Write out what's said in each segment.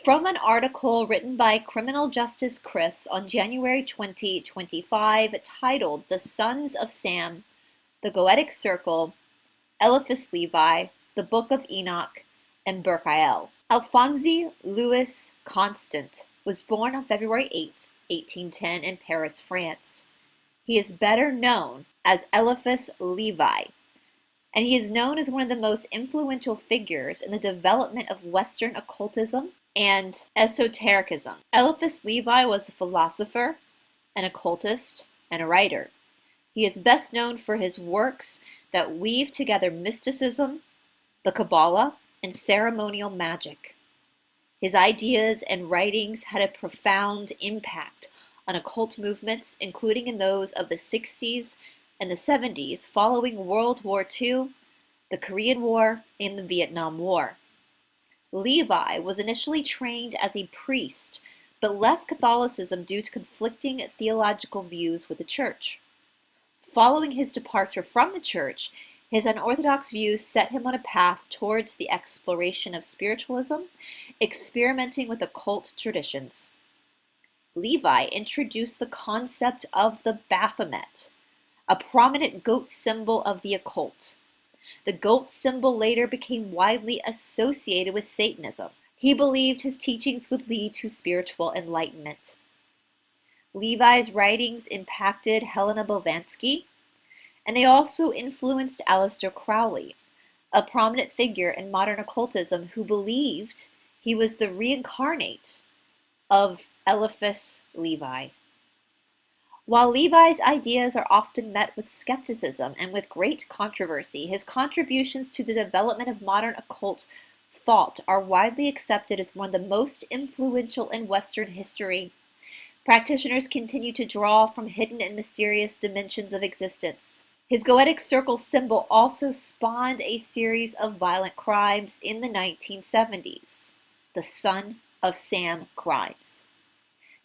From an article written by Criminal Justice Chris on January 2025 titled The Sons of Sam, The Goetic Circle, Eliphas Levi, The Book of Enoch, and Berkowitz. Alphonse Louis Constant was born on February 8, 1810 in Paris, France. He is better known as Eliphas Levi, and he is known as one of the most influential figures in the development of Western occultism and esotericism. Eliphas Levi was a philosopher, an occultist, and a writer. He is best known for his works that weave together mysticism, the Kabbalah, and ceremonial magic. His ideas and writings had a profound impact on occult movements, including in those of the 60s and the 70s following World War II, the Korean War, and the Vietnam War. Levi was initially trained as a priest, but left Catholicism due to conflicting theological views with the Church. Following his departure from the Church, his unorthodox views set him on a path towards the exploration of spiritualism, experimenting with occult traditions. Levi introduced the concept of the Baphomet, a prominent goat symbol of the occult. The goat symbol later became widely associated with Satanism. He believed his teachings would lead to spiritual enlightenment. Levi's writings impacted Helena Blavatsky, and they also influenced Aleister Crowley, a prominent figure in modern occultism who believed he was the reincarnate of Eliphas Levi. While Levi's ideas are often met with skepticism and with great controversy, his contributions to the development of modern occult thought are widely accepted as one of the most influential in Western history. Practitioners continue to draw from hidden and mysterious dimensions of existence. His Goetic circle symbol also spawned a series of violent crimes in the 1970s, the Son of Sam crimes.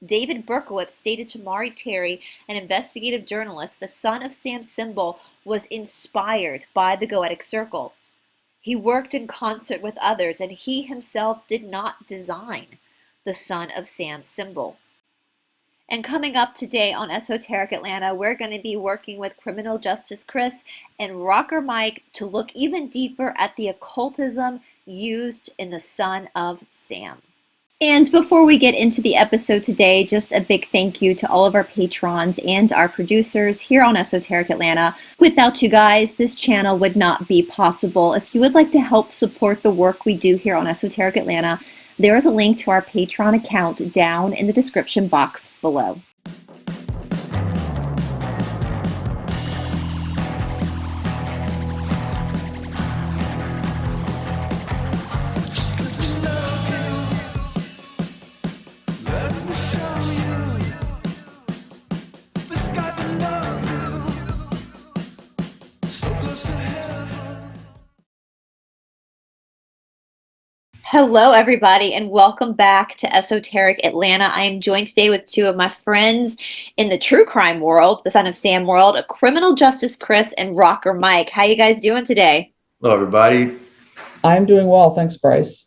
David Berkowitz stated to Maury Terry, an investigative journalist, the Son of Sam symbol was inspired by the Goetic circle. He worked in concert with others, and he himself did not design the Son of Sam symbol. And coming up today on Esoteric Atlanta, we're going to be working with Criminal Justice Chris and RockerMike to look even deeper at the occultism used in the Son of Sam. And before we get into the episode today, just a big thank you to all of our patrons and our producers here on Esoteric Atlanta. Without you guys, this channel would not be possible. If you would like to help support the work we do here on Esoteric Atlanta, there is a link to our Patreon account down in the description box below. Hello, everybody, and welcome back to Esoteric Atlanta. I am joined today with two of my friends in the true crime world, the Son of Sam world, Criminal Justice Chris and RockerMike. How you guys doing today? Hello, everybody. I'm doing well. Thanks, Bryce.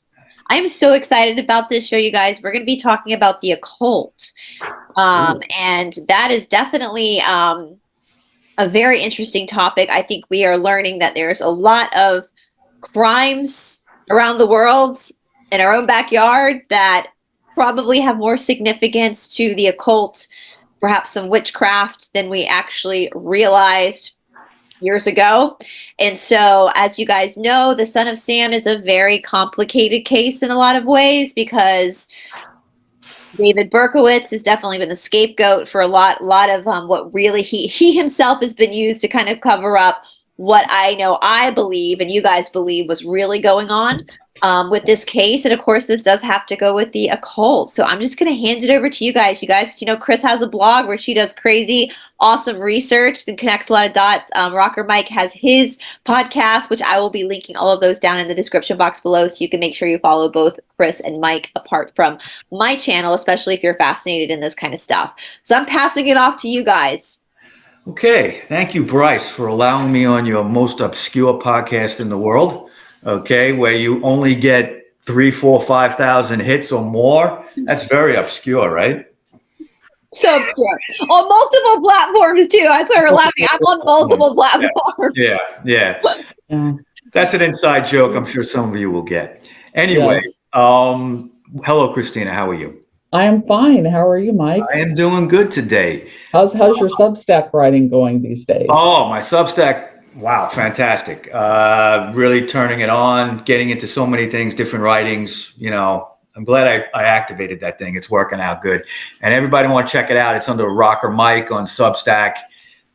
I'm so excited about this show, you guys. We're going to be talking about the occult. And that is definitely a very interesting topic. I think we are learning that there's a lot of crimes around the world in our own backyard that probably have more significance to the occult, perhaps some witchcraft, than we actually realized years ago. And so, as you guys know, the Son of Sam is a very complicated case in a lot of ways because David Berkowitz has definitely been the scapegoat for a lot of what really he himself has been used to kind of cover up what I believe and you guys believe was really going on with this case. And of course, this does have to go with the occult. So I'm just going to hand it over to you guys. You guys, Chris has a blog where she does crazy, awesome research and connects a lot of dots. RockerMike has his podcast, which I will be linking all of those down in the description box below. So you can make sure you follow both Chris and Mike apart from my channel, especially if you're fascinated in this kind of stuff. So I'm passing it off to you guys. Okay, thank you, Bryce, for allowing me on your most obscure podcast in the world, okay, where you only get 3, 4, 5,000 hits or more. That's very obscure, right? So obscure. On multiple platforms too. That's why we're laughing. I'm on multiple platforms. Yeah. Yeah. That's an inside joke I'm sure some of you will get. Anyway, Yes. hello, Christina. How are you? I am fine. How are you, Mike? I am doing good today. How's your Substack writing going these days? Oh, my Substack. Wow, fantastic. Really turning it on, getting into so many things, different writings. I'm glad I activated that thing. It's working out good. And everybody want to check it out. It's under RockerMike on Substack.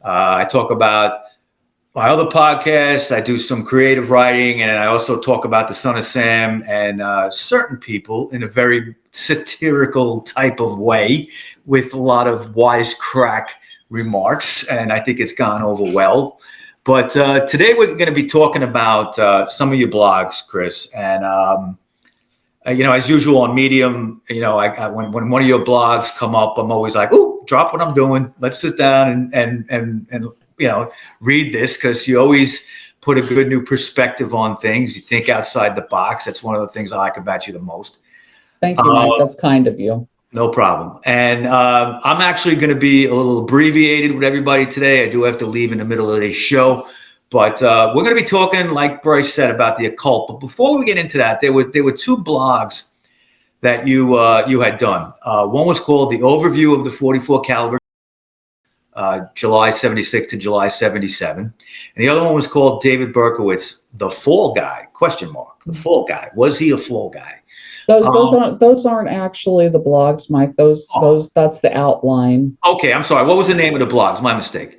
I talk about my other podcasts. I do some creative writing, and I also talk about the Son of Sam and certain people in a very satirical type of way with a lot of wisecrack remarks, and I think it's gone over well. But today we're going to be talking about some of your blogs, Chris, and as usual on Medium, when one of your blogs come up, I'm always like, "Ooh, drop what I'm doing. Let's sit down and read this," because you always put a good new perspective on things. You think outside the box. That's one of the things I like about you the most. Thank you, Mike. That's kind of you. No problem. And I'm actually going to be a little abbreviated with everybody today. I do have to leave in the middle of the show. But we're going to be talking, like Bryce said, about the occult. But before we get into that, there were 2 blogs that you had done. One was called The Overview of the 44 Caliber, July 76 to July 77. And the other one was called David Berkowitz, The Fall Guy, ? The Fall Guy. Was he a fall guy? Those aren't actually the blogs, Mike. That's the outline. Okay, I'm sorry. What was the name of the blogs? My mistake.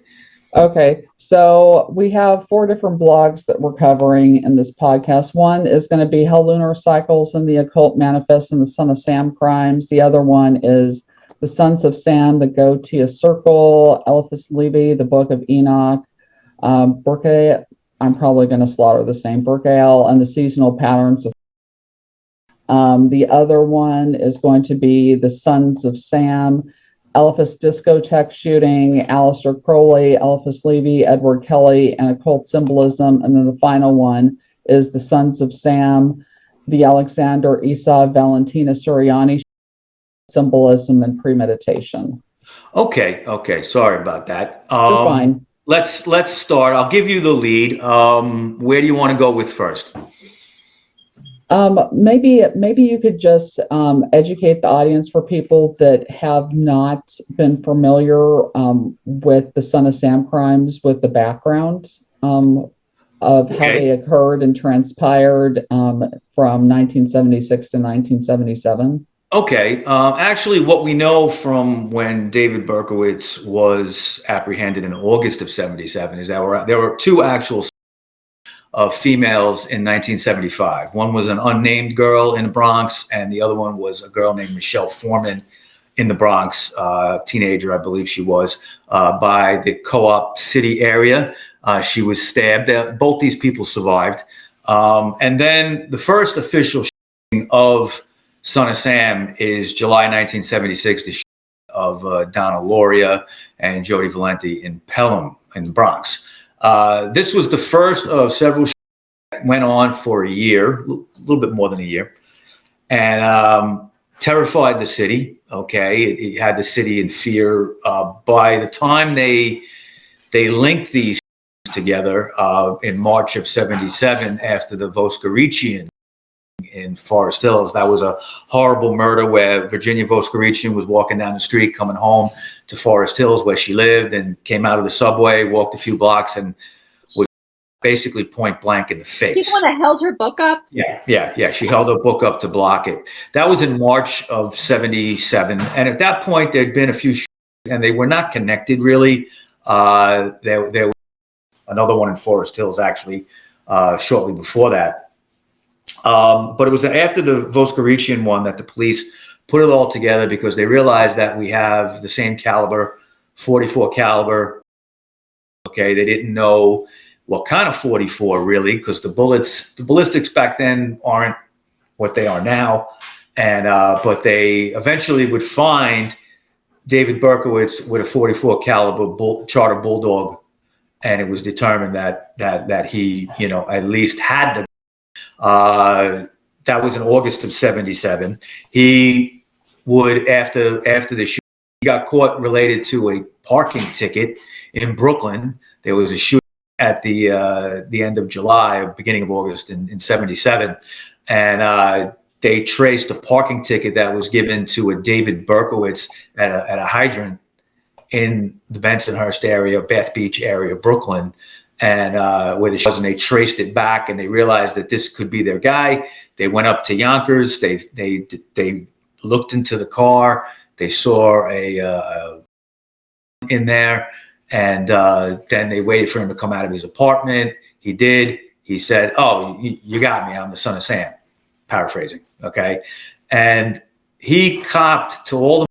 Okay, so we have 4 different blogs that we're covering in this podcast. One is going to be How Lunar Cycles and the Occult Manifest and the Son of Sam Crimes. The other one is The Sons of Sam, the Goetia Circle, Eliphas Levi, the Book of Enoch, Berkowitz, I'm probably going to slaughter the same, Berkowitz, and the Seasonal Patterns of the other one is going to be The Sons of Sam, Eliphas Discotheque Shooting, Aleister Crowley, Eliphas Levi, Edward Kelly, and Occult Symbolism. And then the final one is The Sons of Sam, the Alexander Esau Valentina Suriani Symbolism and Premeditation. Okay. Sorry about that. You're fine. Let's start. I'll give you the lead. Where do you want to go with first? Maybe you could just educate the audience for people that have not been familiar with the Son of Sam crimes, with the background of how they occurred and transpired from 1976 to 1977. Okay. Actually, what we know from when David Berkowitz was apprehended in August of 77 is that there were 2 actual of females in 1975. One was an unnamed girl in the Bronx, and the other one was a girl named Michelle Foreman in the Bronx, teenager, I believe she was, by the Co-op City area. She was stabbed. Both these people survived. And then the first official shooting of Son of Sam is July 1976, the shooting of Donna Lauria and Jody Valenti in Pelham in the Bronx. This was the first of several that went on for a year, a little bit more than a year, and terrified the city. Okay, it had the city in fear. By the time they linked these together in March of 77, after the Voskarician in Forest Hills, that was a horrible murder where Virginia Voskarician was walking down the street coming home to Forest Hills where she lived, and came out of the subway, walked a few blocks, and was basically point blank in the face. She's the one that held her book up? Yeah. She held her book up to block it. That was in March of 77. And at that point, there'd been a few shootings, and they were not connected really. There was another one in Forest Hills, actually, shortly before that. But it was after the Voskarician one that the police put it all together, because they realized that we have the same caliber, 44 caliber. Okay, they didn't know what kind of 44 really, because the ballistics back then aren't what they are now. And but they eventually would find David Berkowitz with a 44 caliber Charter Bulldog, and it was determined that he, at least had the that was in August of 77. He would, after the shooting, he got caught related to a parking ticket in Brooklyn. There was a shooting at the end of July, beginning of August in 77. And they traced a parking ticket that was given to a David Berkowitz at a hydrant in the Bensonhurst area, Bath Beach area, Brooklyn, and where the show was, and they traced it back, and they realized that this could be their guy. They went up to Yonkers. They looked into the car. They saw a in there, and then they waited for him to come out of his apartment. He did. He said, "Oh, you got me. I'm the son of Sam." Paraphrasing, okay? And he copped to all the.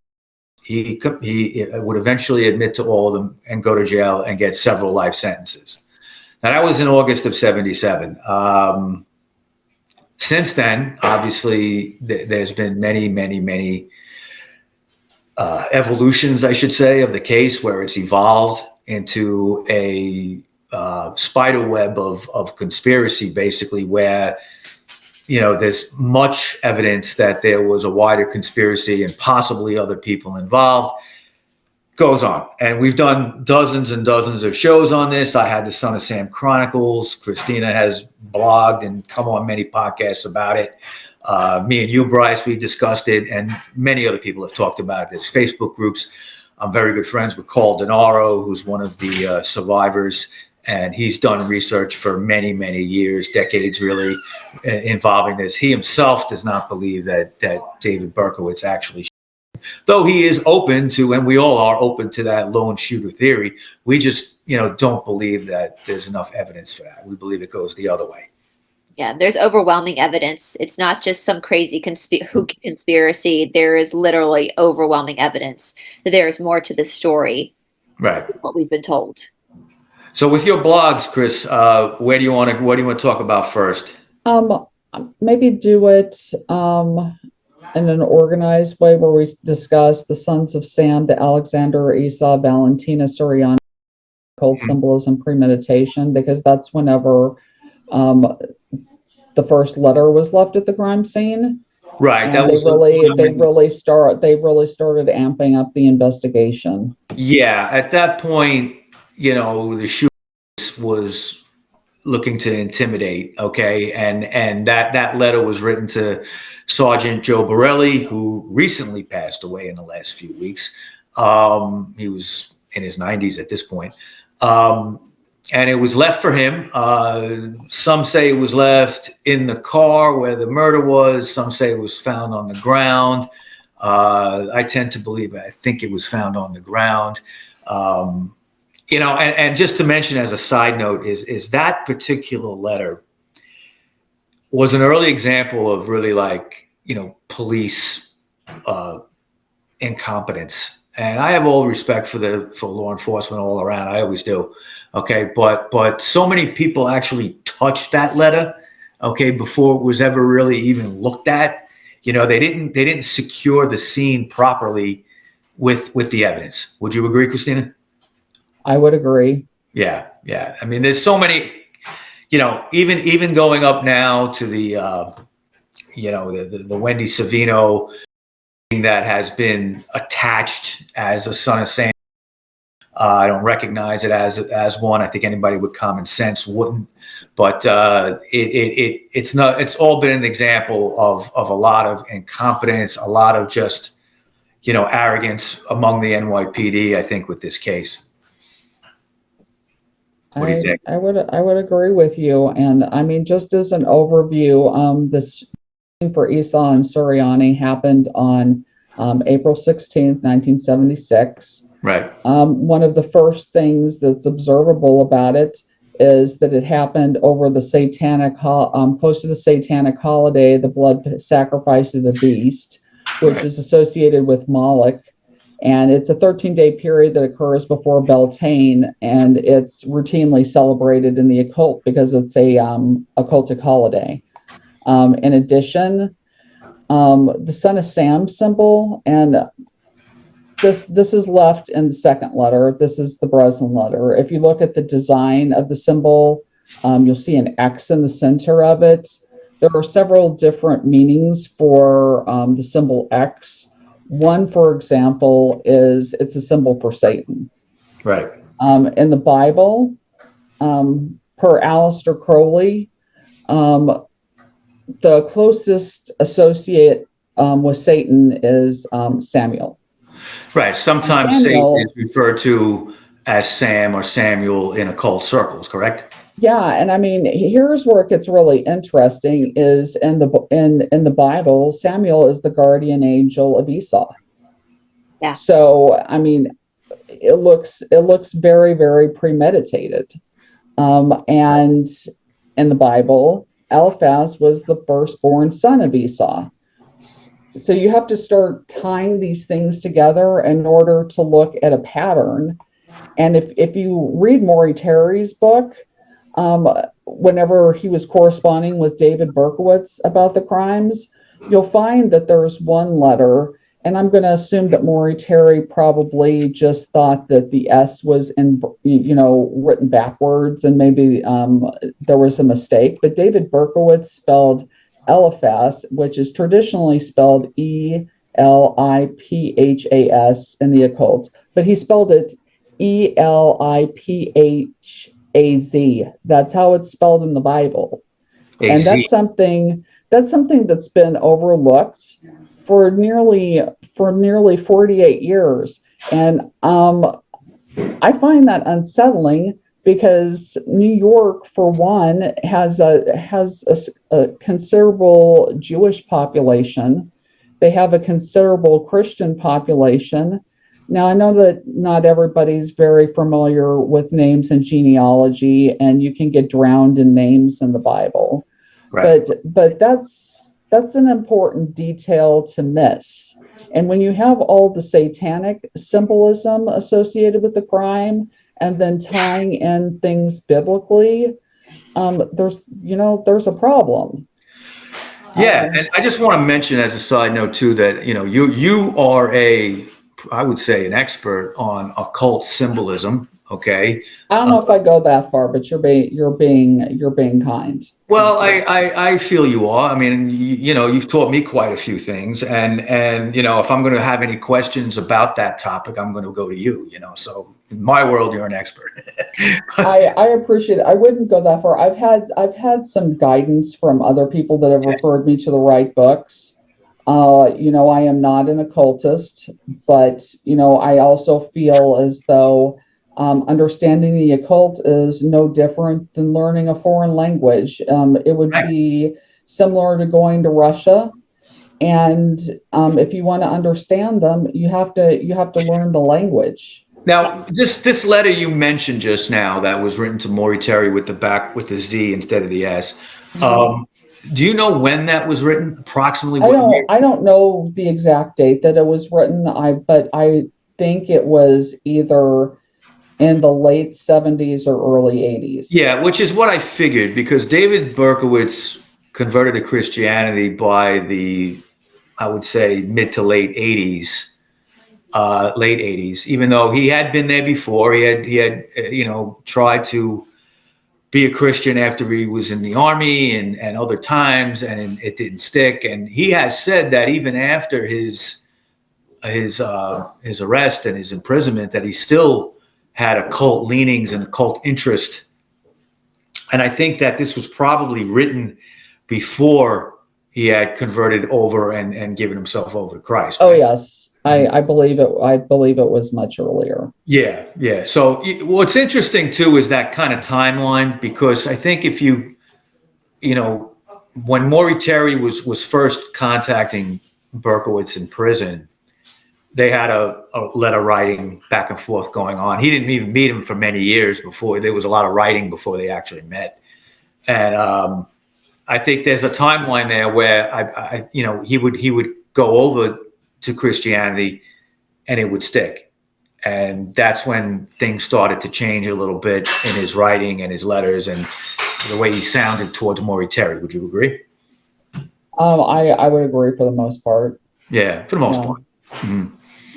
He would eventually admit to all of them and go to jail and get several life sentences. Now, that was in August of 77. Since then, obviously, there's been many evolutions, I should say, of the case, where it's evolved into a spider web of conspiracy, basically, where there's much evidence that there was a wider conspiracy and possibly other people involved. Goes on. And we've done dozens and dozens of shows on this. I had the Son of Sam Chronicles. Christina has blogged and come on many podcasts about it. Me and you, Bryce, we discussed it, and many other people have talked about it. There's Facebook groups. I'm very good friends with Carl Denaro, who's one of the survivors, and he's done research for many years, decades really, involving this. He himself does not believe that David Berkowitz actually, though he is open to, and we all are open to, that lone shooter theory. We just, don't believe that there's enough evidence for that. We believe it goes the other way. Yeah, there's overwhelming evidence. It's not just some crazy conspiracy. There is literally overwhelming evidence that there is more to this story, right, than what we've been told. So with your blogs, Chris, what do you want to talk about first? Maybe do it in an organized way, where we discuss the Sons of Sam, the Alexander, Esau, Valentina, Suriani, Occult, Symbolism, Premeditation, because that's whenever the first letter was left at the crime scene. Right. And they really started amping up the investigation. Yeah. At that point, the shooter was looking to intimidate. Okay. And that letter was written to Sergeant Joe Borelli, who recently passed away in the last few weeks. He was in his 90s at this point. And it was left for him. Some say it was left in the car where the murder was. Some say it was found on the ground. I tend to believe, I think it was found on the ground. And just to mention as a side note is that particular letter was an early example of really police incompetence. And I have all respect for law enforcement all around. I always do. Okay. But so many people actually touched that letter, okay, before it was ever really even looked at. They didn't secure the scene properly with the evidence. Would you agree, Christina? I would agree. Yeah. I mean, there's so many, even going up now to the Wendy Savino that has been attached as a Son of Sam. I don't recognize it as one. I think anybody with common sense wouldn't. But it's not. It's all been an example of a lot of incompetence, a lot of just arrogance among the NYPD. I think with this case. What do you think? I would agree with you. And I mean, just as an overview, this for Esau and Suriani happened on April 16th, 1976. Right. One of the first things that's observable about it is that it happened over the satanic, close to the satanic holiday, the blood sacrifice of the beast, which is associated with Moloch. And it's a 13-day period that occurs before Beltane, and it's routinely celebrated in the occult because it's a occultic holiday. In addition, the Son of Sam symbol, and this is left in the second letter. This is the Breslin letter. If you look at the design of the symbol, you'll see an X in the center of it. there are several different meanings for the symbol X. One, for example, is it's a symbol for Satan. Right. In the Bible, per Aleister Crowley, the closest associate with Satan is Samuel. Right. Sometimes Satan Samuel, is referred to as Sam or Samuel in occult circles, correct? yeah, and I mean, here's where it gets really interesting: is in the Bible, Samuel is the guardian angel of Esau. Yeah. So I mean, it looks very, very premeditated. And in the Bible, Eliphaz was the firstborn son of Esau. So you have to start tying these things together in order to look at a pattern. And if you read Maury Terry's book, whenever he was corresponding with David Berkowitz about the crimes, you'll find that there's one letter, and I'm going to assume that Maury Terry probably just thought that the S was written backwards, and maybe there was a mistake. But David Berkowitz spelled Eliphaz, which is traditionally spelled Eliphas in the occult, but he spelled it Eliphaaz. That's how it's spelled in the Bible. And that's something that's been overlooked for nearly 48 years. And I find that unsettling because New York, for one, has a considerable Jewish population. They have a considerable Christian population. Now, I know that not everybody's very familiar with names and genealogy, and you can get drowned in names in the Bible. Right. But that's an important detail to miss. And when you have all the satanic symbolism associated with the crime, and then tying in things biblically, there's a problem. Yeah, and I just want to mention as a side note too that you are I would say an expert on occult symbolism. Okay. I don't know if I go that far, but you're being kind. Well, I feel you are. I mean, you've taught me quite a few things, and if I'm going to have any questions about that topic, I'm going to go to you. So in my world, you're an expert. I appreciate it. I wouldn't go that far. I've had some guidance from other people that have referred me to the right books. I am not an occultist, but I also feel as though understanding the occult is no different than learning a foreign language. It would be similar to going to Russia, and if you want to understand them, you have to learn the language. Now, this letter you mentioned just now that was written to Maury Terry with the Z instead of the S. Do you know when that was written? Approximately? I don't know the exact date that it was written. But I think it was either in the late 70s or early 80s. Yeah, which is what I figured, because David Berkowitz converted to Christianity by I would say, mid to late 80s. Late 80s, even though he had been there before. He had tried to be a Christian after he was in the army and other times, and it didn't stick. And he has said that even after his arrest and his imprisonment, that he still had occult leanings and occult interest. And I think that this was probably written before he had converted over and given himself over to Christ. Right? Oh yes. I believe it. I believe it was much earlier. Yeah. So what's interesting too is that kind of timeline, because I think if when Maury Terry was first contacting Berkowitz in prison, they had a letter writing back and forth going on. He didn't even meet him for many years before. There was a lot of writing before they actually met, and I think there's a timeline there where he would go over to Christianity and it would stick. And that's when things started to change a little bit in his writing and his letters and the way he sounded towards Maury Terry. Would you agree? I would agree for the most part. Yeah, for the most part. Mm-hmm.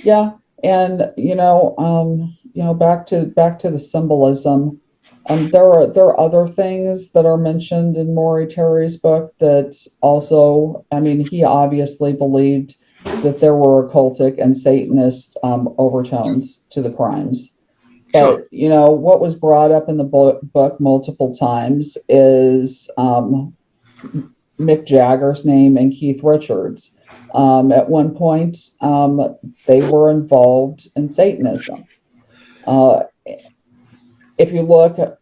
Yeah. And back to the symbolism. There are other things that are mentioned in Maury Terry's book that also, I mean, he obviously believed that there were occultic and Satanist overtones to the crimes. Sure. But what was brought up in the book multiple times is Mick Jagger's name and Keith Richards. At one point, they were involved in Satanism. Uh, if you look at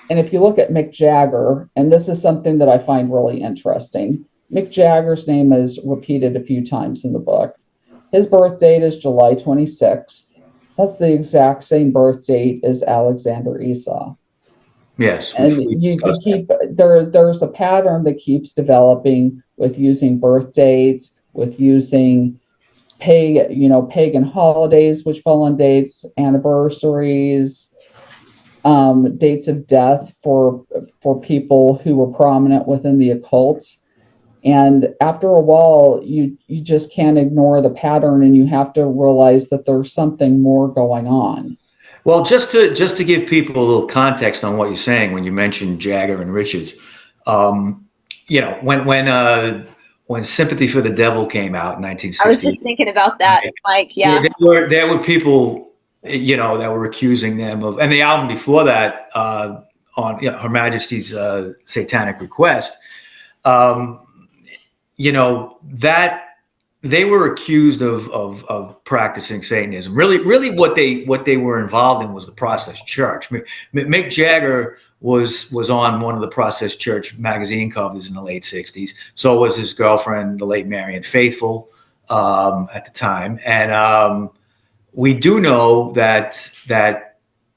Mick Jagger, and this is something that I find really interesting, Mick Jagger's name is repeated a few times in the book. His birth date is July 26th. That's the exact same birth date as Alexander Esau. Yes, And we you discussed that. keep there's a pattern that keeps developing with using birth dates, with using pagan holidays which fall on dates, anniversaries, dates of death for people who were prominent within the occult. And after a while, you just can't ignore the pattern, and you have to realize that there's something more going on. Well, just to give people a little context on what you're saying when you mentioned Jagger and Richards, when Sympathy for the Devil came out in 1960, I was just thinking about that. Like, yeah. there were people that were accusing them of, and the album before that, on Her Majesty's Satanic Request, that they were accused of practicing Satanism. Really, what they were involved in was the Process Church. Mick Jagger was on one of the Process Church magazine covers in the late '60s. So was his girlfriend, the late Marian Faithfull, at the time. And we do know that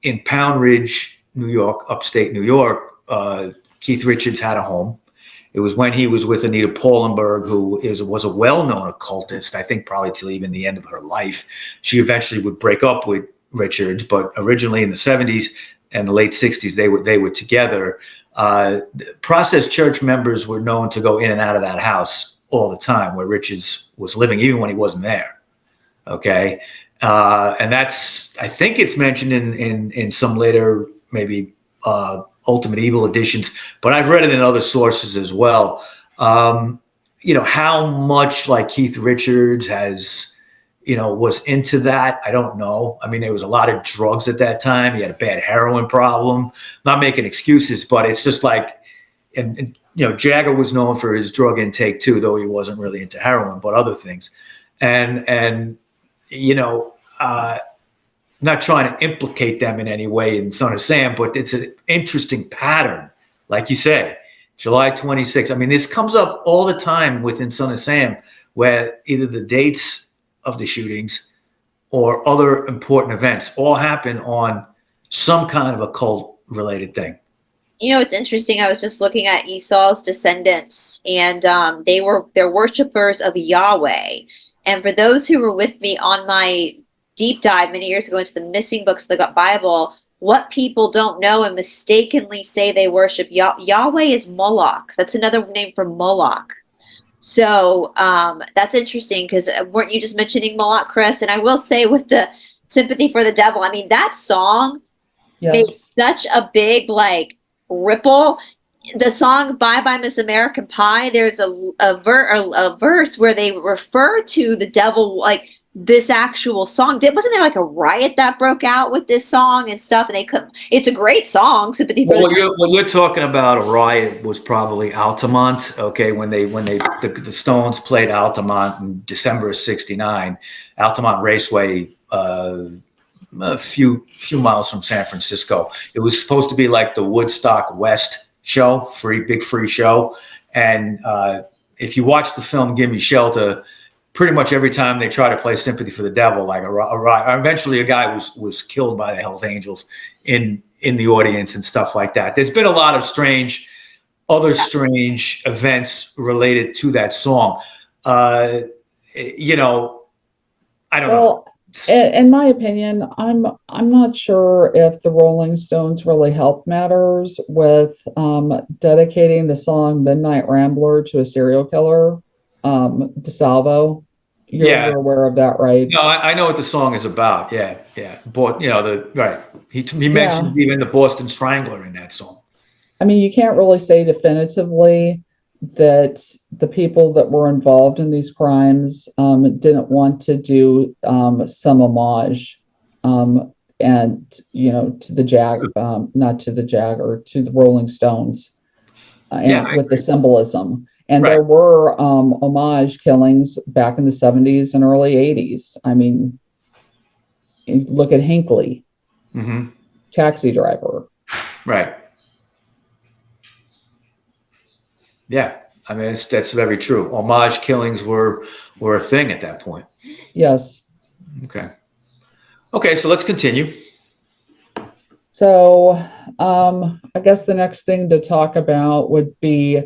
in Pound Ridge, New York, upstate New York, Keith Richards had a home. It was when he was with Anita Pallenberg, who was a well-known occultist, I think probably till even the end of her life. She eventually would break up with Richards, but originally in the 70s and the late 60s, they were together. Process Church members were known to go in and out of that house all the time where Richards was living, even when he wasn't there. Okay. And that's, I think it's mentioned in some later, maybe Ultimate Evil editions, but I've read it in other sources as well. How much like Keith Richards was into that, I don't know. I mean, there was a lot of drugs at that time. He had a bad heroin problem. Not making excuses, but it's just like, and Jagger was known for his drug intake too, though he wasn't really into heroin, but other things. And not trying to implicate them in any way in Son of Sam, but it's an interesting pattern. Like you say, July 26th. I mean, this comes up all the time within Son of Sam, where either the dates of the shootings or other important events all happen on some kind of occult related thing. It's interesting. I was just looking at Esau's descendants, and they're worshipers of Yahweh. And for those who were with me on my deep dive many years ago into the missing books of the Bible, what people don't know and mistakenly say they worship Yahweh is Moloch. That's another name for Moloch. So that's interesting, because weren't you just mentioning Moloch, Chris? And I will say, with the Sympathy for the Devil, I mean, that song made such a big ripple. The song "Bye Bye Miss American Pie," there's a verse where they refer to the devil like this actual song. Wasn't there like a riot that broke out with this song and stuff? And they couldn't. It's a great song, Sympathy for the Devil. What you're talking about, a riot, was probably Altamont. Okay, when the Stones played Altamont in December of '69, Altamont Raceway, a few miles from San Francisco. It was supposed to be like the Woodstock West show, big free show. And if you watch the film Give Me Shelter, pretty much every time they try to play Sympathy for the Devil, like a riot, eventually a guy was killed by the Hells Angels in the audience and stuff like that. There's been a lot of strange events related to that song. I don't know. In my opinion, I'm not sure if the Rolling Stones really helped matters with dedicating the song "Midnight Rambler" to a serial killer, DeSalvo. Yeah. You're aware of that, right? No, I know what the song is about. Yeah, yeah. But right. He Yeah. mentioned even the Boston Strangler in that song. I mean, you can't really say definitively that the people that were involved in these crimes didn't want to do some homage, and to the not to the Jagger, to the Rolling Stones, Yeah, and I with the agree. symbolism. And Right. there were homage killings back in the 70s and early 80s. I mean, look at Hinckley, Mm-hmm. taxi driver. Right. Yeah. I mean, that's very true. Homage killings were a thing at that point. Yes. Okay. Okay, so let's continue. So I guess the next thing to talk about would be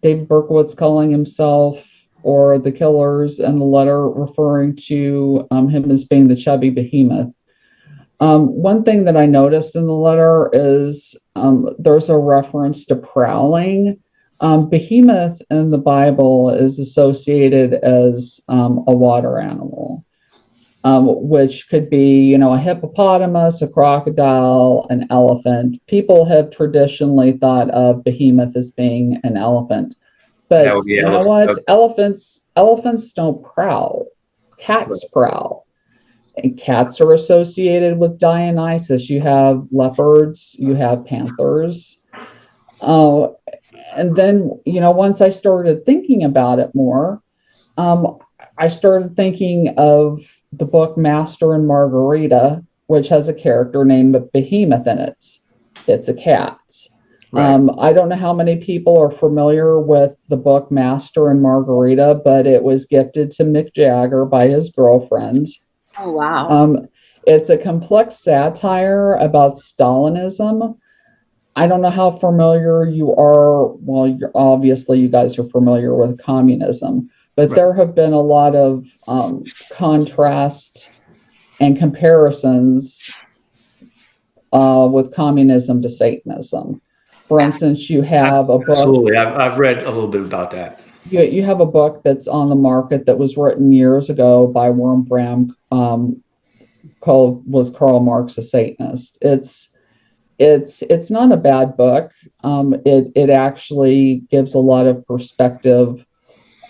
David Berkowitz calling himself or the killers in the letter referring to him as being the chubby behemoth. One thing that I noticed in the letter is there's a reference to prowling. Behemoth in the Bible is associated as a water animal, which could be, a hippopotamus, a crocodile, an elephant. People have traditionally thought of behemoth as being an elephant, And that but would be you know elephant. what? Elephants don't prowl. Cats prowl. And cats are associated with Dionysus. You have leopards, you have panthers. Uh, and then, once I started thinking about it more, um, I started thinking of the book Master and Margarita, which has a character named Behemoth in it. It's a cat. Right. I don't know how many people are familiar with the book Master and Margarita, but it was gifted to Mick Jagger by his girlfriend. Oh, wow. It's a complex satire about Stalinism. I don't know how familiar you are. Well, obviously you guys are familiar with communism, but Right. there have been a lot of contrast and comparisons with communism to Satanism. For instance, you have a book. Absolutely. I've read a little bit about that. You have a book that's on the market that was written years ago by Wormbram, called "Was Karl Marx a Satanist?" It's not a bad book. It actually gives a lot of perspective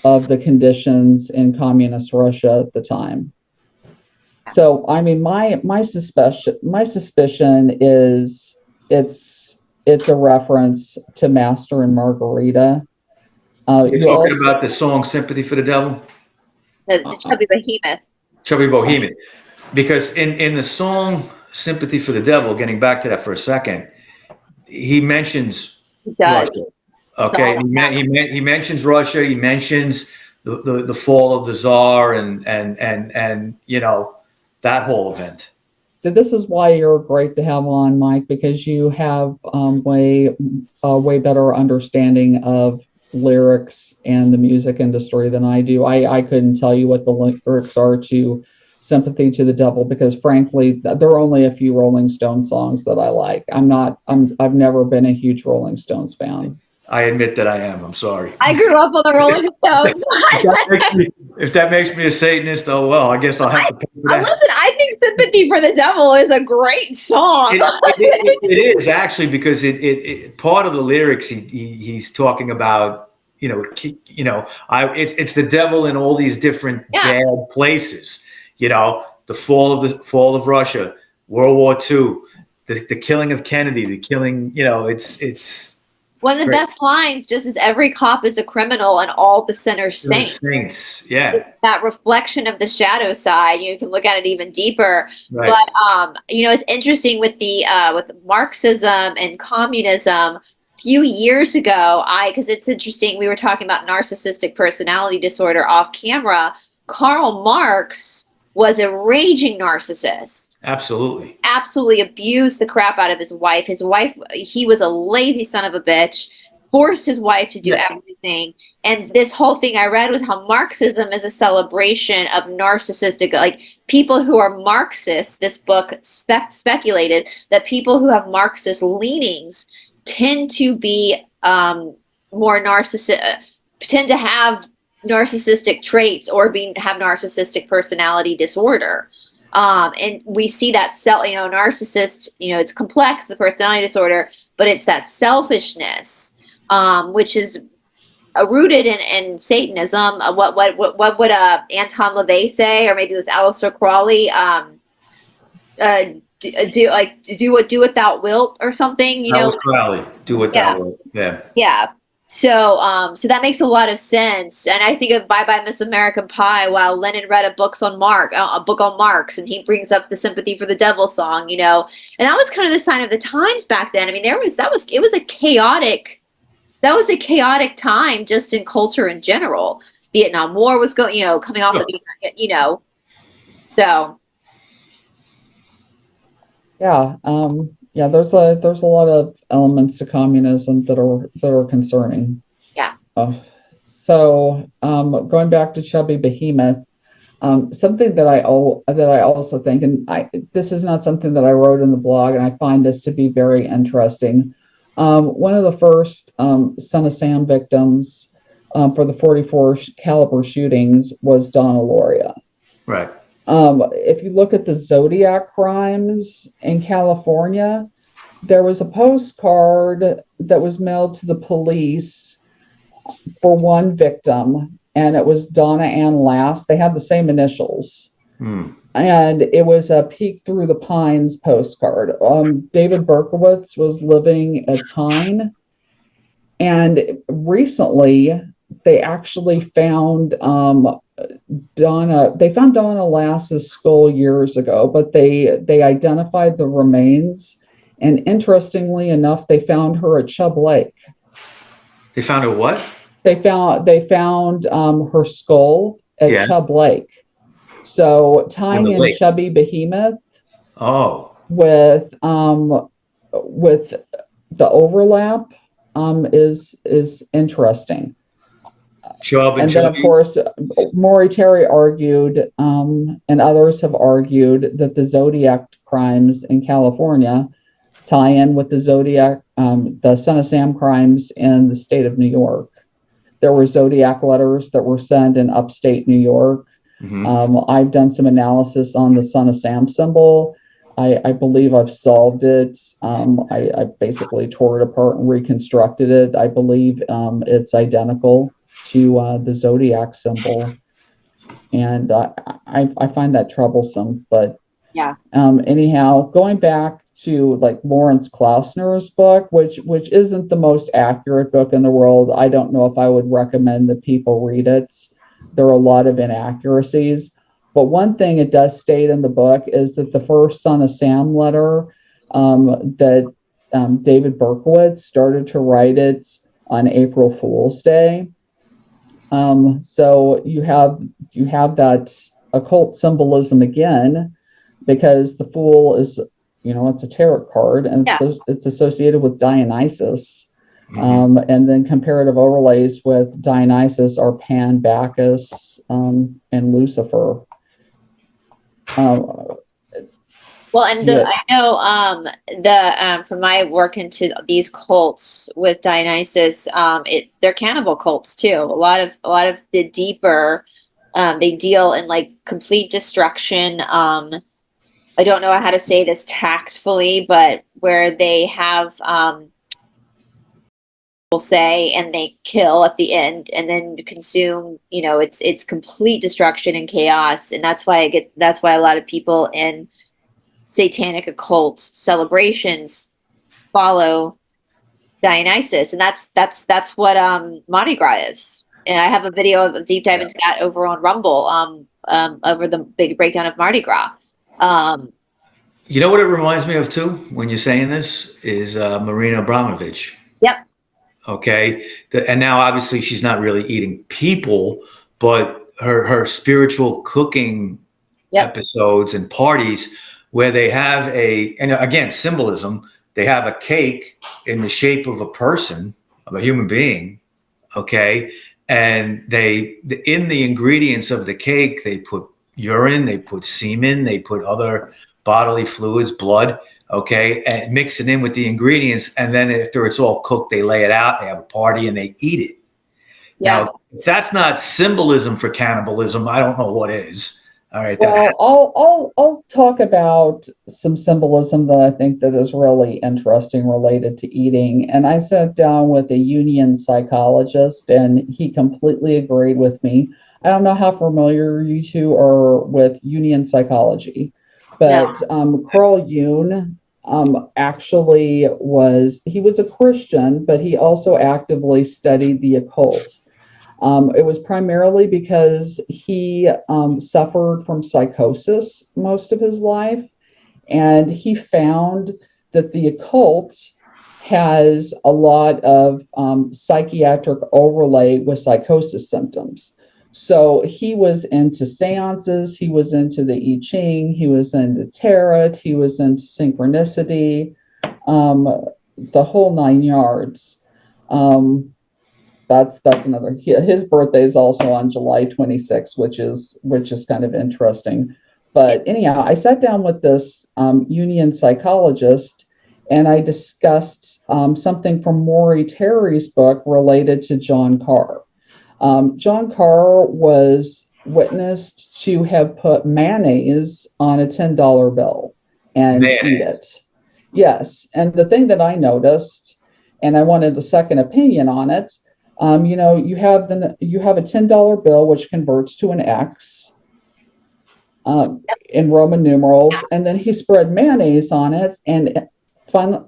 of the conditions in communist Russia at the time. So, I mean, my suspicion is it's a reference to Master and Margarita. You're You talking also about the song "Sympathy for the Devil," The chubby behemoth. Chubby Bohemian, because in the song "Sympathy for the Devil," getting back to that for a second, he mentions He does. Russia. Okay, he mentions Russia. He mentions the fall of the Tsar and that whole event. So this is why you're great to have on, Mike, because you have way better understanding of lyrics and the music industry than I do. I couldn't tell you what the lyrics are to "Sympathy to the Devil" because, frankly, there are only a few Rolling Stones songs that I like. I've never been a huge Rolling Stones fan. I admit that I am. I'm sorry. I grew up on the Rolling Stones. If that makes me a Satanist, oh well, I guess I'll have to pay for that. Listen, I think "Sympathy for the Devil" is a great song. It is actually because it part of the lyrics he's talking about it's the devil in all these different bad places, the fall of Russia, World War II, the killing of Kennedy, the killing, it's One of the best lines just is every cop is a criminal and all the sinners saints. Yeah. That reflection of the shadow side, you can look at it even deeper. Right. But it's interesting with the with Marxism and communism. A few years ago, because it's interesting, we were talking about narcissistic personality disorder off camera. Karl Marx was a raging narcissist. Absolutely abused the crap out of his wife. He was a lazy son of a bitch, forced his wife to do everything. And this whole thing I read was how Marxism is a celebration of narcissistic, like people who are Marxists. This book speculated that people who have Marxist leanings tend to be more narcissistic, tend to have narcissistic traits or have narcissistic personality disorder. And we see that narcissist, it's complex, the personality disorder, but it's that selfishness, which is rooted in Satanism. What would Anton LaVey say, or maybe it was Aleister Crowley? Do what thou wilt, or something. That was Crowley. Do what Yeah. thou wilt. Yeah. Yeah. So that makes a lot of sense. And I think of Bye Bye Miss American Pie, while Lennon read a book on Marx, and he brings up the Sympathy for the Devil song, and that was kind of the sign of the times back then. I mean, it was a chaotic time just in culture in general. Vietnam War was coming off of, so. Yeah. Yeah, there's a lot of elements to communism that are concerning. Yeah. So going back to Chubby Behemoth, something that I also think, and this is not something that I wrote in the blog, and I find this to be very interesting. One of the first Son of Sam victims for the 44 caliber shootings was Donna Lauria. Right. If you look at the Zodiac crimes in California, there was a postcard that was mailed to the police for one victim, and it was Donna Ann Last. They had the same initials. And it was a Peek Through the Pines postcard. David Berkowitz was living at Pine, and recently they actually found Donna Lass's skull years ago, but they identified the remains, and interestingly enough, they found her at Chubb Lake. They found her what? They found her skull at Chubb Lake. So tying in Chubby Behemoth with the overlap is interesting. And then, of course, Maury Terry argued, and others have argued, that the Zodiac crimes in California tie in with the the Son of Sam crimes in the state of New York. There were Zodiac letters that were sent in upstate New York. I've done some analysis on the Son of Sam symbol. I believe I've solved it. I basically tore it apart and reconstructed it. I believe it's identical to the Zodiac symbol, and I find that troublesome. But yeah. Anyhow, going back to like Lawrence Klausner's book, which isn't the most accurate book in the world. I don't know if I would recommend that people read it. There are a lot of inaccuracies. But one thing it does state in the book is that the first Son of Sam letter that David Berkowitz started to write it on April Fool's Day. So you have that occult symbolism again, because the Fool is, it's a tarot card, and it's associated with Dionysus. And then comparative overlays with Dionysus are Pan, Bacchus, and Lucifer. Well, and I know from my work into these cults with Dionysus, they're cannibal cults too. A lot of the deeper, they deal in like complete destruction. I don't know how to say this tactfully, but where they have will say, and they kill at the end and then consume, it's complete destruction and chaos. And that's why a lot of people in satanic occult celebrations follow Dionysus, and that's what Mardi Gras is. And I have a video of a deep dive into that over on Rumble, over the big breakdown of Mardi Gras. You know what it reminds me of too, when you're saying this, is Marina Abramovich. Yep. Okay. And now obviously she's not really eating people, but her spiritual cooking episodes and parties where they have and again, symbolism, they have a cake in the shape of a person, of a human being. Okay. And in the ingredients of the cake, they put urine, they put semen, they put other bodily fluids, blood, okay, and mix it in with the ingredients. And then after it's all cooked, they lay it out, they have a party, and they eat it. Yeah. Now, if that's not symbolism for cannibalism, I don't know what is. All right. Well, I'll talk about some symbolism that I think that is really interesting related to eating. And I sat down with a Jungian psychologist, and he completely agreed with me. I don't know how familiar you two are with Jungian psychology, but Carl Jung actually he was a Christian, but he also actively studied the occult. It was primarily because he suffered from psychosis most of his life, and he found that the occult has a lot of psychiatric overlay with psychosis symptoms. So he was into seances, he was into the I Ching, he was into tarot, he was into synchronicity, the whole nine yards. That's another. His birthday is also on July 26th, which is kind of interesting. But anyhow, I sat down with this Jungian psychologist, and I discussed something from Maury Terry's book related to John Carr. John Carr was witnessed to have put mayonnaise on a $10 bill and eat it. Yes, and the thing that I noticed, and I wanted a second opinion on it. You have a $10 bill which converts to an X in Roman numerals, and then he spread mayonnaise on it. And fun,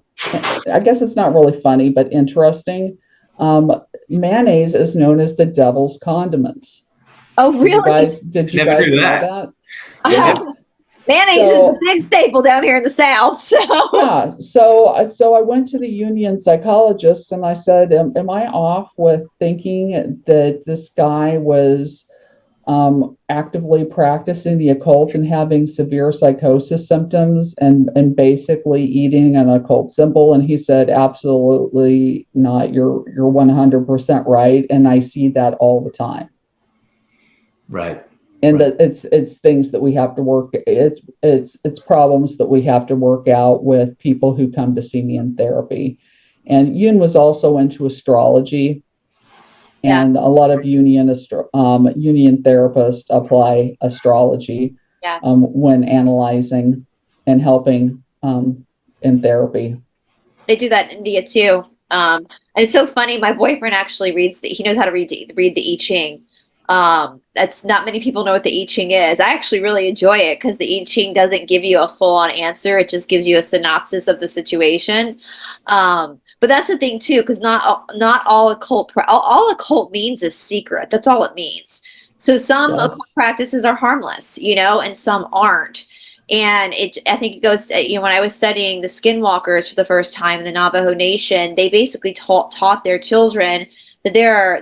I guess it's not really funny, but interesting. Mayonnaise is known as the devil's condiment. Oh, really? Did you guys know that? Yeah. Mayonnaise is a big staple down here in the South. So yeah, so I went to the Jungian psychologist and I said, "Am I off with thinking that this guy was actively practicing the occult and having severe psychosis symptoms and basically eating an occult symbol?" And he said, "Absolutely not. You're 100% right, and I see that all the time." Right. And that it's things that we have to work. It's problems that we have to work out with people who come to see me in therapy. And Jung was also into astrology, and a lot of Jungian therapists apply astrology when analyzing and helping in therapy. They do that in India too. And it's so funny. My boyfriend actually he knows how to read the I Ching. That's not many people know what the I Ching is. I actually really enjoy it because the I Ching doesn't give you a full-on answer. It just gives you a synopsis of the situation. But that's the thing too, because not all occult means is secret. That's all it means. So some occult practices are harmless, and some aren't. And I think it goes to, when I was studying the skinwalkers for the first time in the Navajo Nation, they basically taught their children that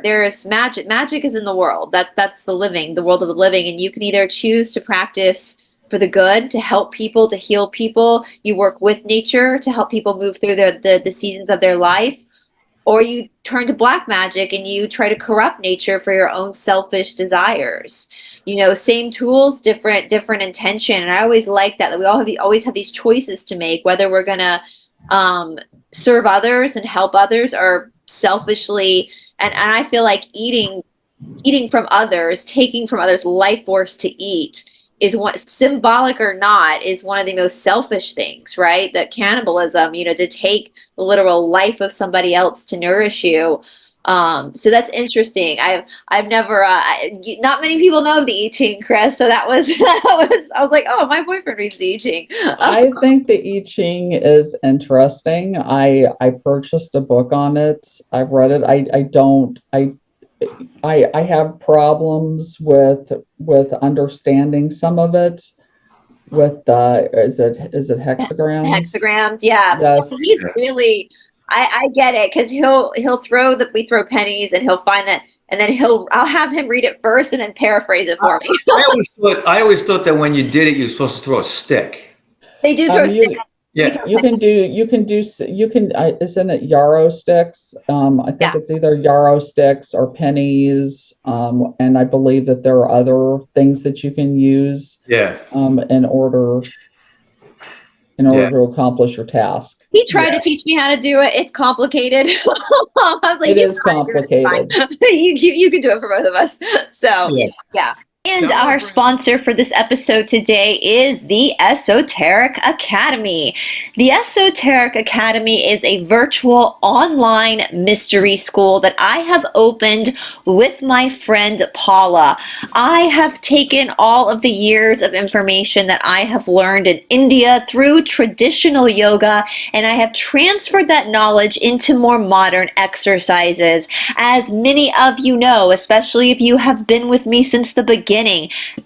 there's magic. Magic is in the world. That's the world of the living, and you can either choose to practice for the good, to help people, to heal people. You work with nature to help people move through the seasons of their life, or you turn to black magic and you try to corrupt nature for your own selfish desires. Same tools, different intention. And I always like that we always have these choices to make, whether we're gonna serve others and help others, or selfishly. And I feel like eating from others, taking from others' life force to eat, is symbolic or not, is one of the most selfish things, right? That cannibalism, to take the literal life of somebody else to nourish you. So that's interesting. I've never, not many people know the I Ching, Chris. So I was like, oh, my boyfriend reads the I Ching. I think the I Ching is interesting. I purchased a book on it. I've read it. I have problems with understanding some of it. With is it hexagrams? Hexagrams, yeah. Yes. He's really, I get it, because we throw pennies, and he'll find that, and then I'll have him read it first and then paraphrase it for me. I always thought that when you did it, you're supposed to throw a stick. They do throw sticks. Yeah. You can isn't it yarrow sticks? I think it's either yarrow sticks or pennies. And I believe that there are other things that you can use. Yeah. In order to accomplish your task. He tried to teach me how to do it. It's complicated. I was like, it is complicated. You can do it for both of us. So yeah. And our sponsor for this episode today is the Esoteric Academy. The Esoteric Academy is a virtual online mystery school that I have opened with my friend Paula. I have taken all of the years of information that I have learned in India through traditional yoga, and I have transferred that knowledge into more modern exercises. As many of you know, especially if you have been with me since the beginning,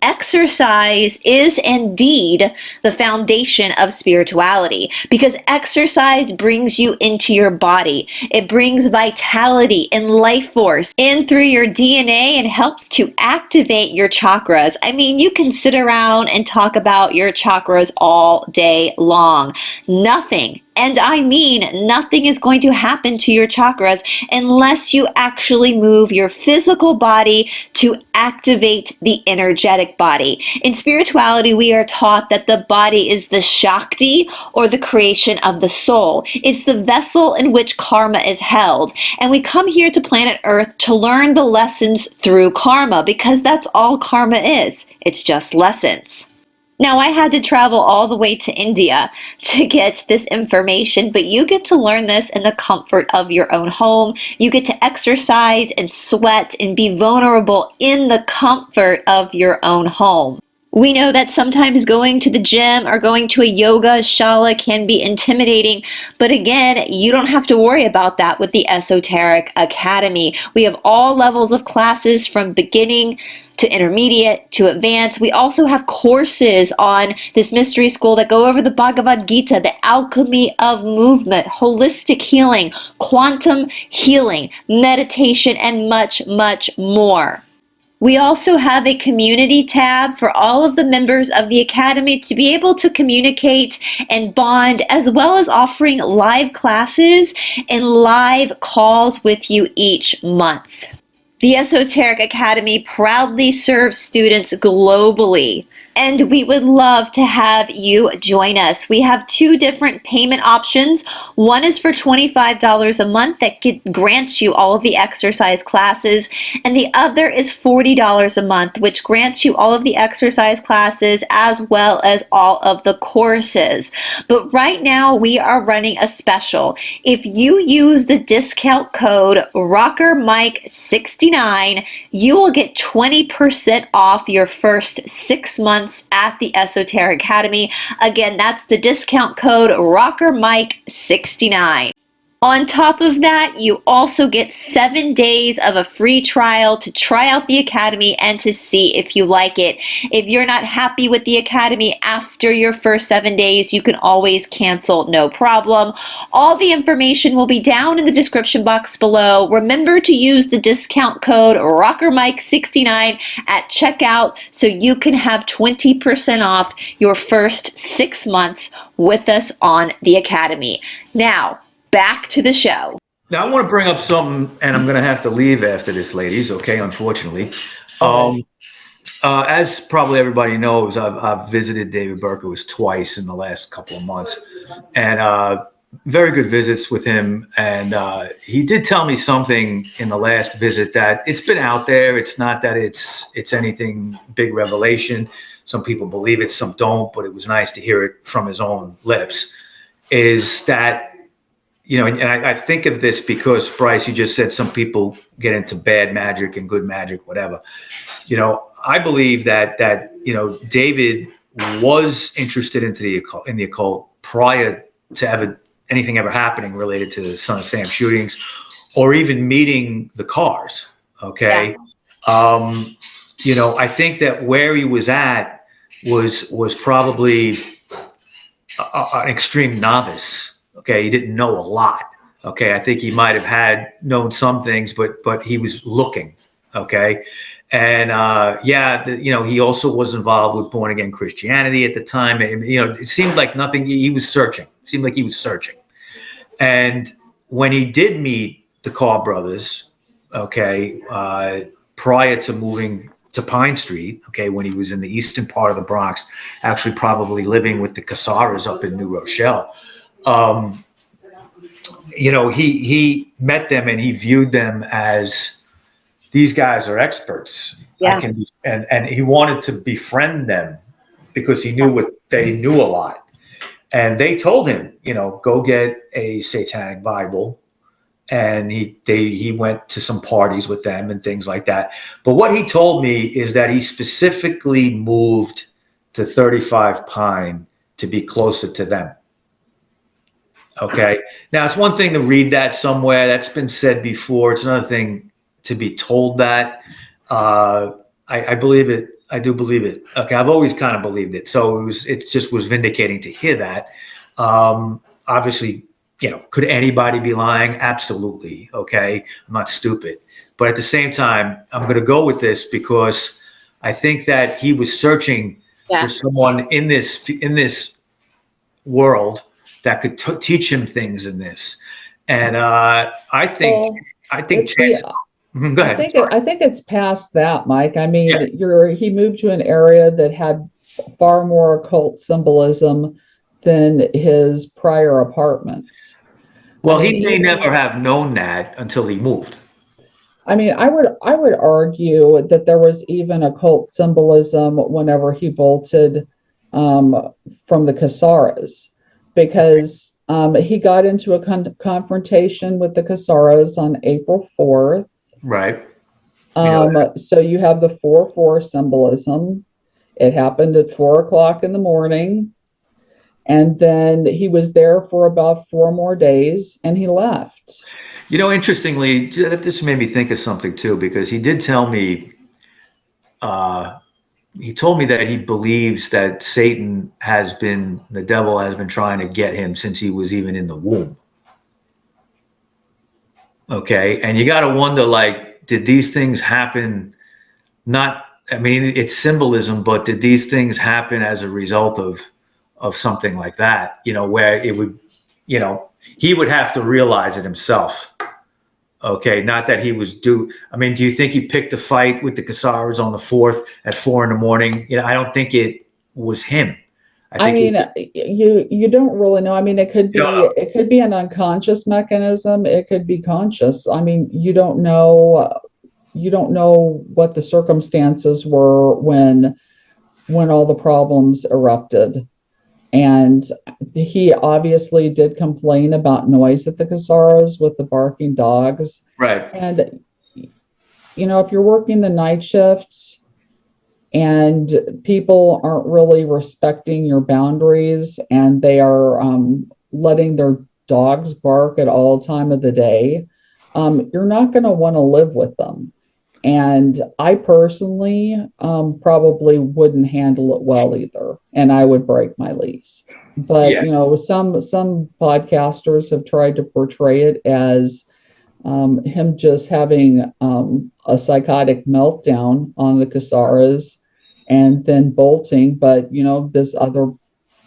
exercise is indeed the foundation of spirituality, because exercise brings you into your body. It brings vitality and life force in through your DNA and helps to activate your chakras. I mean, you can sit around and talk about your chakras all day long. Nothing, and I mean nothing, is going to happen to your chakras unless you actually move your physical body to activate the energetic body. In spirituality, we are taught that the body is the Shakti, or the creation of the soul. It's the vessel in which karma is held. And we come here to planet Earth to learn the lessons through karma, because that's all karma is. It's just lessons. Now, I had to travel all the way to India to get this information, but you get to learn this in the comfort of your own home. You get to exercise and sweat and be vulnerable in the comfort of your own home. We know that sometimes going to the gym or going to a yoga shala can be intimidating, but again, you don't have to worry about that with the Esoteric Academy. We have all levels of classes from beginning to intermediate to advanced. We also have courses on this mystery school that go over the Bhagavad Gita, the alchemy of movement, holistic healing, quantum healing, meditation, and much, much more. We also have a community tab for all of the members of the Academy to be able to communicate and bond, as well as offering live classes and live calls with you each month. The Esoteric Academy proudly serves students globally, and we would love to have you join us. We have two different payment options. One is for $25 a month that grants you all of the exercise classes, and the other is $40 a month, which grants you all of the exercise classes as well as all of the courses. But right now we are running a special. If you use the discount code RockerMike69, you will get 20% off your first 6 months at the Esoteric Academy. Again, that's the discount code RockerMike69. On top of that, you also get 7 days of a free trial to try out the Academy and to see if you like it. If you're not happy with the Academy after your first 7 days, you can always cancel, no problem. All the information will be down in the description box below. Remember to use the discount code RockerMike69 at checkout so you can have 20% off your first 6 months with us on the Academy. Now, back to the show. Now, I want to bring up something, and I'm going to have to leave after this, ladies, okay, unfortunately. As probably everybody knows, I've visited David Berkowitz twice in the last couple of months, and very good visits with him. And he did tell me something in the last visit that it's been out there. It's not that it's anything big revelation. Some people believe it, some don't, but it was nice to hear it from his own lips, is that, you know, and I think of this because, Bryce, you just said some people get into bad magic and good magic, whatever. You know, I believe that you know, David was interested in the occult prior to anything ever happening related to the Son of Sam shootings, or even meeting the cars. Okay, yeah. You know, I think that where he was at was probably an extreme novice. Okay, he didn't know a lot. Okay, I think he might have known some things, but he was looking. Okay, and you know, he also was involved with born again Christianity at the time. And, you know, it seemed like nothing. He was searching. It seemed like he was searching. And when he did meet the Carr brothers, okay, prior to moving to Pine Street, okay, when he was in the eastern part of the Bronx, actually probably living with the Casaras up in New Rochelle. he met them and he viewed them as, these guys are experts. Yeah. And he wanted to befriend them because he knew they knew a lot. And they told him, go get a satanic Bible. And he went to some parties with them and things like that. But what he told me is that he specifically moved to 35 Pine to be closer to them. Okay. Now, it's one thing to read that somewhere. That's been said before. It's another thing to be told that. I believe it. I do believe it. Okay. I've always kind of believed it. So it just was vindicating to hear that. Obviously, could anybody be lying? Absolutely. Okay. I'm not stupid. But at the same time, I'm going to go with this because I think that he was searching for someone in this world that could teach him things in this. And I think chance. Go ahead. I think it's past that, Mike. I mean, he moved to an area that had far more occult symbolism than his prior apartments. Well, he may never have known that until he moved. I mean, I would argue that there was even occult symbolism whenever he bolted from the Casaras, because he got into a confrontation with the Casaras on April 4th. Right. So you have the 4/4 symbolism. It happened at 4 o'clock in the morning. And then he was there for about 4 more days and he left. Interestingly, this made me think of something too, because he did tell me, he told me that he believes that the devil has been trying to get him since he was even in the womb. Okay. And you got to wonder, did these things happen? It's symbolism, but did these things happen as a result of something like that, where it would, he would have to realize it himself. Okay. Not that he was do you think he picked a fight with the Casaras on the 4th at 4 a.m? I don't think it was him. You don't really know. It could be an unconscious mechanism. It could be conscious. You don't know what the circumstances were when all the problems erupted. And he obviously did complain about noise at the Casaras with the barking dogs. Right. And if you're working the night shifts and people aren't really respecting your boundaries and they are letting their dogs bark at all time of the day, you're not going to want to live with them. And I personally probably wouldn't handle it well either, and I would break my lease. But some podcasters have tried to portray it as him just having a psychotic meltdown on the Casaras and then bolting. But this other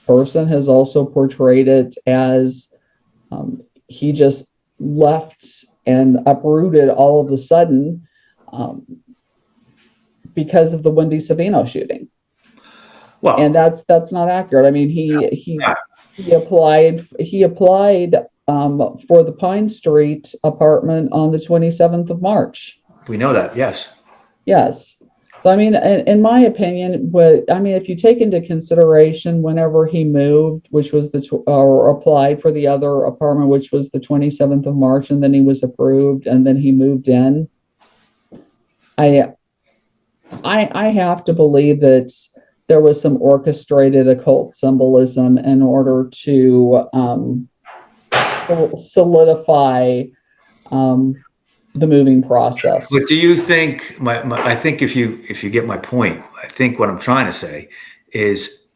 person has also portrayed it as he just left and uprooted all of a sudden. Because of the Wendy Savino shooting. Well, and that's not accurate. He applied for the Pine Street apartment on the 27th of March. We know that, yes. Yes. So in my opinion, if you take into consideration whenever he moved, which was or applied for the other apartment, which was the 27th of March, and then he was approved, and then he moved in. I have to believe that there was some orchestrated occult symbolism in order to solidify the moving process. But do you think I think if you get my point, I think what I'm trying to say is,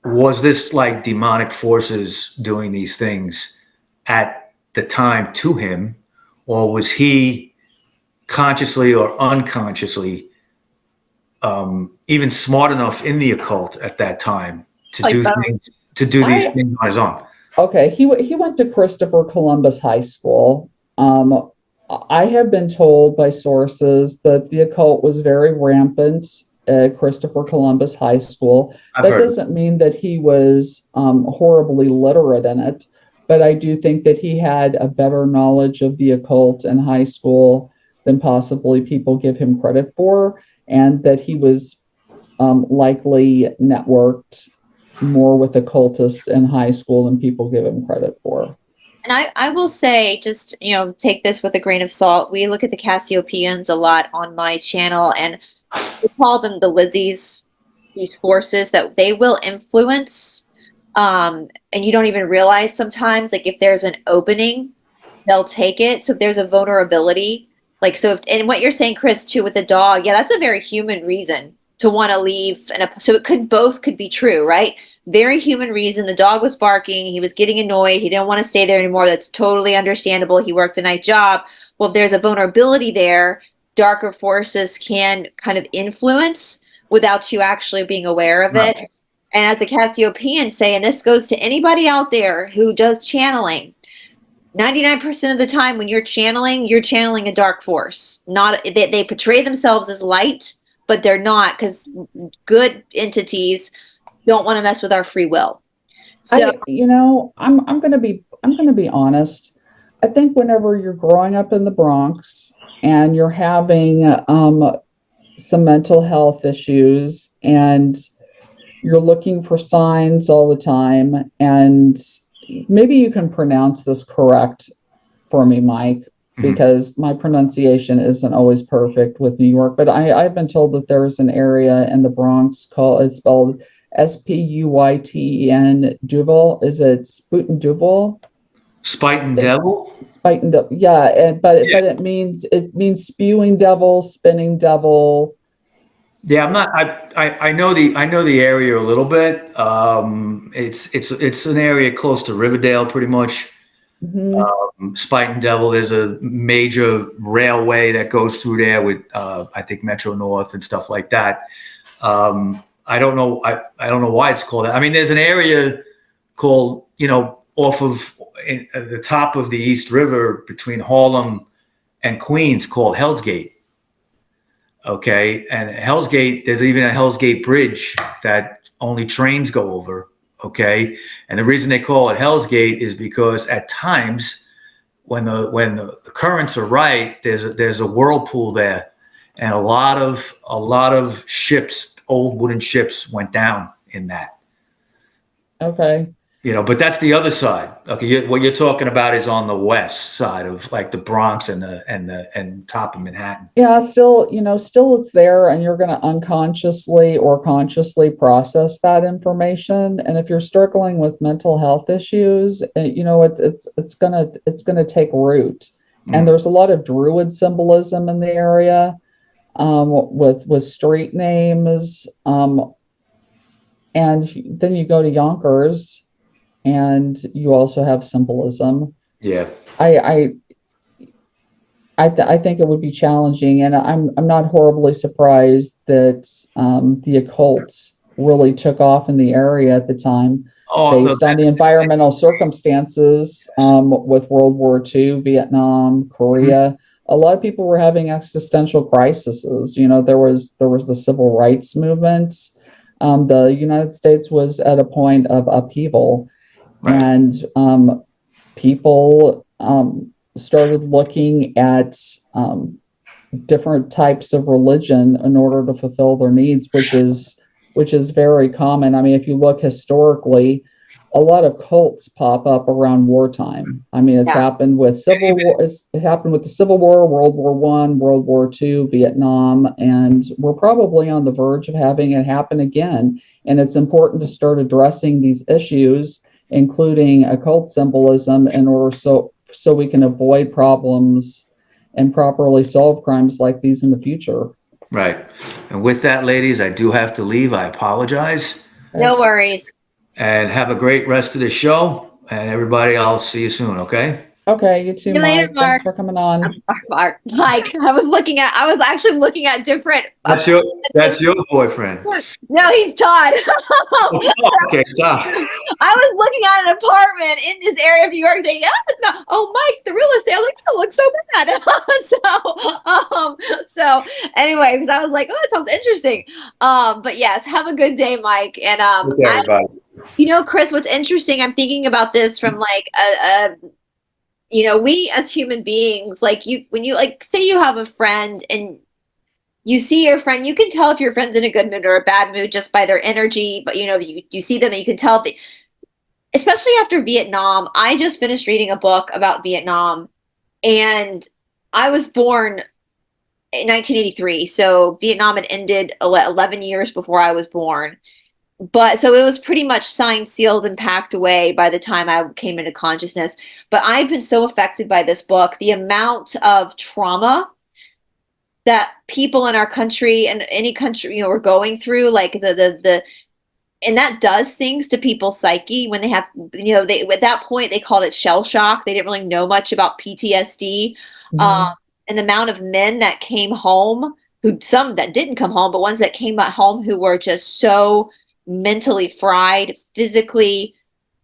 was this like demonic forces doing these things at the time to him, or was he consciously or unconsciously even smart enough in the occult at that time to do these things on his own? Okay, he went to Christopher Columbus High School. I have been told by sources that the occult was very rampant at Christopher Columbus High School. That doesn't mean that he was horribly literate in it, but I do think that he had a better knowledge of the occult in high school than possibly people give him credit for, and that he was likely networked more with occultists in high school than people give him credit for. And I will say, just, take this with a grain of salt. We look at the Cassiopeians a lot on my channel, and we call them the Lizzies, these forces that they will influence. And you don't even realize sometimes, like if there's an opening, they'll take it. So if there's a vulnerability, like, so if, and what you're saying, Chris, too, with the dog, yeah, that's a very human reason to want to leave. So it could be true, right? Very human reason. The dog was barking. He was getting annoyed. He didn't want to stay there anymore. That's totally understandable. He worked the night job. Well, if there's a vulnerability there, darker forces can kind of influence without you actually being aware of it. Right. And as the Cassiopeians say, and this goes to anybody out there who does channeling, 99% of the time when you're channeling a dark force. Not they portray themselves as light, but they're not, because good entities don't want to mess with our free will. So I'm going to be honest. I think whenever you're growing up in the Bronx and you're having some mental health issues and you're looking for signs all the time, and maybe you can pronounce this correct for me, Mike, because my pronunciation isn't always perfect with New York, but I've been told that there's an area in the Bronx it's spelled Spuyten Duval. Is it Spuyten Duval? Spuyten Devil? Spuyten Devil. Yeah, but it means spewing devil, spinning devil. Yeah, I'm not. I know the area a little bit. It's an area close to Riverdale, pretty much. Mm-hmm. Spuyten Devil. There's a major railway that goes through there with I think Metro North and stuff like that. I don't know. I don't know why it's called that. I mean, there's an area called off of the top of the East River between Harlem and Queens called Hell's Gate. Okay, and Hell's Gate, there's even a Hell's Gate bridge that only trains go over. Okay, and the reason they call it Hell's Gate is because at times when the currents are right, there's a whirlpool there, and a lot of ships, old wooden ships, went down in that. Okay. But that's the other side. Okay, what you're talking about is on the west side of like the Bronx and top of Manhattan. Yeah, still it's there, and you're going to unconsciously or consciously process that information. And if you're struggling with mental health issues, it's gonna take root. And there's a lot of Druid symbolism in the area, with street names, and then you go to Yonkers, and you also have symbolism. Yeah. I think it would be challenging, and I'm not horribly surprised that the occult really took off in the area at the time, based on the environmental circumstances with World War II, Vietnam, Korea. Mm-hmm. A lot of people were having existential crises. There was the civil rights movement. The United States was at a point of upheaval. Right. And people started looking at different types of religion in order to fulfill their needs, which is very common. I mean, if you look historically, a lot of cults pop up around wartime. I mean, it's happened with civil war. It happened with the Civil War, World War I, World War II, Vietnam, and we're probably on the verge of having it happen again. And it's important to start addressing these issues, including occult symbolism, in order so we can avoid problems and properly solve crimes like these in the future. Right. And with that, ladies, I do have to leave. I apologize. No worries. And have a great rest of the show. And everybody, I'll see you soon, okay? Okay, you too, Mike. Thanks for coming on. Mike, I was actually looking at different. That's your boyfriend. No, he's Todd. Okay, Todd. I was looking at an apartment in this area of New York thinking, Mike, the real estate. I'm like, that looks so bad. So anyway, because I was like, oh, that sounds interesting. But yes, have a good day, Mike. And okay, everybody. You know, Chris, what's interesting, I'm thinking about this from like we as human beings, like when you like say you have a friend and you see your friend, you can tell if your friend's in a good mood or a bad mood just by their energy, but you see them and you can tell especially after Vietnam. I just finished reading a book about Vietnam, and I was born in 1983, so Vietnam had ended 11 years before I was born. But so it was pretty much signed, sealed, and packed away by the time I came into consciousness. But I've been so affected by this book, the amount of trauma that people in our country and any country, were going through, like and that does things to people's psyche when they have, they at that point they called it shell shock. They didn't really know much about PTSD. Mhm. And the amount of men that came home, some that didn't come home, but ones that came at home who were just so mentally fried, physically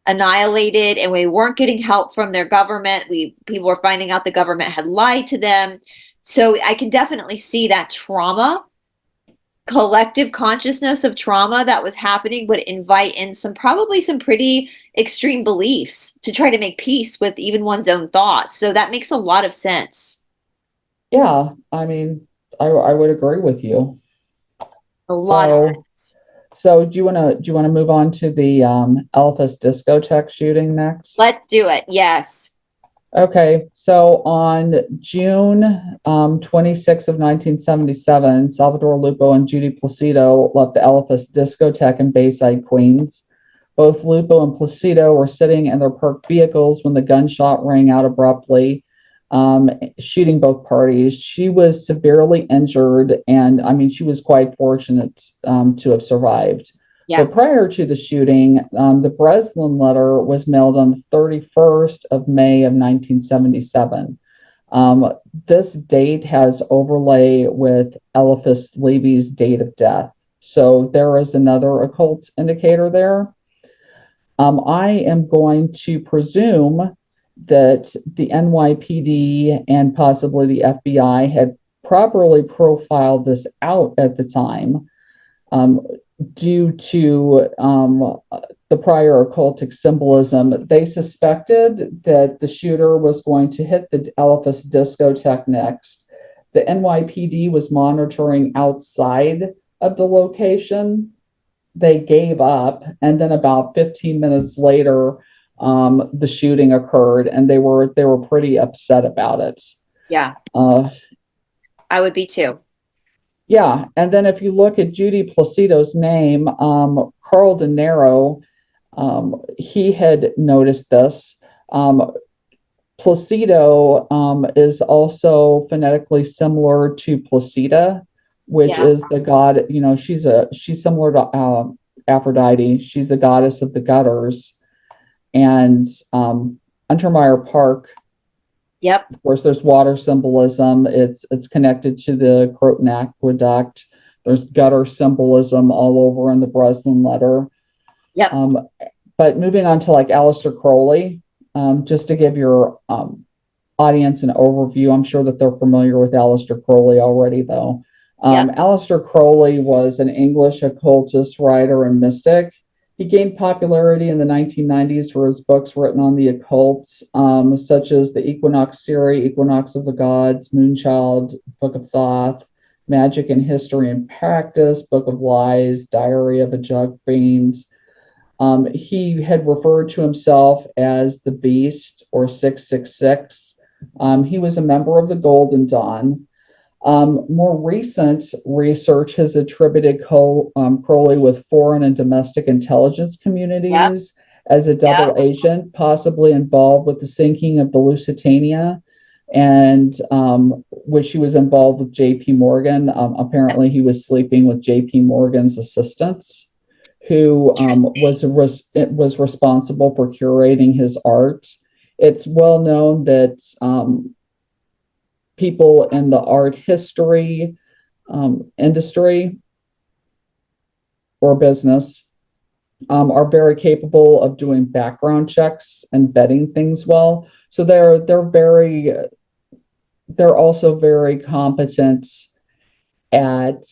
annihilated, and we weren't getting help from their government. People were finding out the government had lied to them. So I can definitely see that trauma, collective consciousness of trauma that was happening would invite in probably some pretty extreme beliefs to try to make peace with even one's own thoughts. So that makes a lot of sense. Yeah, I mean, I would agree with you. A lot of So, sense. so do you wanna move on to the Elephas discotheque shooting next? Let's do it. Yes. Okay, so on June 26th of 1977, Salvador Lupo and Judy Placido left the Elephas discotheque in Bayside, Queens. Both Lupo and Placido were sitting in their parked vehicles when the gunshot rang out abruptly, shooting both parties. She was severely injured, and I mean, she was quite fortunate to have survived. Yeah. But prior to the shooting, the Breslin letter was mailed on the 31st of May of 1977. This date has overlay with Eliphas Levy's date of death. So there is another occult indicator there. I am going to presume that the NYPD and possibly the FBI had properly profiled this out at the time, due to the prior occultic symbolism. They suspected that the shooter was going to hit the Elephas discotheque next. The NYPD was monitoring outside of the location. They gave up, and then about 15 minutes later, the shooting occurred, and they were pretty upset about it. Yeah. Uh, I would be too. yeah, and then if you look at Judy Placido's name, Carl De Niro, he had noticed this. Placido is also phonetically similar to Placida, which Yeah. is the god. She's similar to Aphrodite. She's the goddess of the gutters. And Untermeyer Park, Yep. of course, there's water symbolism. It's connected to the Croton Aqueduct. There's gutter symbolism all over in the Breslin letter. Yep. But moving on to like Aleister Crowley, just to give your audience an overview, I'm sure that they're familiar with Aleister Crowley already, though. Yep. Aleister Crowley was an English occultist, writer, and mystic. He gained popularity in the 1990s for his books written on the occult, such as the Equinox series, Equinox of the Gods, Moonchild, Book of Thoth, Magic and History and Practice, Book of Lies, Diary of a Jug Fiend. He had referred to himself as the Beast or 666. He was a member of the Golden Dawn. More recent research has attributed Crowley with foreign and domestic intelligence communities as a double agent, possibly involved with the sinking of the Lusitania, and which he was involved with J.P. Morgan. Apparently, he was sleeping with J.P. Morgan's assistants, who was responsible for curating his art. It's well known that people in the art history industry or business are very capable of doing background checks and vetting things well. So they're also very competent at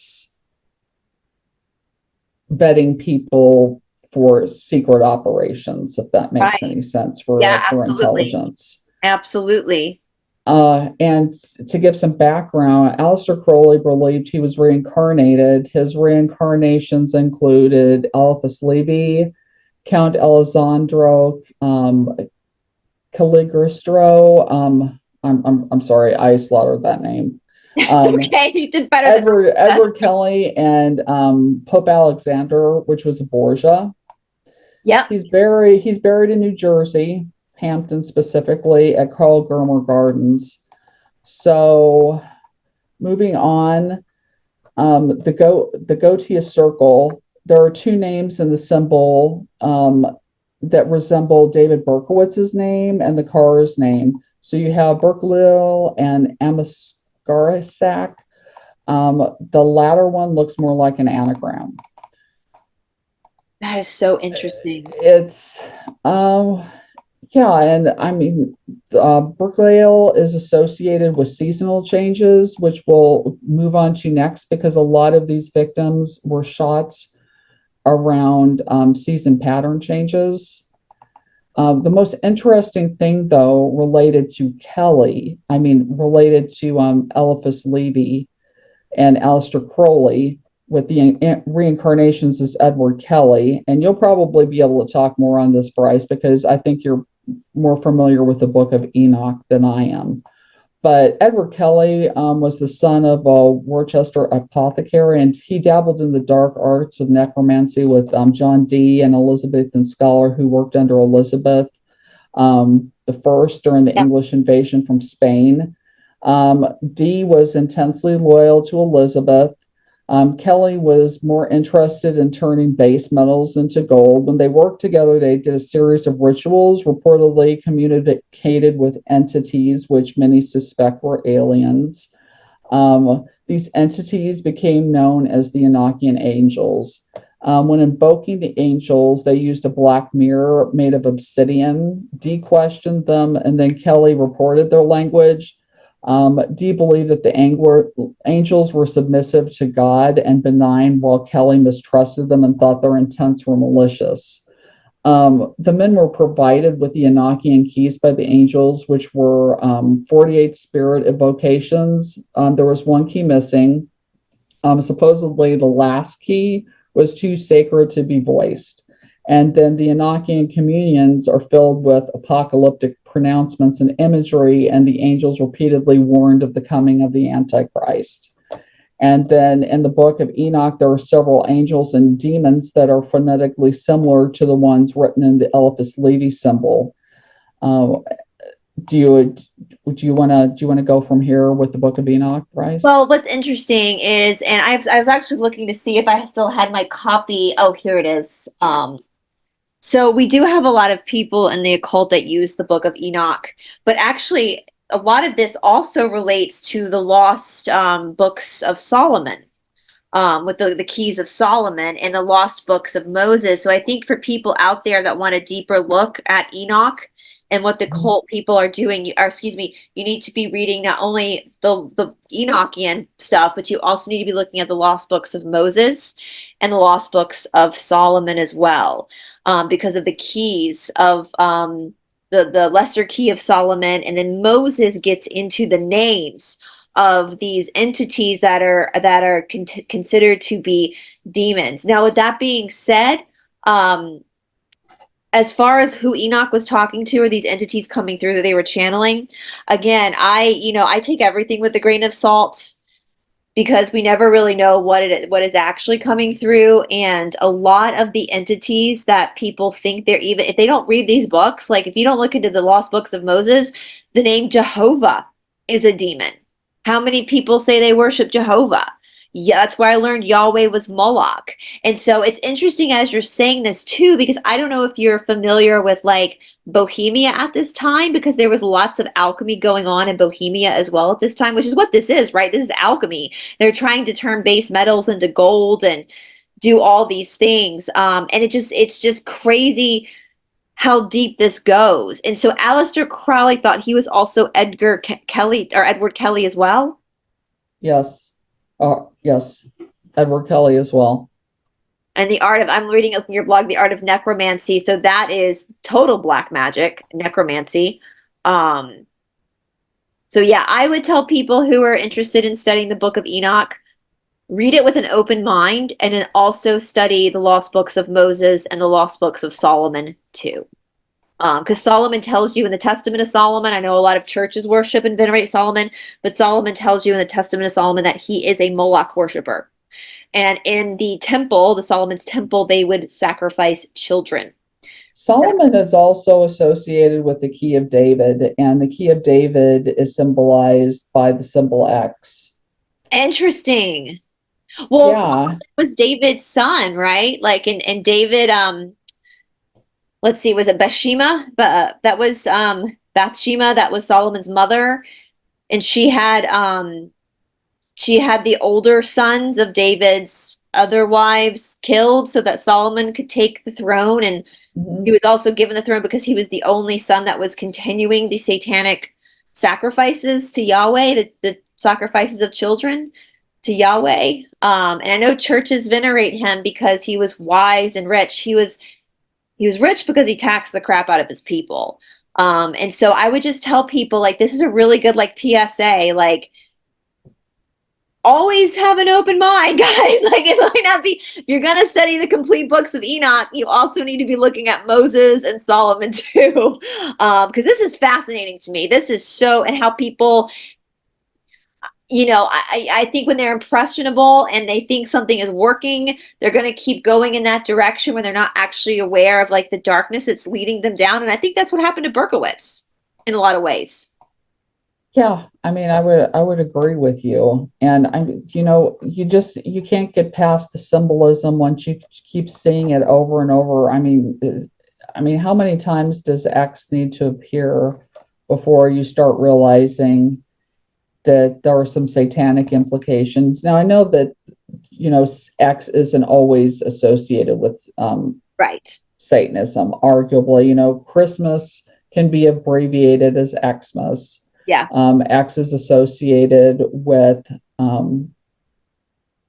vetting people for secret operations, if that makes Right. any sense, Yeah, for absolutely. intelligence. Absolutely. And to give some background, Aleister Crowley believed he was reincarnated. His reincarnations included Eliphas Levi, Count Alessandro Caligostro. I'm sorry, I slaughtered that name. It's okay. You did better than Edward Kelly and Pope Alexander, which was a Borgia. Yep. He's buried in New Jersey, Hampton specifically, at Carl Germer Gardens. So moving on, the Goetia circle. There are two names in the symbol that resemble David Berkowitz's name and the car's name. So you have Berkeley and Amaskarasak. The latter one looks more like an anagram. That is so interesting. It's yeah, and I mean, Berkeley is associated with seasonal changes, which we'll move on to next, because a lot of these victims were shot around season pattern changes. The most interesting thing, though, related to Eliphas Levi and Aleister Crowley with the reincarnations, is Edward Kelly. And you'll probably be able to talk more on this, Bryce, because I think you're more familiar with the Book of Enoch than I am. But Edward Kelly was the son of a Worcester apothecary, and he dabbled in the dark arts of necromancy with John Dee, an Elizabethan scholar who worked under Elizabeth the First during the English invasion from Spain. Dee was intensely loyal to Elizabeth. Kelly was more interested in turning base metals into gold. When they worked together, they did a series of rituals, reportedly communicated with entities which many suspect were aliens. These entities became known as the Enochian angels. When invoking the angels, they used a black mirror made of obsidian. Dee questioned them, and then Kelly reported their language. Dee believed that the angels were submissive to God and benign, while Kelly mistrusted them and thought their intents were malicious. The men were provided with the Enochian keys by the angels, which were 48 spirit evocations. There was one key missing. Supposedly, the last key was too sacred to be voiced. And then the Enochian communions are filled with apocalyptic pronouncements and imagery, and the angels repeatedly warned of the coming of the Antichrist. And then in the Book of Enoch, there are several angels and demons that are phonetically similar to the ones written in the Eliphas Levi symbol. Do you want to go from here with the Book of Enoch, Bryce? Well, what's interesting is, and I was actually looking to see if I still had my copy. Oh, here it is. So we do have a lot of people in the occult that use the Book of Enoch, but actually a lot of this also relates to the lost books of Solomon, with the keys of Solomon and the lost books of Moses. So I think for people out there that want a deeper look at Enoch and what the cult people are doing, or excuse me, you need to be reading not only the Enochian stuff, but you also need to be looking at the lost books of Moses and the lost books of Solomon as well, because of the keys of the lesser key of Solomon, and then Moses gets into the names of these entities that are considered to be demons. Now, with that being said, as far as who Enoch was talking to, or these entities coming through that they were channeling, again, I take everything with a grain of salt, because we never really know what is actually coming through. And a lot of the entities that people think they're, even if they don't read these books, like if you don't look into the lost books of Moses, the name Jehovah is a demon. How many people say they worship Jehovah? Yeah, that's where I learned Yahweh was Moloch. And so it's interesting as you're saying this too, because I don't know if you're familiar with like Bohemia at this time, because there was lots of alchemy going on in Bohemia as well at this time, which is what this is, right? This is alchemy. They're trying to turn base metals into gold and do all these things. And it's just crazy how deep this goes. And so Aleister Crowley thought he was also Kelly, or Edward Kelly as well. Yes. Yes. Edward Kelly as well. And I'm reading your blog, The Art of Necromancy. So that is total black magic, necromancy. So yeah, I would tell people who are interested in studying the Book of Enoch, read it with an open mind, and then also study the lost books of Moses and the lost books of Solomon too. Because Solomon tells you in the Testament of Solomon, I know a lot of churches worship and venerate Solomon, but Solomon tells you in the Testament of Solomon that he is a Moloch worshiper. And in the temple, the Solomon's temple, they would sacrifice children. Solomon is also associated with the key of David, and the key of David is symbolized by the symbol X. Interesting. Well, Yeah. Solomon was David's son, right? Like, and David, let's see, was it Bathsheba? But that was Bathsheba, that was Solomon's mother, and she had the older sons of David's other wives killed so that Solomon could take the throne. And he was also given the throne because he was the only son that was continuing the satanic sacrifices to Yahweh, the sacrifices of children to Yahweh. And I know churches venerate him because he was wise and rich. He was rich because he taxed the crap out of his people. And so I would just tell people, like, this is a really good, like, PSA, like, always have an open mind, guys. Like, it might not be, if you're going to study the complete books of Enoch, you also need to be looking at Moses and Solomon too. Because this is fascinating to me. This is so, and how people, you know, I think when they're impressionable and they think something is working, they're going to keep going in that direction when they're not actually aware of, like, the darkness it's leading them down. And I think that's what happened to Berkowitz in a lot of ways. Yeah, I mean, I would agree with you. And you can't get past the symbolism once you keep seeing it over and over. I mean, how many times does X need to appear before you start realizing that there are some satanic implications? Now, I know that, X isn't always associated with right. Satanism. Arguably, Christmas can be abbreviated as Xmas. Yeah. X is associated with the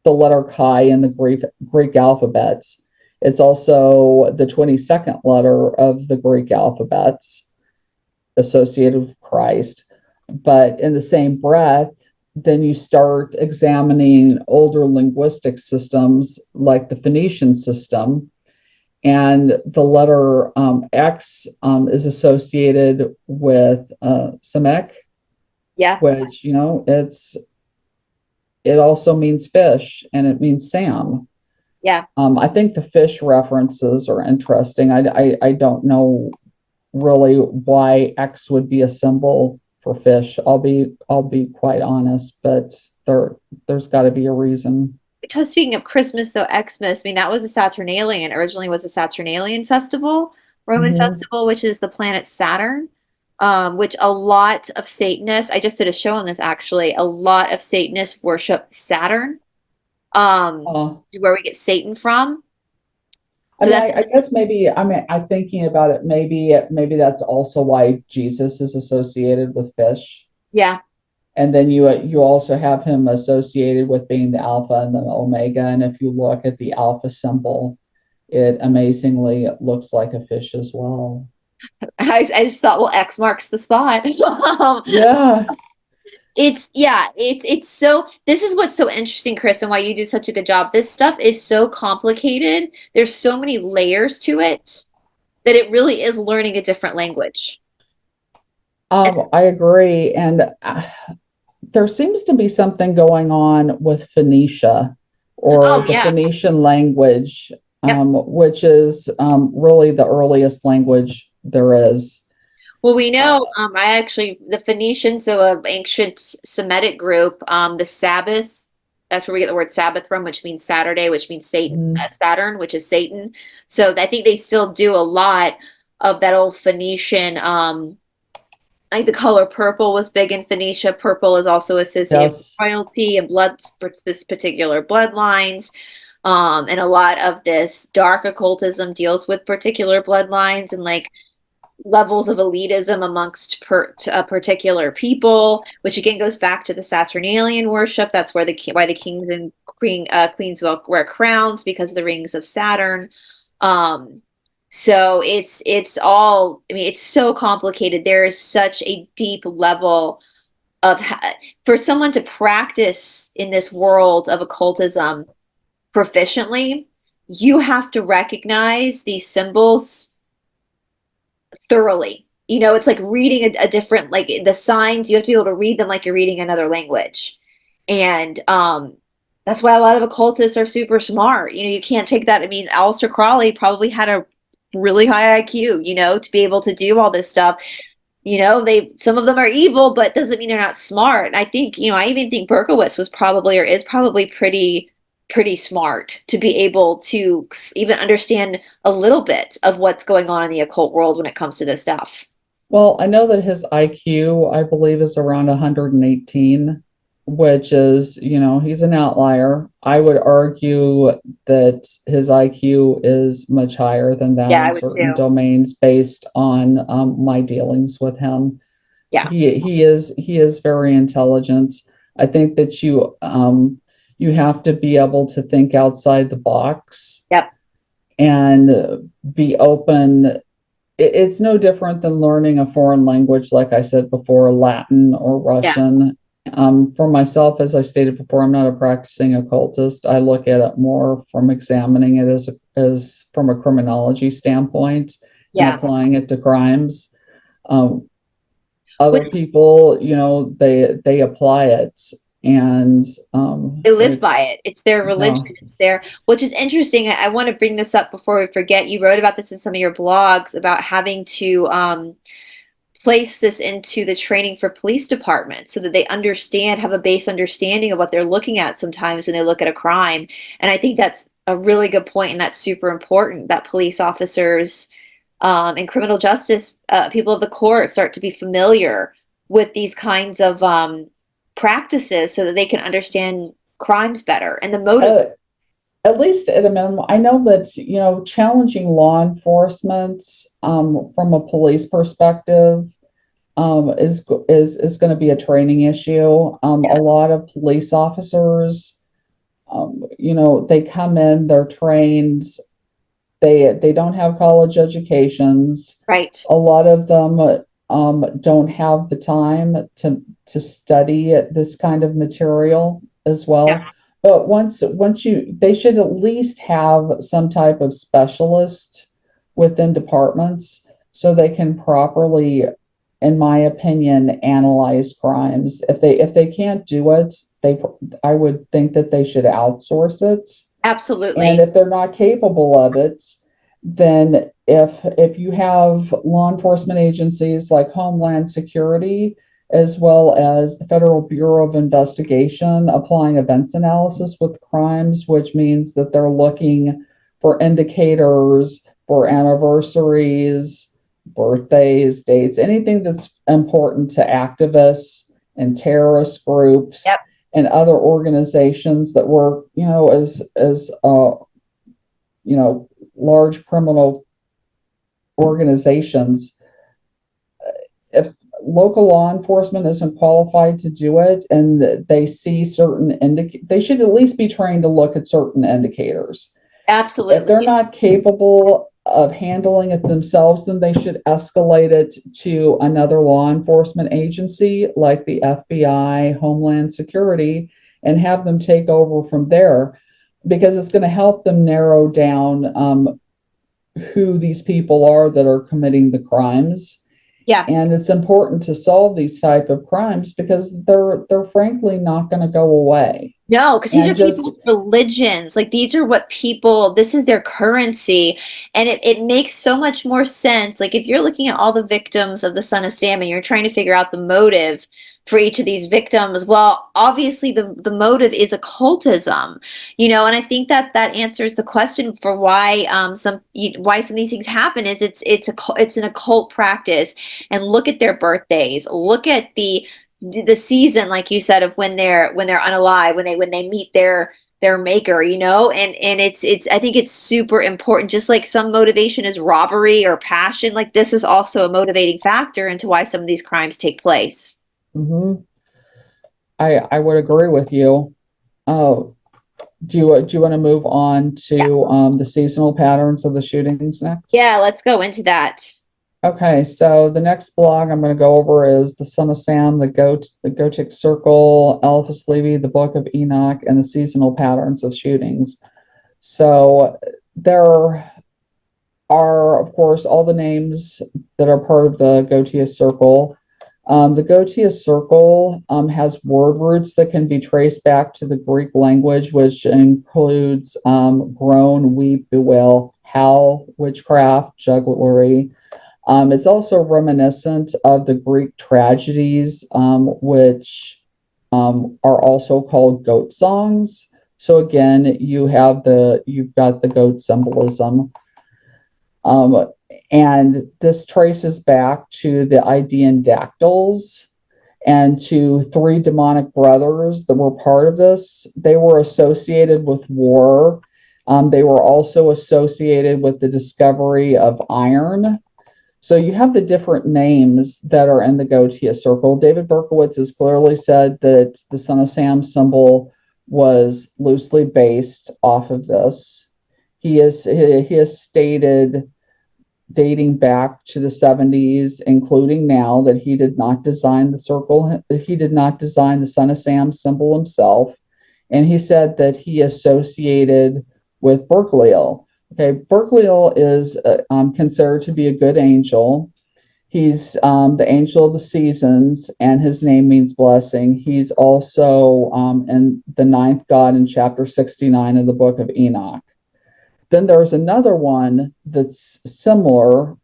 letter Chi in the Greek alphabets. It's also the 22nd letter of the Greek alphabets associated with Christ. But in the same breath, then you start examining older linguistic systems like the Phoenician system, and the letter X is associated with Semek. Yeah. Which, it also means fish, and it means Sam. Yeah. I think the fish references are interesting. I don't know really why X would be a symbol for fish. I'll be quite honest, but there's got to be a reason. Because speaking of Christmas, though, Xmas, I mean, that was a Saturnalian. Originally was a Saturnalian festival, Roman festival, which is the planet Saturn, which a lot of Satanists, I just did a show on this actually, a lot of Satanists worship Saturn, where we get Satan from. So I guess maybe, I'm thinking about it, maybe that's also why Jesus is associated with fish. Yeah. And then you also have him associated with being the Alpha and the Omega. And if you look at the Alpha symbol, it amazingly looks like a fish as well. I just thought, well, X marks the spot. Yeah. It's so, this is what's so interesting, Chris, and why you do such a good job. This stuff is so complicated. There's so many layers to it that it really is learning a different language. I agree. And there seems to be something going on with Phoenicia, or the Phoenician language, which is really the earliest language there is. Well, we know, the Phoenicians, so an ancient Semitic group, the Sabbath, that's where we get the word Sabbath from, which means Saturday, which means Satan, Saturn, which is Satan. So I think they still do a lot of that old Phoenician, I think the color purple was big in Phoenicia. Purple is also associated with royalty and blood, this particular bloodlines. And a lot of this dark occultism deals with particular bloodlines and, like, levels of elitism amongst particular people, which again goes back to the Saturnalian worship. That's why the kings and queens wear crowns because of the rings of Saturn. So it's all, I mean, it's so complicated. There is such a deep level of for someone to practice in this world of occultism proficiently, you have to recognize these symbols thoroughly. You know, it's like reading a different, like the signs, you have to be able to read them like you're reading another language. And that's why a lot of occultists are super smart. You know, you can't take that. I mean, Aleister Crowley probably had a really high IQ, you know, to be able to do all this stuff. You know, some of them are evil, but doesn't mean they're not smart. And I think, you know, I even think Berkowitz was probably or is probably pretty smart to be able to even understand a little bit of what's going on in the occult world when it comes to this stuff. Well, I know that his IQ, I believe, is around 118, which is, you know, he's an outlier. I would argue that his IQ is much higher than that Yeah, I in would certain too. domains based on my dealings with him. Yeah. He is very intelligent. I think that you have to be able to think outside the box Yep. and be open. It's no different than learning a foreign language, like I said before, Latin or Yeah. Russian. For myself, as I stated before, I'm not a practicing occultist. I look at it more from examining it as from a criminology standpoint and Yeah. applying it to crimes. Other Which people, you know, they apply it and they live by it. It's their religion. no. It's their, which is interesting. I want to bring this up before we forget. You wrote about this in some of your blogs about having to place this into the training for police departments so that they understand, have a base understanding of what they're looking at sometimes when they look at a crime. And I think that's a really good point, and that's super important that police officers and criminal justice people of the court start to be familiar with these kinds of practices so that they can understand crimes better and the motive. At least at a minimum, I know that, you know, challenging law enforcement from a police perspective is going to be a training issue. A lot of police officers, you know, they come in, they're trained, they don't have college educations. Right. A lot of them don't have the time to study this kind of material as well. Yeah. But they should at least have some type of specialist within departments so they can properly, in my opinion, analyze crimes. If they can't do it, I would think that they should outsource it. Absolutely. And if they're not capable of it, then if you have law enforcement agencies like Homeland Security, as well as the Federal Bureau of Investigation applying events analysis with crimes, which means that they're looking for indicators for anniversaries, birthdays, dates, anything that's important to activists and terrorist groups. Yep. And other organizations that work, you know, as you know, large criminal organizations. If local law enforcement isn't qualified to do it and they see certain they should at least be trained to look at certain indicators. Absolutely. If they're not capable of handling it themselves, then they should escalate it to another law enforcement agency like the FBI, Homeland Security, and have them take over from there, because it's going to help them narrow down who these people are that are committing the crimes. Yeah. And it's important to solve these type of crimes because they're frankly not going to go away. No, because these are people's religions. Like these are what people, this is their currency. And it makes so much more sense. Like if you're looking at all the victims of the Son of Sam and you're trying to figure out the motive for each of these victims, well, obviously the motive is occultism, you know, and I think that answers the question for why some of these things happen is it's an occult practice. And look at their birthdays, look at the season, like you said, of when they're unalive, when they meet their maker, you know, and it's I think it's super important. Just like some motivation is robbery or passion, like this is also a motivating factor into why some of these crimes take place. Mm-hmm. I would agree with you. Do you want to move on to the seasonal patterns of the shootings next? Yeah, let's go into that. Okay, so the next blog I'm going to go over is the Son of Sam, the Gotic Circle, Eliphas Levi, the Book of Enoch, and the seasonal patterns of shootings. So there are, of course, all the names that are part of the Gotia Circle. The Gotia Circle has word roots that can be traced back to the Greek language, which includes groan, weep, bewail, howl, witchcraft, jugglery. It's also reminiscent of the Greek tragedies, which are also called goat songs. So again, you've got the goat symbolism. And this traces back to the Idaean dactyls and to three demonic brothers that were part of this. They were associated with war. They were also associated with the discovery of iron. So you have the different names that are in the Gotia Circle. David Berkowitz has clearly said that the Son of Sam symbol was loosely based off of this. He has stated, dating back to the 70s, including now, that he did not design the circle. He did not design the Son of Sam symbol himself. And he said that he associated with Berkowitz. Okay, Berkowitz is considered to be a good angel. He's the angel of the seasons, and his name means blessing. He's also in the ninth god in chapter 69 of the book of Enoch. Then there's another one that's similar,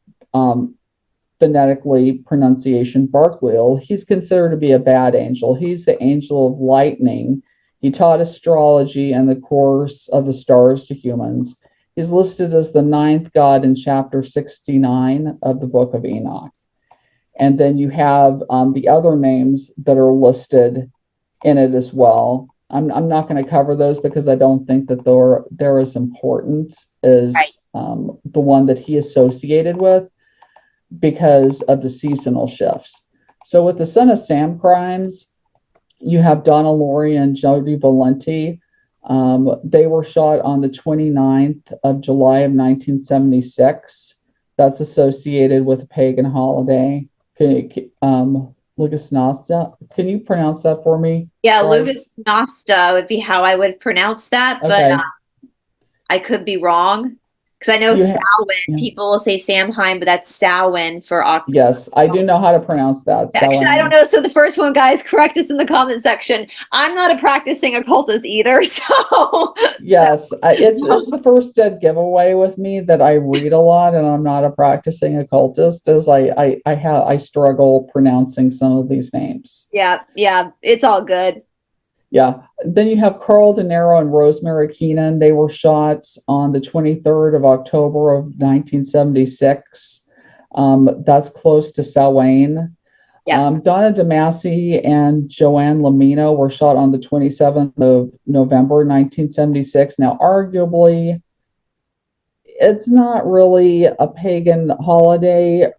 phonetically pronunciation, Berkowitz. He's considered to be a bad angel. He's the angel of lightning. He taught astrology and the course of the stars to humans. He's listed as the ninth god in chapter 69 of the book of Enoch. And then you have the other names that are listed in it as well. I'm not going to cover those because I don't think that they're as important as the one that he associated with because of the seasonal shifts. So with the Son of Sam crimes, you have Donna Laurie and Jody Valenti. They were shot on the 29th of July of 1976. That's associated with a pagan holiday. Lucas Nasta. Can you pronounce that for me? Yeah, Lucas Nasta would be how I would pronounce that, but Okay. I could be wrong. Because I know Samhain, people will say Samhain, but that's Samhain for October. Yes, I do know how to pronounce that. I don't know. So the first one, guys, correct us in the comment section. I'm not a practicing occultist either, so yes, it's the first dead giveaway with me that I read a lot, and I'm not a practicing occultist, as I struggle pronouncing some of these names. Yeah, it's all good. Yeah. Then you have Carl De Niro and Rosemary Keenan. They were shot on the 23rd of October of 1976. That's close to Samhain. Yeah. Donna DeMasi and Joanne Lamino were shot on the 27th of November 1976. Now, arguably, it's not really a pagan holiday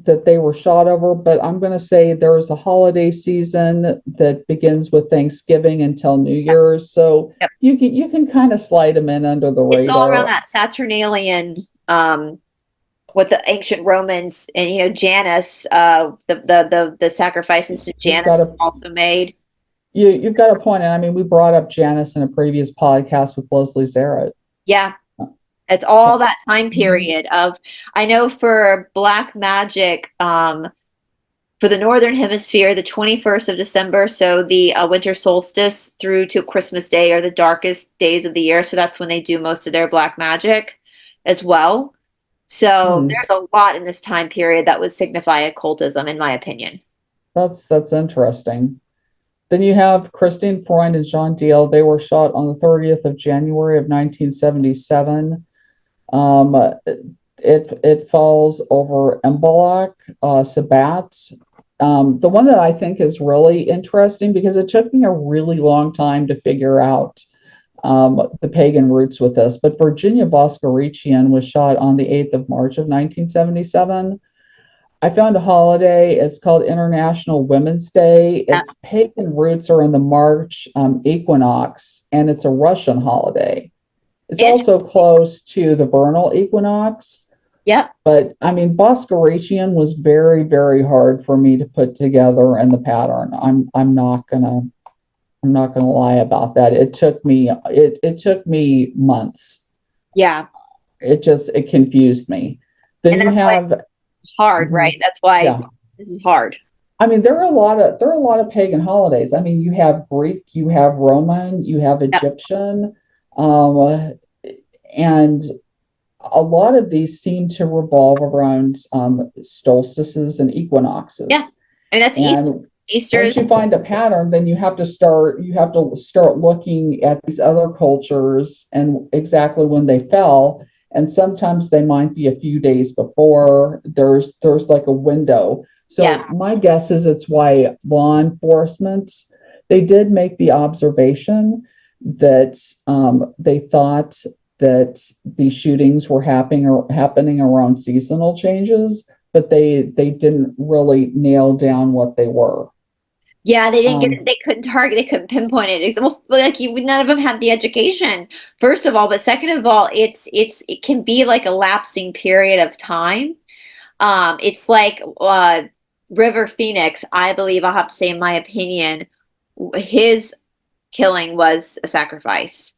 that they were shot over, but I'm going to say there's a holiday season that begins with Thanksgiving until New Year's, so you can kind of slide them in under the radar. It's all around that Saturnalian, what the ancient Romans and Janus, the sacrifices to Janus was also made. You've got a point, and I mean we brought up Janus in a previous podcast with Leslie Zarrett. Yeah. It's all that time period of, I know for black magic, for the Northern Hemisphere, the 21st of December, so the winter solstice through to Christmas Day are the darkest days of the year. So that's when they do most of their black magic as well. So there's a lot in this time period that would signify occultism, in my opinion. That's interesting. Then you have Christine Freund and Jean Deal. They were shot on the 30th of January of 1977. It falls over Embalak, Sabat. The one that I think is really interesting because it took me a really long time to figure out the pagan roots with this, but Virginia Voskerichian was shot on the 8th of March of 1977. I found a holiday. It's called International Women's Day. Its pagan roots are in the March equinox, and it's a Russian holiday. It's also close to the vernal equinox. Yep. But I mean, Boscoratian was very, very hard for me to put together in the pattern. I'm not gonna lie about that. It took me months. Yeah. It confused me. Then And you that's why have it's hard, right? That's why this is hard. I mean, there are a lot of pagan holidays. I mean, you have Greek, you have Roman, you have Yep. Egyptian, and a lot of these seem to revolve around solstices and equinoxes. Yeah, and that's Easter. Once you find a pattern, then you have to start looking at these other cultures and exactly when they fell. And sometimes they might be a few days before. There's like a window. So my guess is it's why law enforcement, they did make the observation that they thought that these shootings were happening around seasonal changes, but they didn't really nail down what they were. Yeah, they didn't get it. They couldn't target. They couldn't pinpoint it. Well, like none of them had the education, first of all. But second of all, it can be like a lapsing period of time. It's like River Phoenix. I believe I'll have to say, in my opinion, his killing was a sacrifice.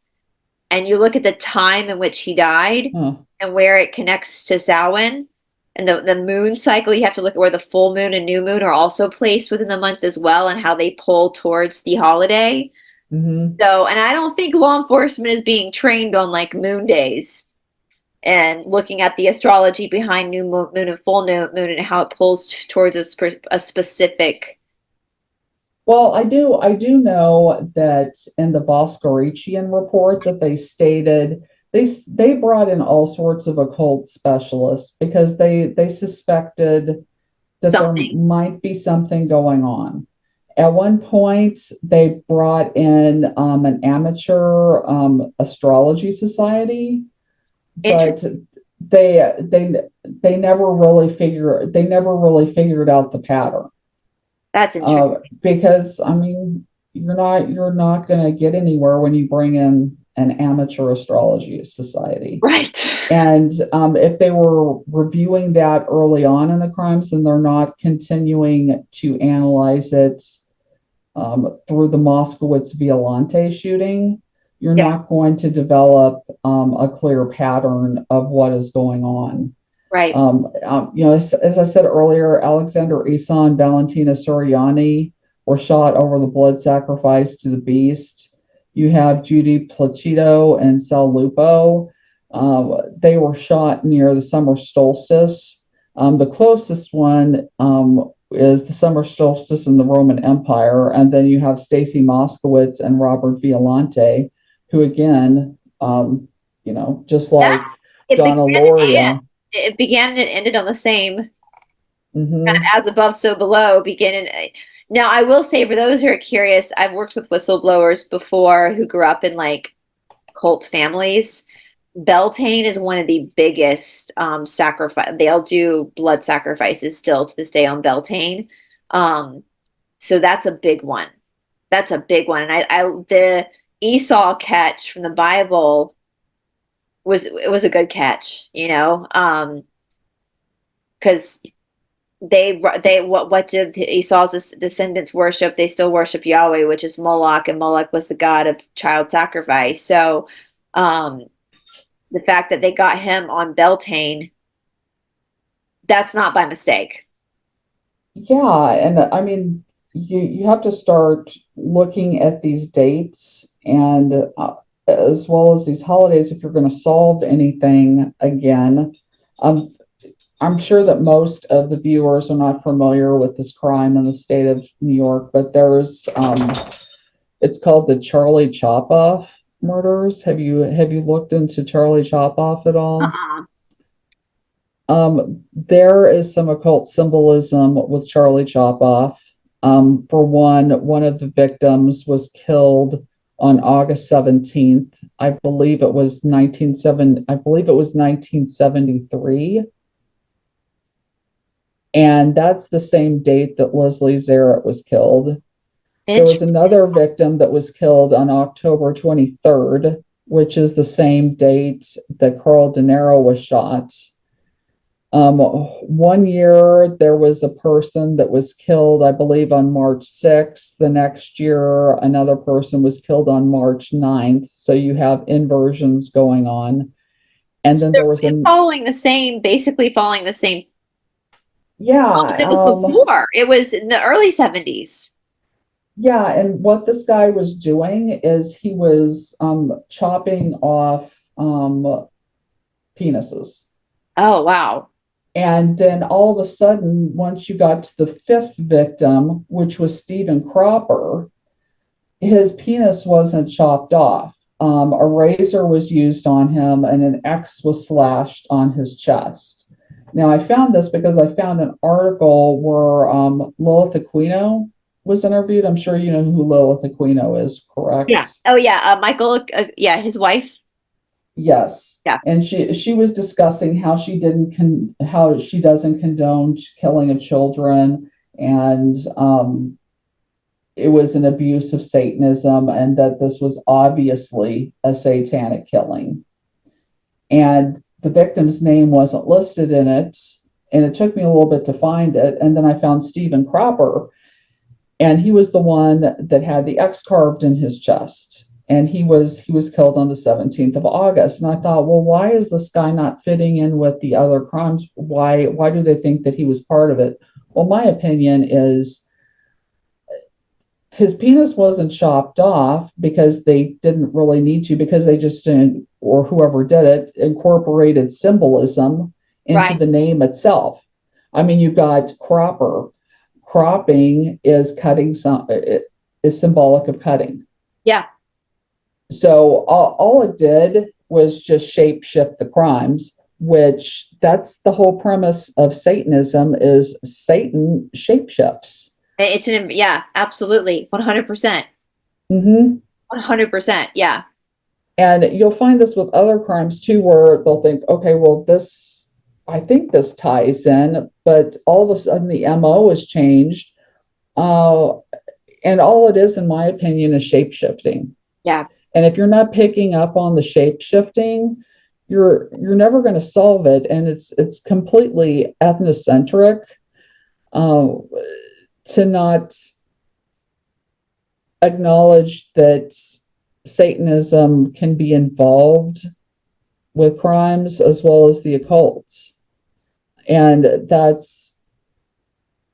And you look at the time in which he died and where it connects to Samhain. And the moon cycle, you have to look at where the full moon and new moon are also placed within the month as well, and how they pull towards the holiday. So, and I don't think law enforcement is being trained on like moon days and looking at the astrology behind new moon and full moon and how it pulls towards a specific. Well, I do know that in the Boscoratian report that they stated they brought in all sorts of occult specialists because they suspected that there might be something going on. At one point, they brought in an amateur astrology society, but they never really figured out the pattern. That's interesting. Because I mean, you're not going to get anywhere when you bring in an amateur astrology society. Right. And if they were reviewing that early on in the crimes and they're not continuing to analyze it through the Moskowitz Violante shooting, you're not going to develop a clear pattern of what is going on. Right. As I said earlier, Alexander Issa and Valentina Soriani were shot over the blood sacrifice to the beast. You have Judy Placido and Sal Lupo. They were shot near the summer solstice. The closest one is the summer solstice in the Roman Empire. And then you have Stacy Moskowitz and Robert Violante, who again, just like Donna Lauria. It began and it ended on the same kind of as above, so below. Now, I will say, for those who are curious, I've worked with whistleblowers before who grew up in like cult families. Beltane is one of the biggest sacrifice. They'll do blood sacrifices still to this day on Beltane. So that's a big one. That's a big one. And the Esau catch from the Bible was a good catch, because what did Esau's descendants worship? They still worship Yahweh, which is Moloch, and Moloch was the god of child sacrifice. So the fact that they got him on Beltane, that's not by mistake. Yeah, and I mean, you have to start looking at these dates and as well as these holidays if you're going to solve anything again. I'm sure that most of the viewers are not familiar with this crime in the state of New York, but there's it's called the Charlie Chopoff murders. Have you looked into Charlie Chopoff at all? There is some occult symbolism with Charlie Chopoff. For one of the victims was killed on August 17th. I believe it was 1973. And that's the same date that Leslie Zarrett was killed. There was another victim that was killed on October 23rd, which is the same date that Carl De Niro was shot. 1 year, there was a person that was killed, I believe, on March 6th. The next year, another person was killed on March 9th. So you have inversions going on. And then there was basically following the same. Yeah. It was before. It was in the early 70s. Yeah, and what this guy was doing is he was chopping off penises. Oh, wow. And then all of a sudden, once you got to the fifth victim, which was Stephen Cropper, his penis wasn't chopped off. A razor was used on him and an X was slashed on his chest. Now, I found this because I found an article where Lilith Aquino was interviewed. I'm sure you know who Lilith Aquino is, correct? Yeah. Oh, yeah. Michael, yeah, his wife. Yes. Yeah. And she was discussing how she doesn't condone killing of children, and it was an abuse of Satanism, and that this was obviously a satanic killing. And the victim's name wasn't listed in it, and it took me a little bit to find it. And then I found Stephen Cropper, and he was the one that had the X carved in his chest. And he was killed on the 17th of August. And I thought, well, why is this guy not fitting in with the other crimes? Why do they think that he was part of it? Well, my opinion is his penis wasn't chopped off because they didn't really need to, because they just didn't, or whoever did it, incorporated symbolism into the name itself. I mean, you've got cropper. Cropping is cutting, is symbolic of cutting. Yeah. So all it did was just shape shift the crimes, which that's the whole premise of Satanism, is Satan shapeshifts. Yeah, absolutely. 100%. 100%. Yeah. And you'll find this with other crimes too, where they'll think, okay, well, I think this ties in, but all of a sudden the MO is changed. And all it is, in my opinion, is shape shifting. Yeah. And if you're not picking up on the shape shifting, you're never going to solve it. And it's completely ethnocentric to not acknowledge that Satanism can be involved with crimes as well as the occult. And that's,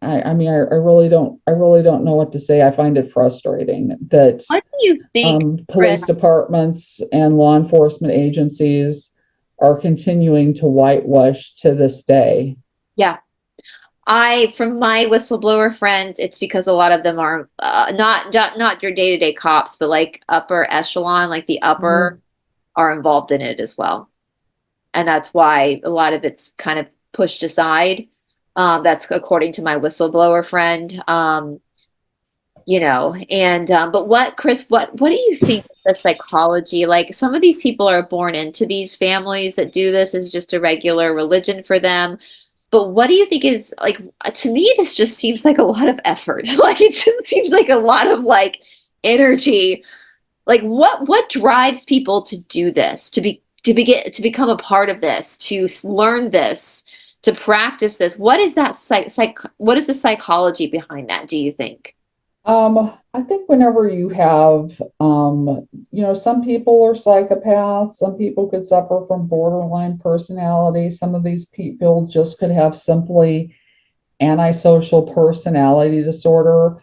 I really don't know what to say. I find it frustrating that what do you think, police departments and law enforcement agencies are continuing to whitewash to this day. Yeah. From my whistleblower friends, it's because a lot of them are not your day-to-day cops, but like upper echelon, like the upper are involved in it as well. And that's why a lot of it's kind of pushed aside. That's according to my whistleblower friend. But Chris, what do you think of the psychology? Like, some of these people are born into these families that do this as just a regular religion for them. But what do you think is, like, to me, this just seems like a lot of effort. Like, it just seems like a lot of like energy. Like, what drives people to do this, to become a part of this, to learn this, to practice this? What is that what is the psychology behind that, do you think? I think whenever you have, some people are psychopaths, some people could suffer from borderline personality. Some of these people just could have simply antisocial personality disorder.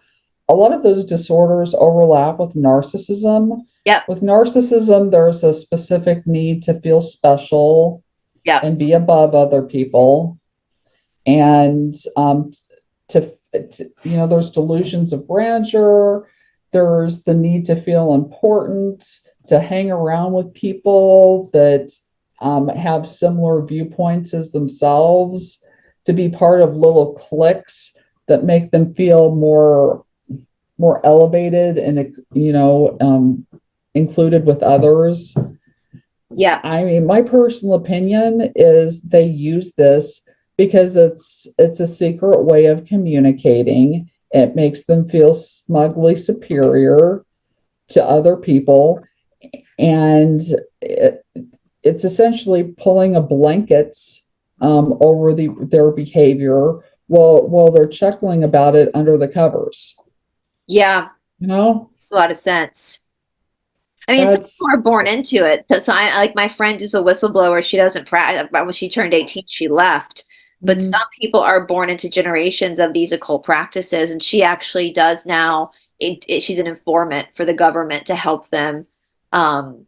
A lot of those disorders overlap with narcissism. Yeah. With narcissism, there's a specific need to feel special and be above other people. And there's delusions of grandeur. There's the need to feel important, to hang around with people that have similar viewpoints as themselves, to be part of little cliques that make them feel more elevated and included with others. Yeah. I mean, my personal opinion is they use this because it's a secret way of communicating. It makes them feel smugly superior to other people, and it's essentially pulling a blanket over their behavior while they're chuckling about it under the covers. Yeah, You know, makes a lot of sense. I mean, some people are born into it. So I like my friend is a whistleblower. She doesn't practice. When she turned 18, she left. But Mhm. some people are born into generations of these occult practices, and she actually does now. She's an informant for the government to help them um,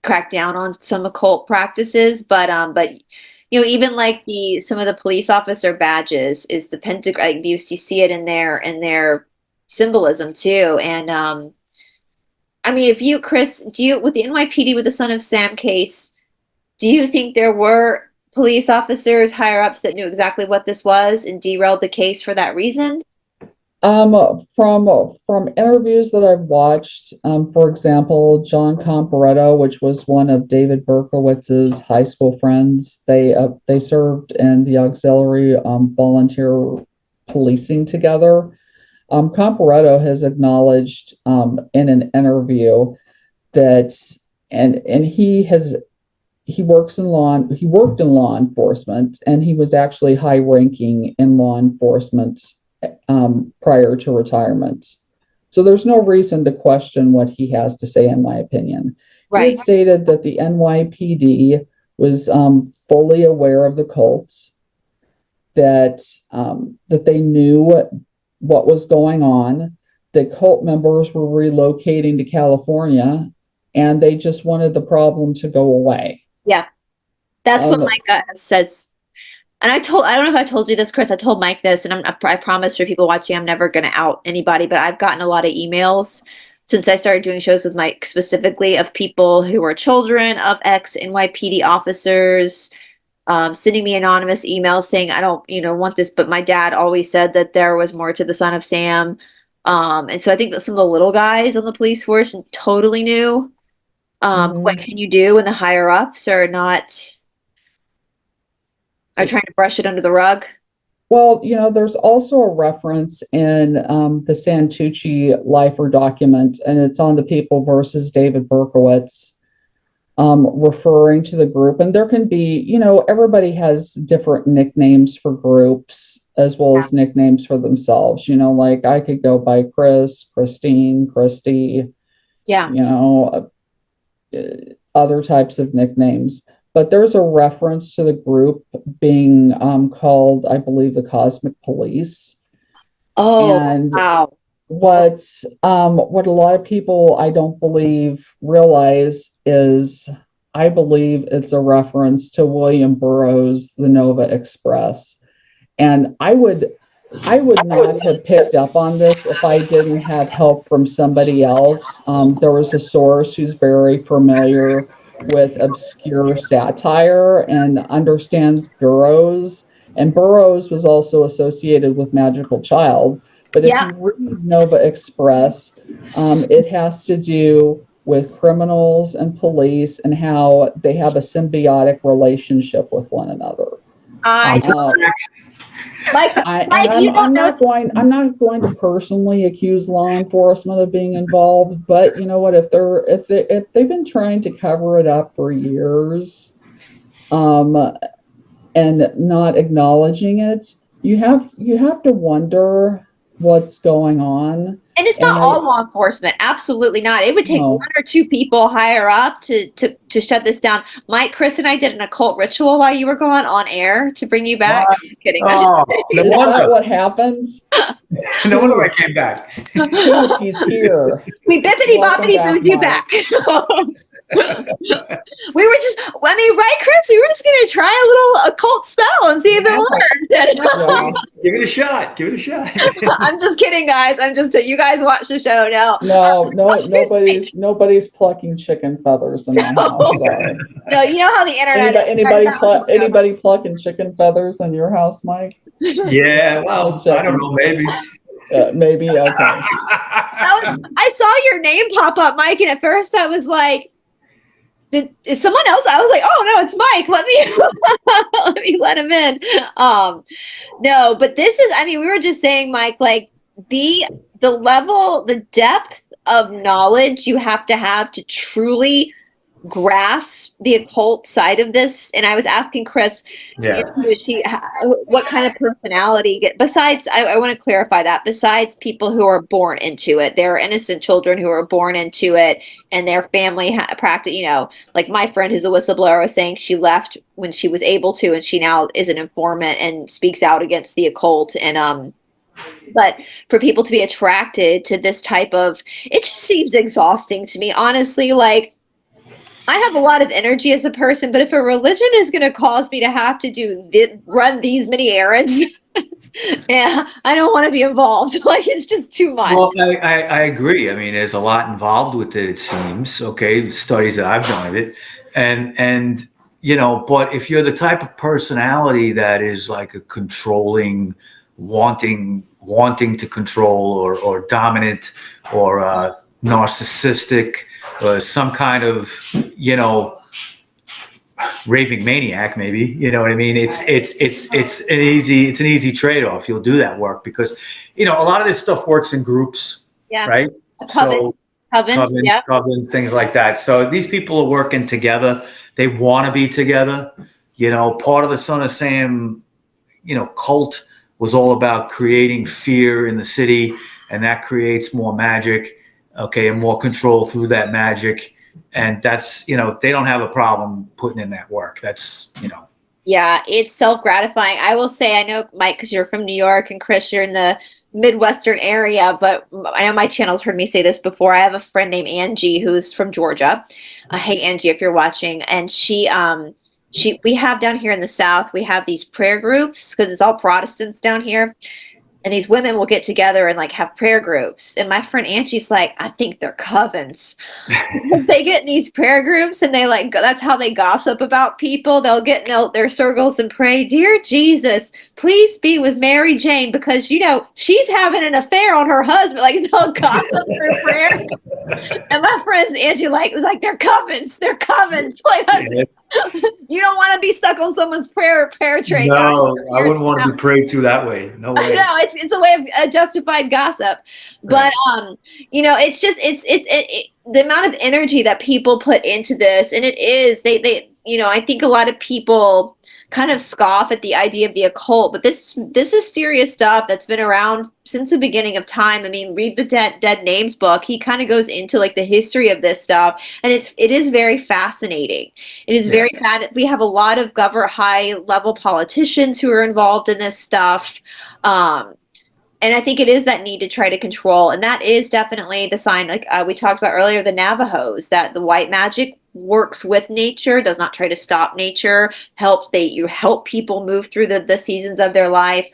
crack down on some occult practices. But you know, even like the some of the police officer badges is the pentagram. Like, you see it in their symbolism too, and I mean, if you, Chris, do you, with the NYPD, with the Son of Sam case, do you think there were police officers, higher ups that knew exactly what this was and derailed the case for that reason? From interviews that I've watched, for example, John Comparetto, which was one of David Berkowitz's high school friends, they served in the auxiliary volunteer policing together. Comparetto has acknowledged in an interview that, and he works in he worked in law enforcement, and he was actually high ranking in law enforcement prior to retirement. So there's no reason to question what he has to say, in my opinion. He had stated that the NYPD was fully aware of the cults, that they knew what was going on, that cult members were relocating to California, and they just wanted the problem to go away. Yeah, that's what Mike says. And I don't know if I told you this, Chris. I told Mike this, and I promise for people watching, I'm never going to out anybody, but I've gotten a lot of emails since I started doing shows with Mike specifically of people who are children of ex-NYPD officers sending me anonymous emails saying, I don't, want this, but my dad always said that there was more to the Son of Sam. And so I think that some of the little guys on the police force totally knew. What can you do when the higher ups are trying to brush it under the rug? Well, there's also a reference in the Santucci Lifer document, and it's on the People versus David Berkowitz, referring to the group. And there can be, everybody has different nicknames for groups as well as nicknames for themselves. Like I could go by Chris, Christine, Christy, other types of nicknames. But there's a reference to the group being called, I believe, the Cosmic Police. Oh, and wow. What a lot of people, I don't believe, realize is, I believe it's a reference to William Burroughs' The Nova Express. And I would not have picked up on this if I didn't have help from somebody else. There was a source who's very familiar with obscure satire and understands Burroughs. And Burroughs was also associated with Magical Child. But if you read Nova Express, it has to do with criminals and police and how they have a symbiotic relationship with one another. I'm not going to personally accuse law enforcement of being involved, but you know what? If they've been trying to cover it up for years, and not acknowledging it, you have to wonder what's going on. And it's not all law enforcement. Absolutely not. It would take one or two people higher up to shut this down. Mike, Chris, and I did an occult ritual while you were gone on air to bring you back. I'm just kidding. Oh, is that what happens? No wonder I came back. He's here. We bippity boppity booed you back. We were just, right, Chris? We were just going to try a little occult spell and see if it worked. Give it a shot. I'm just kidding, guys. You guys watch the show now. Nobody's plucking chicken feathers in my house. Sorry. No, you know how the internet. Anybody plucking chicken feathers in your house, Mike? Yeah, well, I don't know, maybe. Maybe, okay. I saw your name pop up, Mike, and at first I was like, is someone else? I was like, oh no, it's Mike. Let me let him in. No, but this is, I mean, we were just saying, Mike, like the level, the depth of knowledge you have to truly grasp the occult side of this. And I was asking Chris, Yeah. what kind of personality besides, I want to clarify that besides people who are born into it, there are innocent children who are born into it and their family practice, like my friend who's a whistleblower was saying she left when she was able to, and she now is an informant and speaks out against the occult. And, but for people to be attracted to this type of, it just seems exhausting to me, honestly. Like, I have a lot of energy as a person, but if a religion is going to cause me to have to run these many errands, yeah, I don't want to be involved. Like, it's just too much. Well, I agree. I mean, there's a lot involved with it seems. Okay, studies that I've done of it, and but if you're the type of personality that is like a controlling, wanting to control, or dominant, or narcissistic, or some kind of raving maniac, maybe, you know what I mean? It's an easy trade-off. You'll do that work because a lot of this stuff works in groups, Yeah. right? Coven, yeah. Coven, things like that. So these people are working together. They want to be together. Part of the Son of Sam cult was all about creating fear in the city, and that creates more magic, okay, and more control through that magic. And that's, they don't have a problem putting in that work. That's, Yeah, it's self-gratifying. I will say, I know, Mike, because you're from New York, and Chris, you're in the Midwestern area, but I know my channel's heard me say this before. I have a friend named Angie who's from Georgia. Hey, Angie, if you're watching. And we have down here in the South, we have these prayer groups because it's all Protestants down here. And these women will get together and like have prayer groups. And my friend Angie's like, I think they're covens. They get in these prayer groups and they that's how they gossip about people. They'll get in their circles and pray, dear Jesus, please be with Mary Jane because, she's having an affair on her husband. Like, they'll gossip through prayer. And my friends Angie was like, they're covens. They're covens. Like, you don't want to be stuck on someone's prayer train. No, I wouldn't want to be prayed to that way. No way. No, it's a way of justified gossip, but it's just the amount of energy that people put into this, and it is they I think a lot of people kind of scoff at the idea of the occult, but this is serious stuff that's been around since the beginning of time. I mean, read the Dead Names book. He kind of goes into like the history of this stuff, and it is very fascinating. It is very we have a lot of high level politicians who are involved in this stuff. And I think it is that need to try to control, and that is definitely the sign, like we talked about earlier, the Navajos, that the white magic works with nature, does not try to stop nature, you help people move through the seasons of their life,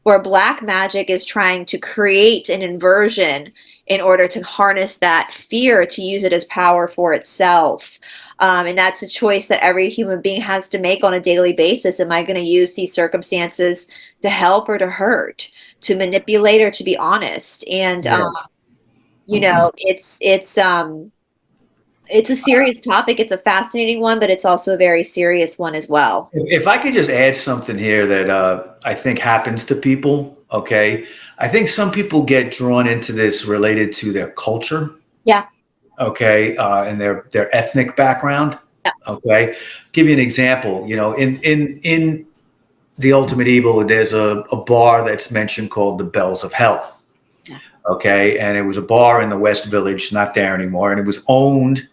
where black magic is trying to create an inversion in order to harness that fear, to use it as power for itself. And that's a choice that every human being has to make on a daily basis. Am I going to use these circumstances to help or to hurt, to manipulate or to be honest? And, it's a serious topic. It's a fascinating one, but it's also a very serious one as well. If I could just add something here that I think happens to people, okay? I think some people get drawn into this related to their culture. Yeah. Okay, and their ethnic background. Yeah. Okay, give you an example. In The Ultimate Evil, there's a bar that's mentioned called the Bells of Hell. Yeah. Okay, and it was a bar in the West Village, not there anymore, and it was owned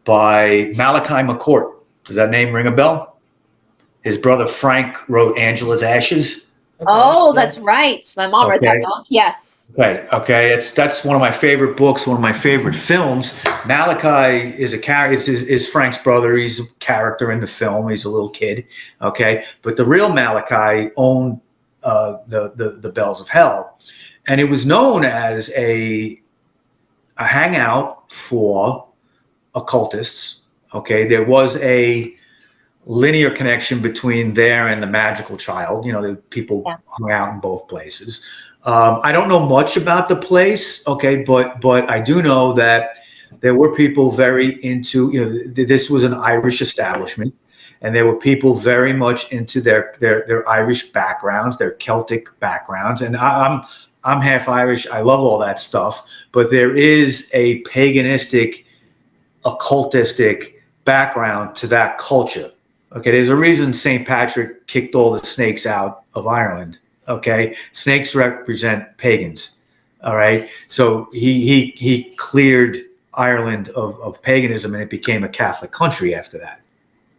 by Malachi McCourt. Does that name ring a bell? His brother Frank wrote Angela's Ashes. Oh, that's right. My mom read that book. Yes. Okay. That's one of my favorite books, one of my favorite films. Malachi is a character, is Frank's brother. He's a character in the film. He's a little kid. Okay. But the real Malachi owned the Bells of Hell. And it was known as a hangout for occultists. Okay. There was a linear connection between there and the magical child. The people hung out in both places. I don't know much about the place, okay, but I do know that there were people very into, this was an Irish establishment, and there were people very much into their Irish backgrounds, their Celtic backgrounds. And I'm half Irish. I love all that stuff, but there is a paganistic, occultistic background to that culture. Okay, there's a reason St. Patrick kicked all the snakes out of Ireland. Okay, snakes represent pagans. All right, so he cleared Ireland of paganism, and it became a Catholic country after that.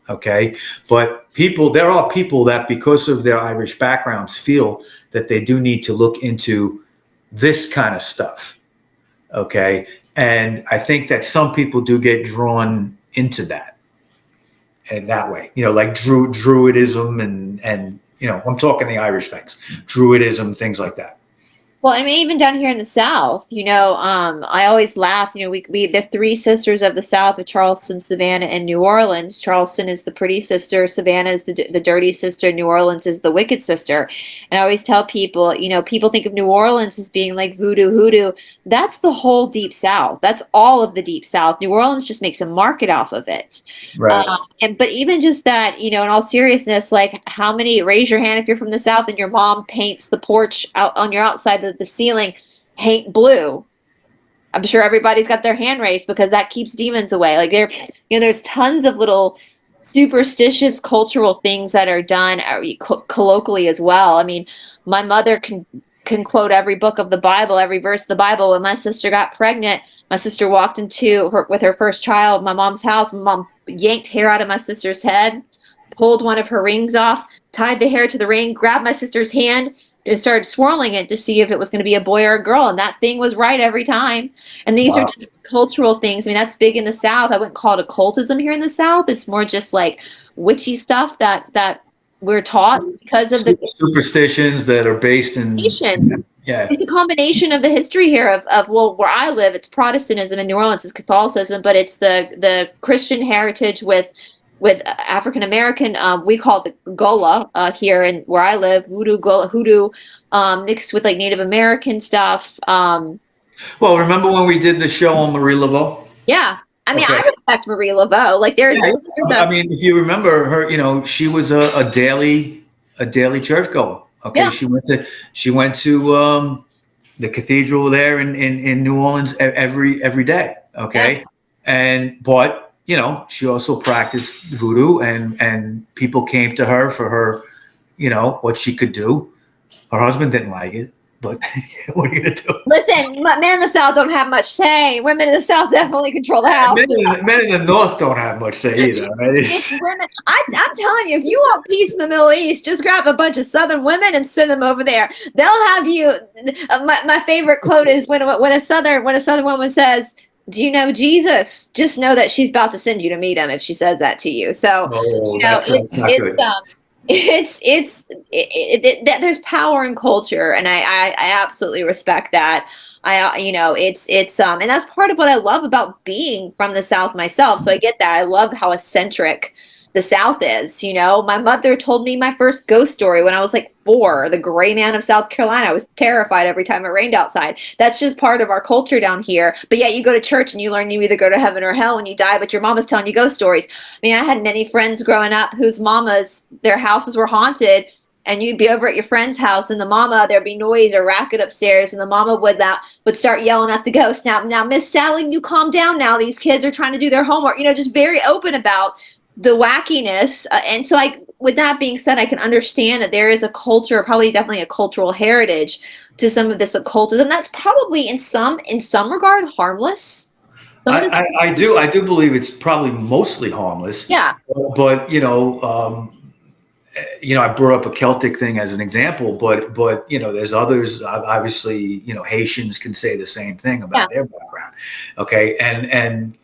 Okay, but there are people that, because of their Irish backgrounds, feel that they do need to look into this kind of stuff. Okay, and I think that some people do get drawn into that, and that way, like Druidism and I'm talking the Irish things, Druidism, things like that. Well, I mean, even down here in the South, I always laugh. We the three sisters of the South are Charleston, Savannah, and New Orleans. Charleston is the pretty sister, Savannah is the dirty sister, New Orleans is the wicked sister. And I always tell people, people think of New Orleans as being like voodoo, hoodoo. That's the whole Deep South. That's all of the Deep South. New Orleans just makes a market off of it. Right. But even just that, in all seriousness, like how many, raise your hand if you're from the South and your mom paints the porch out on your outside the ceiling paint blue. I'm sure everybody's got their hand raised because that keeps demons away. Like there's tons of little superstitious cultural things that are done colloquially as well. I mean, my mother can quote every book of the Bible, every verse of the Bible. When my sister got pregnant, my sister walked with her first child, my mom's house. My mom yanked hair out of my sister's head, pulled one of her rings off, tied the hair to the ring, grabbed my sister's hand, and started swirling it to see if it was going to be a boy or a girl. And that thing was right every time. And these are just cultural things. I mean, that's big in the South. I wouldn't call it occultism here in the South. It's more just like witchy stuff that we're taught because of the superstitions that are based in. Yeah. It's a combination of the history here of where I live, it's Protestantism, in New Orleans it's Catholicism, but it's the Christian heritage with African American, we call it the Gola here and where I live, voodoo, Gola, hoodoo, mixed with like Native American stuff. Well, remember when we did the show on Marie Laveau? Yeah. I mean, I respect Marie Laveau. Like there's, I mean, if you remember her, she was a daily churchgoer. Okay. Yeah. She went to the cathedral there in New Orleans every day. Okay. Yeah. But she also practiced voodoo, and people came to her for her, what she could do. Her husband didn't like it, but what are you gonna do? Listen, men in the South don't have much say. Women in the South definitely control the house. Men in the North don't have much say either. Right? I'm telling you, if you want peace in the Middle East, just grab a bunch of Southern women and send them over there. They'll have you. My favorite quote is when a Southern woman says, "Do you know Jesus?" Just know that she's about to send you to meet him if she says that to you. So, that's not good. There's power in culture, and I absolutely respect that. And that's part of what I love about being from the South myself. So I get that. I love how eccentric the South is. My mother told me my first ghost story when I was like 4, the gray man of South Carolina. I was terrified every time it rained outside. That's just part of our culture down here. But yet you go to church and you learn you either go to heaven or hell when you die, but your mama's telling you ghost stories. I mean, I had many friends growing up whose mamas, their houses were haunted, and you'd be over at your friend's house and the mama, there'd be noise or racket upstairs, and the mama would start yelling at the ghost. Now, Miss Sally, you calm down now. These kids are trying to do their homework. Just very open about the wackiness. And so with that being said, I can understand that there is a culture, probably definitely a cultural heritage to some of this occultism. That's probably in some regard harmless. I do believe it's probably mostly harmless. Yeah. But I brought up a Celtic thing as an example, but there's others. Obviously, Haitians can say the same thing about their background. Okay, and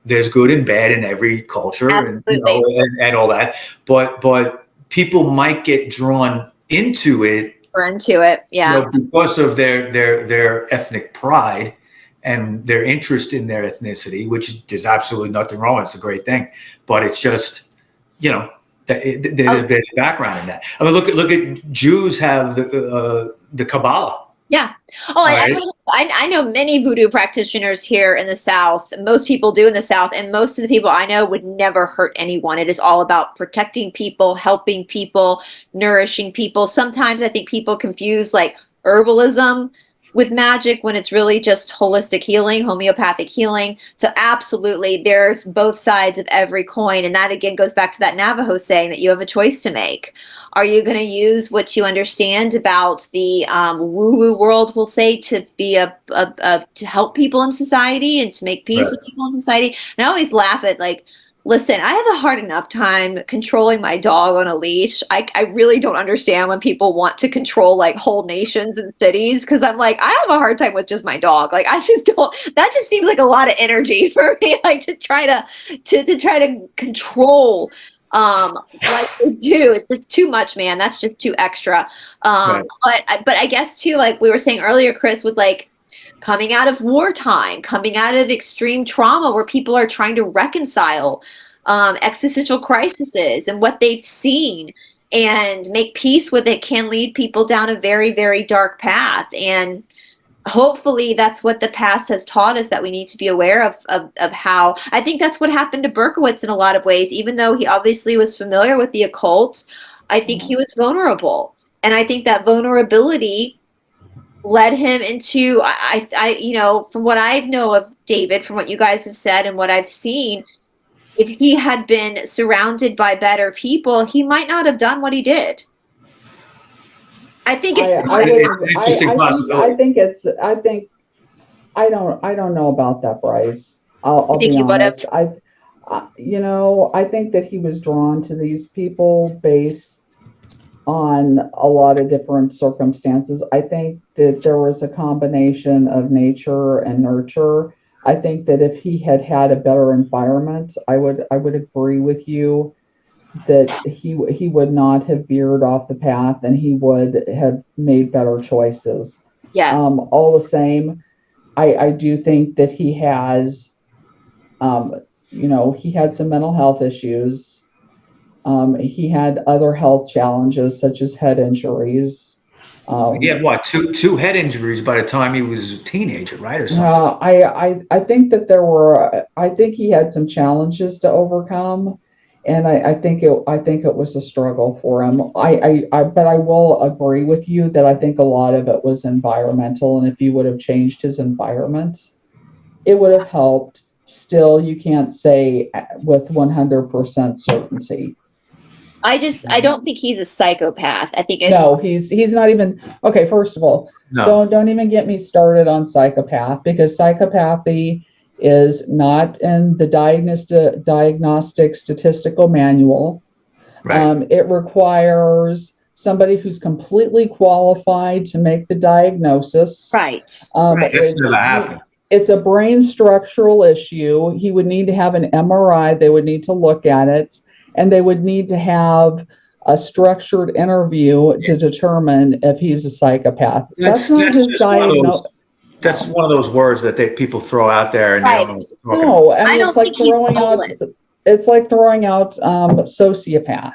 there's good and bad in every culture, and all that. But people might get drawn into it. Yeah. Because of their ethnic pride and their interest in their ethnicity, which there's absolutely nothing wrong with. It's a great thing, but it's just there's background in that. I mean, look at Jews have the Kabbalah. Yeah. Oh, Right. I know many voodoo practitioners here in the South. Most people do in the South, and most of the people I know would never hurt anyone. It is all about protecting people, helping people, nourishing people. Sometimes I think people confuse like herbalism with magic when it's really just holistic healing, homeopathic healing. So absolutely, there's both sides of every coin, and that again goes back to that Navajo saying that you have a choice to make. Are you going to use what you understand about the woo-woo world, we'll say, to be to help people in society and to make peace Right. with people in society? And I always laugh at like, listen, I have a hard enough time controlling my dog on a leash. I really don't understand when people want to control like whole nations and cities because I'm like, I have a hard time with just my dog. Like I just don't. That just seems like a lot of energy for me, like to try to try to control like they do. It's just too much, man. That's just too extra. Right. But I guess too, like we were saying earlier, Chris, with like coming out of wartime, coming out of extreme trauma where people are trying to reconcile existential crises and what they've seen and make peace with it can lead people down a very, very dark path. And hopefully that's what the past has taught us, that we need to be aware of how. I think that's what happened to Berkowitz in a lot of ways. Even though he obviously was familiar with the occult, I think he was vulnerable, and I think that vulnerability led him into you know, from what I know of David, from what you guys have said and what I've seen, if he had been surrounded by better people, he might not have done what he did. I think I, it's I It's would, an interesting I possibility. think it's, I don't know about that, Bryce. I I'll think be he would have. honest. You know, I think that he was drawn to these people based on a lot of different circumstances. I think that there was a combination of nature and nurture. I think that if he had had a better environment, I would agree with you that he would not have veered off the path and he would have made better choices. Yes. All the same, I do think that he has, um, you know, he had some mental health issues. He had other health challenges such as head injuries. He had Um, what, two head injuries by the time he was a teenager, right, or something. I think that I think he had some challenges to overcome, and I think it was a struggle for him. But I will agree with you that I think a lot of it was environmental, and if he would have changed his environment, it would have helped. Still, you can't say with 100% certainty. I don't think he's a psychopath. I think it's No, he's not even okay. First of all, No, don't even get me started on psychopath because psychopathy is not in the diagnostic statistical manual. right. It requires somebody who's completely qualified to make the diagnosis. right. Um, Right. That's it, never you, happened. it's a brain structural issue. He would need to have an MRI. They would need to look at it, and they would need to have a structured interview to determine if he's a psychopath. That's not That's his just one of those. diagnosis. That's No, one of those words that people throw out there and they don't Right. know what they're talking about. no. I I mean, don't think he's soulless. it's like throwing out sociopath.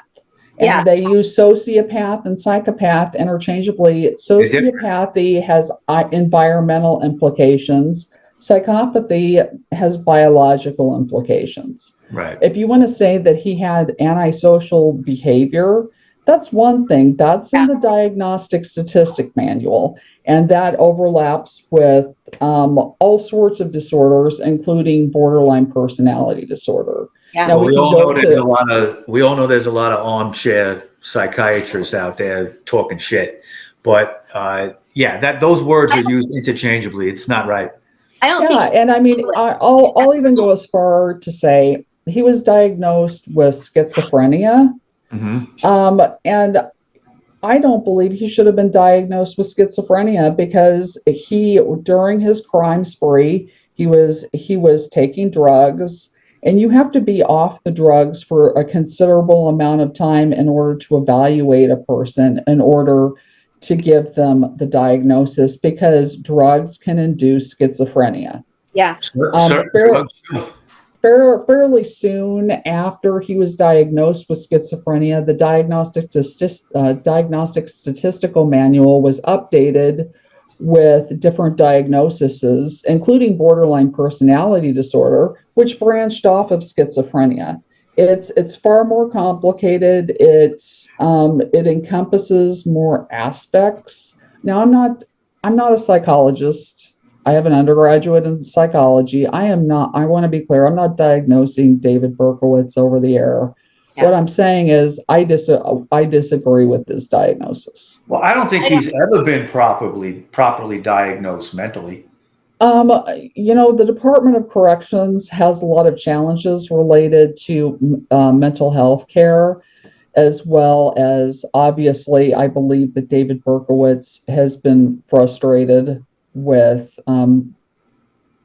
Yeah. And they use sociopath and psychopath interchangeably. They're different, Sociopathy has environmental implications. Psychopathy has biological implications. right? If you want to say that he had antisocial behavior, that's one thing. That's in Yeah. the diagnostic statistic manual, and that overlaps with all sorts of disorders, including borderline personality disorder. Yeah. Now Well, we can go to we all know there's a lot of armchair psychiatrists out there talking shit, but yeah, that those words I are don't, used interchangeably. It's not right. I don't Yeah, think and I mean, soulless. I'll even go as far to say he was diagnosed with schizophrenia, Hmm. and I don't believe he should have been diagnosed with schizophrenia because during his crime spree, he was taking drugs, and you have to be off the drugs for a considerable amount of time in order to evaluate a person, in order to give them the diagnosis, because drugs can induce schizophrenia. Yeah. Um, Certain fair, drugs. Sure. Fairly soon after he was diagnosed with schizophrenia, the diagnostic statistical manual was updated with different diagnoses, including borderline personality disorder, which branched off of schizophrenia. It's far more complicated. It encompasses more aspects. Now, I'm not a psychologist. I have an undergraduate in psychology. I am not. I want to be clear. I'm not diagnosing David Berkowitz over the air. Yeah. What I'm saying is, I disagree with this diagnosis. Well, I don't think he's ever been properly diagnosed mentally. The Department of Corrections has a lot of challenges related to mental health care, as well as, obviously, I believe that David Berkowitz has been frustrated with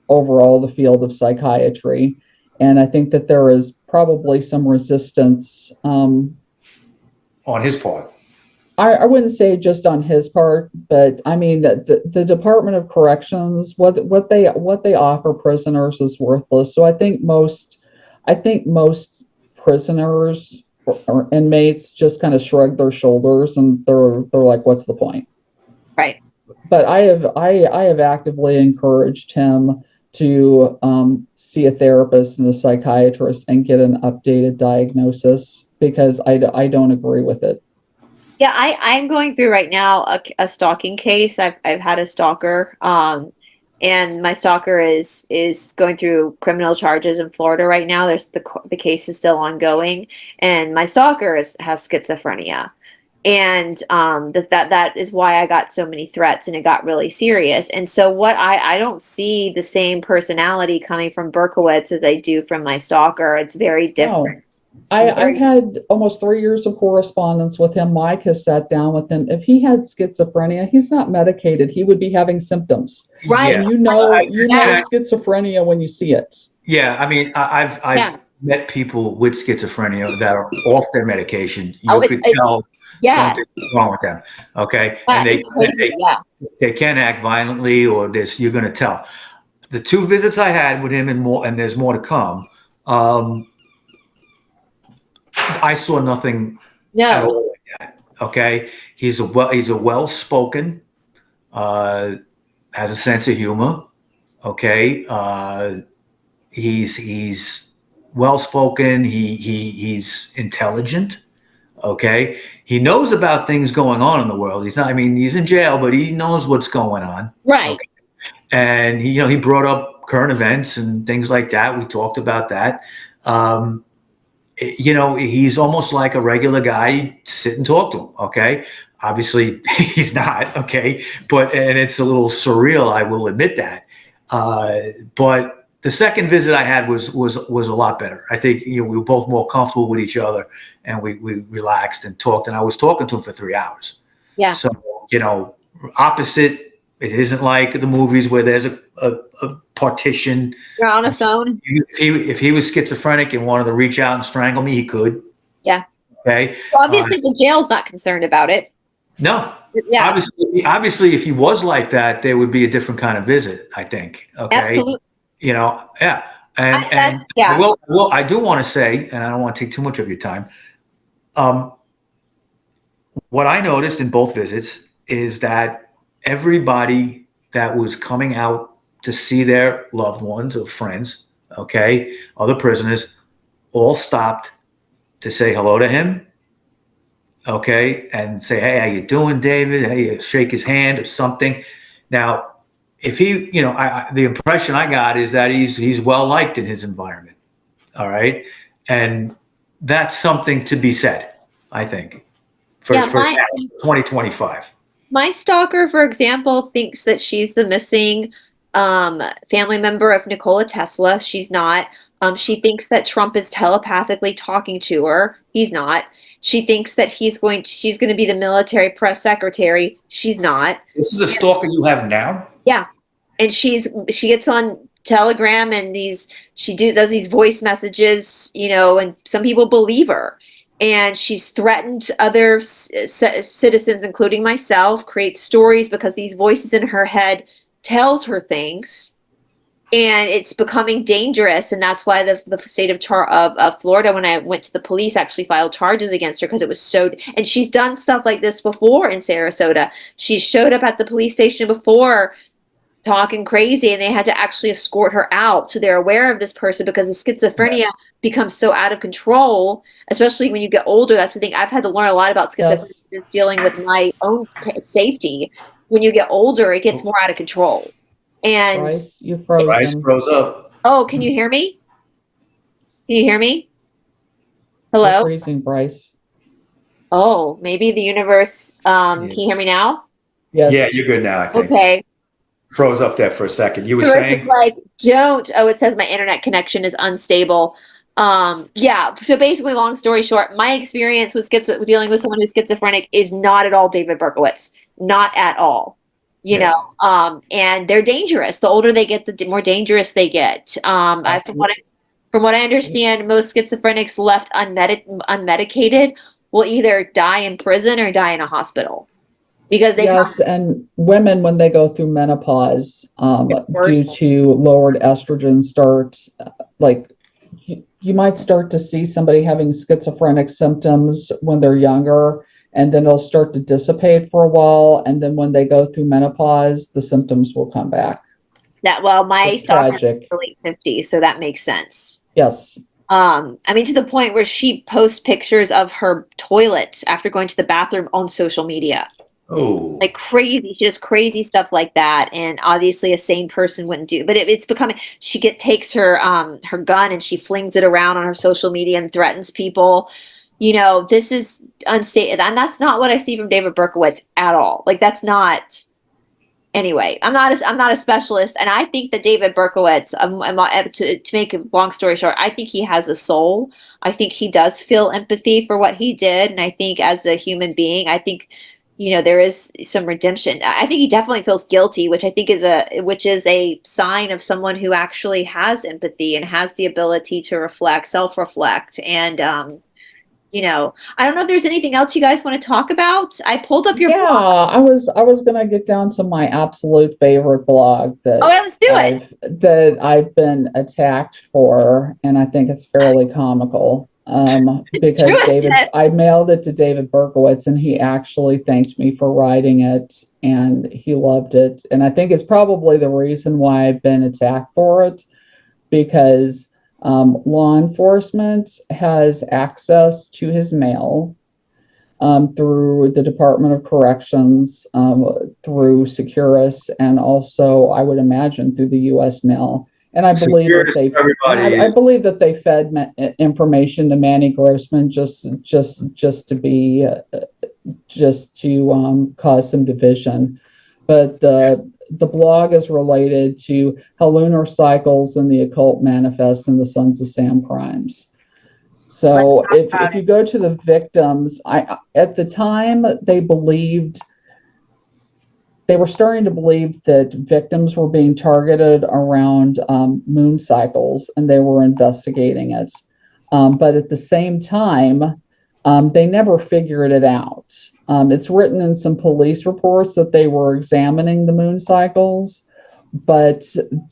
overall the field of psychiatry. And I think that there is probably some resistance. On his part. I wouldn't say just on his part, but I mean the Department of Corrections, what they offer prisoners is worthless. So I think most prisoners or inmates just kind of shrug their shoulders and they're like, what's the point? Right. But I have actively encouraged him to see a therapist and a psychiatrist and get an updated diagnosis, because I don't agree with it. Yeah, I'm going through right now a stalking case. I've had a stalker, and my stalker is going through criminal charges in Florida right now. There's the case is still ongoing, and my stalker has schizophrenia, and that is why I got so many threats, and it got really serious. And so what I don't see the same personality coming from Berkowitz as I do from my stalker. It's very different. No. I've had almost 3 years of correspondence with him. Mike has sat down with him. If he had schizophrenia, he's not medicated. He would be having symptoms. Right. And you know schizophrenia when you see it. Yeah, I mean, I've met people with schizophrenia that are off their medication. You could tell something's wrong with them. Okay, and they can act violently, or this. You're going to tell. The 2 visits I had with him, and there's more to come. I saw nothing at all like that. Okay, he's a well-spoken, has a sense of humor. Okay, he's well-spoken. He's intelligent. Okay, he knows about things going on in the world. He's not. I mean, he's in jail, but he knows what's going on. Right. Okay? And he brought up current events and things like that. We talked about that. He's almost like a regular guy. Sit and talk to him. Okay. Obviously he's not. Okay. And it's a little surreal. I will admit that. But the second visit I had was a lot better. I think, we were both more comfortable with each other, and we relaxed and talked, and I was talking to him for 3 hours. Yeah. So, opposite. It isn't like the movies where there's a partition. You're on a phone. If he was schizophrenic and wanted to reach out and strangle me, he could. Yeah. Okay. Well, obviously, the jail's not concerned about it. No. Yeah. Obviously, if he was like that, there would be a different kind of visit, I think. Okay. Absolutely. Yeah. And I do want to say, and I don't want to take too much of your time. What I noticed in both visits is that everybody that was coming out to see their loved ones or friends, okay, other prisoners, all stopped to say hello to him, okay, and say, hey, how you doing, David? Hey, shake his hand or something. Now, if he, the impression I got is that he's well liked in his environment, all right, and that's something to be said, I think, for 2025. My stalker, for example, thinks that she's the missing family member of Nikola Tesla. She's not. She thinks that Trump is telepathically talking to her. He's not. She thinks that she's going to be the military press secretary. She's not. This is a stalker you have now? Yeah. And she gets on Telegram and does these voice messages, and some people believe her. And she's threatened other citizens, including myself, creates stories because these voices in her head tells her things. and it's becoming dangerous, and that's why the state of Florida, when I went to the police, actually filed charges against her because it was so. And she's done stuff like this before in Sarasota. She showed up at the police station before talking crazy, and they had to actually escort her out, so they're aware of this person because the schizophrenia becomes so out of control, especially when you get older. That's the thing. I've had to learn a lot about schizophrenia, Yes. dealing with my own safety. When you get older, it gets more out of control. And Bryce, you Bryce frozen. froze up. oh, can you hear me? Can you hear me? You're Hello? freezing, Bryce. Oh, maybe the universe. Can you hear me now? Yes. Yeah, you're good now, I think. Okay. Froze up there for a second. You were Universe saying? is like, don't. Oh, it says my internet connection is unstable. Yeah. So basically, long story short, my experience with dealing with someone who's schizophrenic is not at all David Berkowitz. Not at all. You Yeah. know, and they're dangerous. The older they get, the more dangerous they get. From what I understand, most schizophrenics left unmedicated will either die in prison or die in a hospital because they Yes, and women, when they go through menopause, due worse. to lowered estrogen, starts like you might start to see somebody having schizophrenic symptoms when they're younger, and then it'll start to dissipate for a while, and then when they go through menopause, the symptoms will come back. My It's stalker is in tragic. her late 50s, so that makes sense. Yes. I mean, to the point where she posts pictures of her toilet after going to the bathroom on social media. Oh. Like crazy. She does crazy stuff like that, and obviously a sane person wouldn't do. But it's becoming. She takes her gun and she flings it around on her social media and threatens people. You know, this is unstated, and that's not what I see from David Berkowitz at all. Like that's not. Anyway, I'm not a specialist, and I think that David Berkowitz, to make a long story short, I think he has a soul. I think he does feel empathy for what he did, and I think as a human being, I think, there is some redemption. I think he definitely feels guilty, which I think is a sign of someone who actually has empathy and has the ability to self-reflect, and I don't know if there's anything else you guys want to talk about. I pulled up your Yeah, blog. I was gonna get down to my absolute favorite blog Oh, yeah, let's do it. that I've been attacked for, and I think it's fairly comical. Let's do Because it. I mailed it to David Berkowitz, and he actually thanked me for writing it, and he loved it. And I think it's probably the reason why I've been attacked for it, because law enforcement has access to his mail, through the Department of Corrections, through Securus, and also, I would imagine, through the U.S. mail. And I believe Securus, that everybody I is. believe that they fed information to Manny Grossman just to cause some division. But the blog is related to how lunar cycles and the occult manifest in the Sons of Sam crimes. So if you go to the victims, at the time they were starting to believe that victims were being targeted around moon cycles, and they were investigating it. But at the same time, they never figured it out. It's written in some police reports that they were examining the moon cycles, but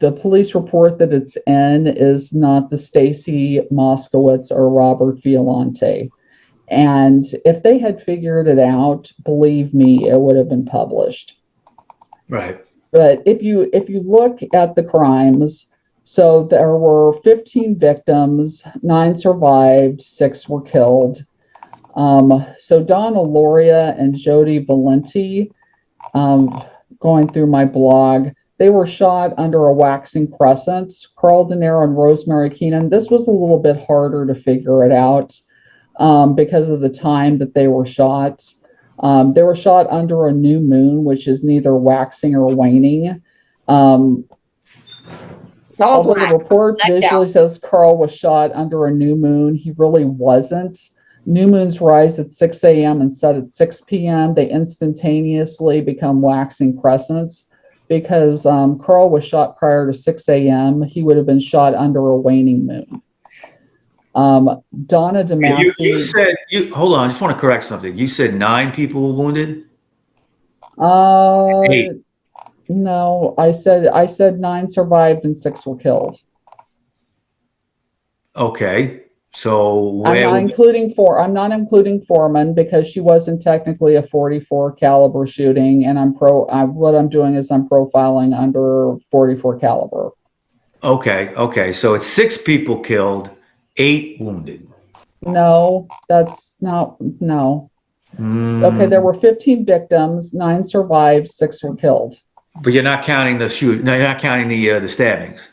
the police report that it's in is not the Stacy Moskowitz or Robert Violante. And if they had figured it out, believe me, it would have been published. Right. But if you look at the crimes, so there were 15 victims, 9 survived, 6 were killed. So Donna Loria and Jody Valenti, going through my blog, they were shot under a waxing crescent. Carl De Niro and Rosemary Keenan. This was a little bit harder to figure it out, because of the time that they were shot. They were shot under a new moon, which is neither waxing or waning. Although the report visually says Carl was shot under a new moon, he really wasn't. New moons rise at 6 a.m. and set at 6 p.m. They instantaneously become waxing crescents. Because Carl was shot prior to 6 a.m., he would have been shot under a waning moon. Donna DeMasi. You said hold on. I just want to correct something. You said 9 people were wounded. 8. No, I said 9 survived and 6 were killed. Okay. So I'm where not including Foreman because she wasn't technically a 44 caliber shooting, and what I'm doing is I'm profiling under 44 caliber. Okay. So it's 6 people killed, 8 wounded. No, that's not no. Okay, there were 15 victims, 9 survived, 6 were killed. But you're not counting the shoot. No, you're not counting the stabbings.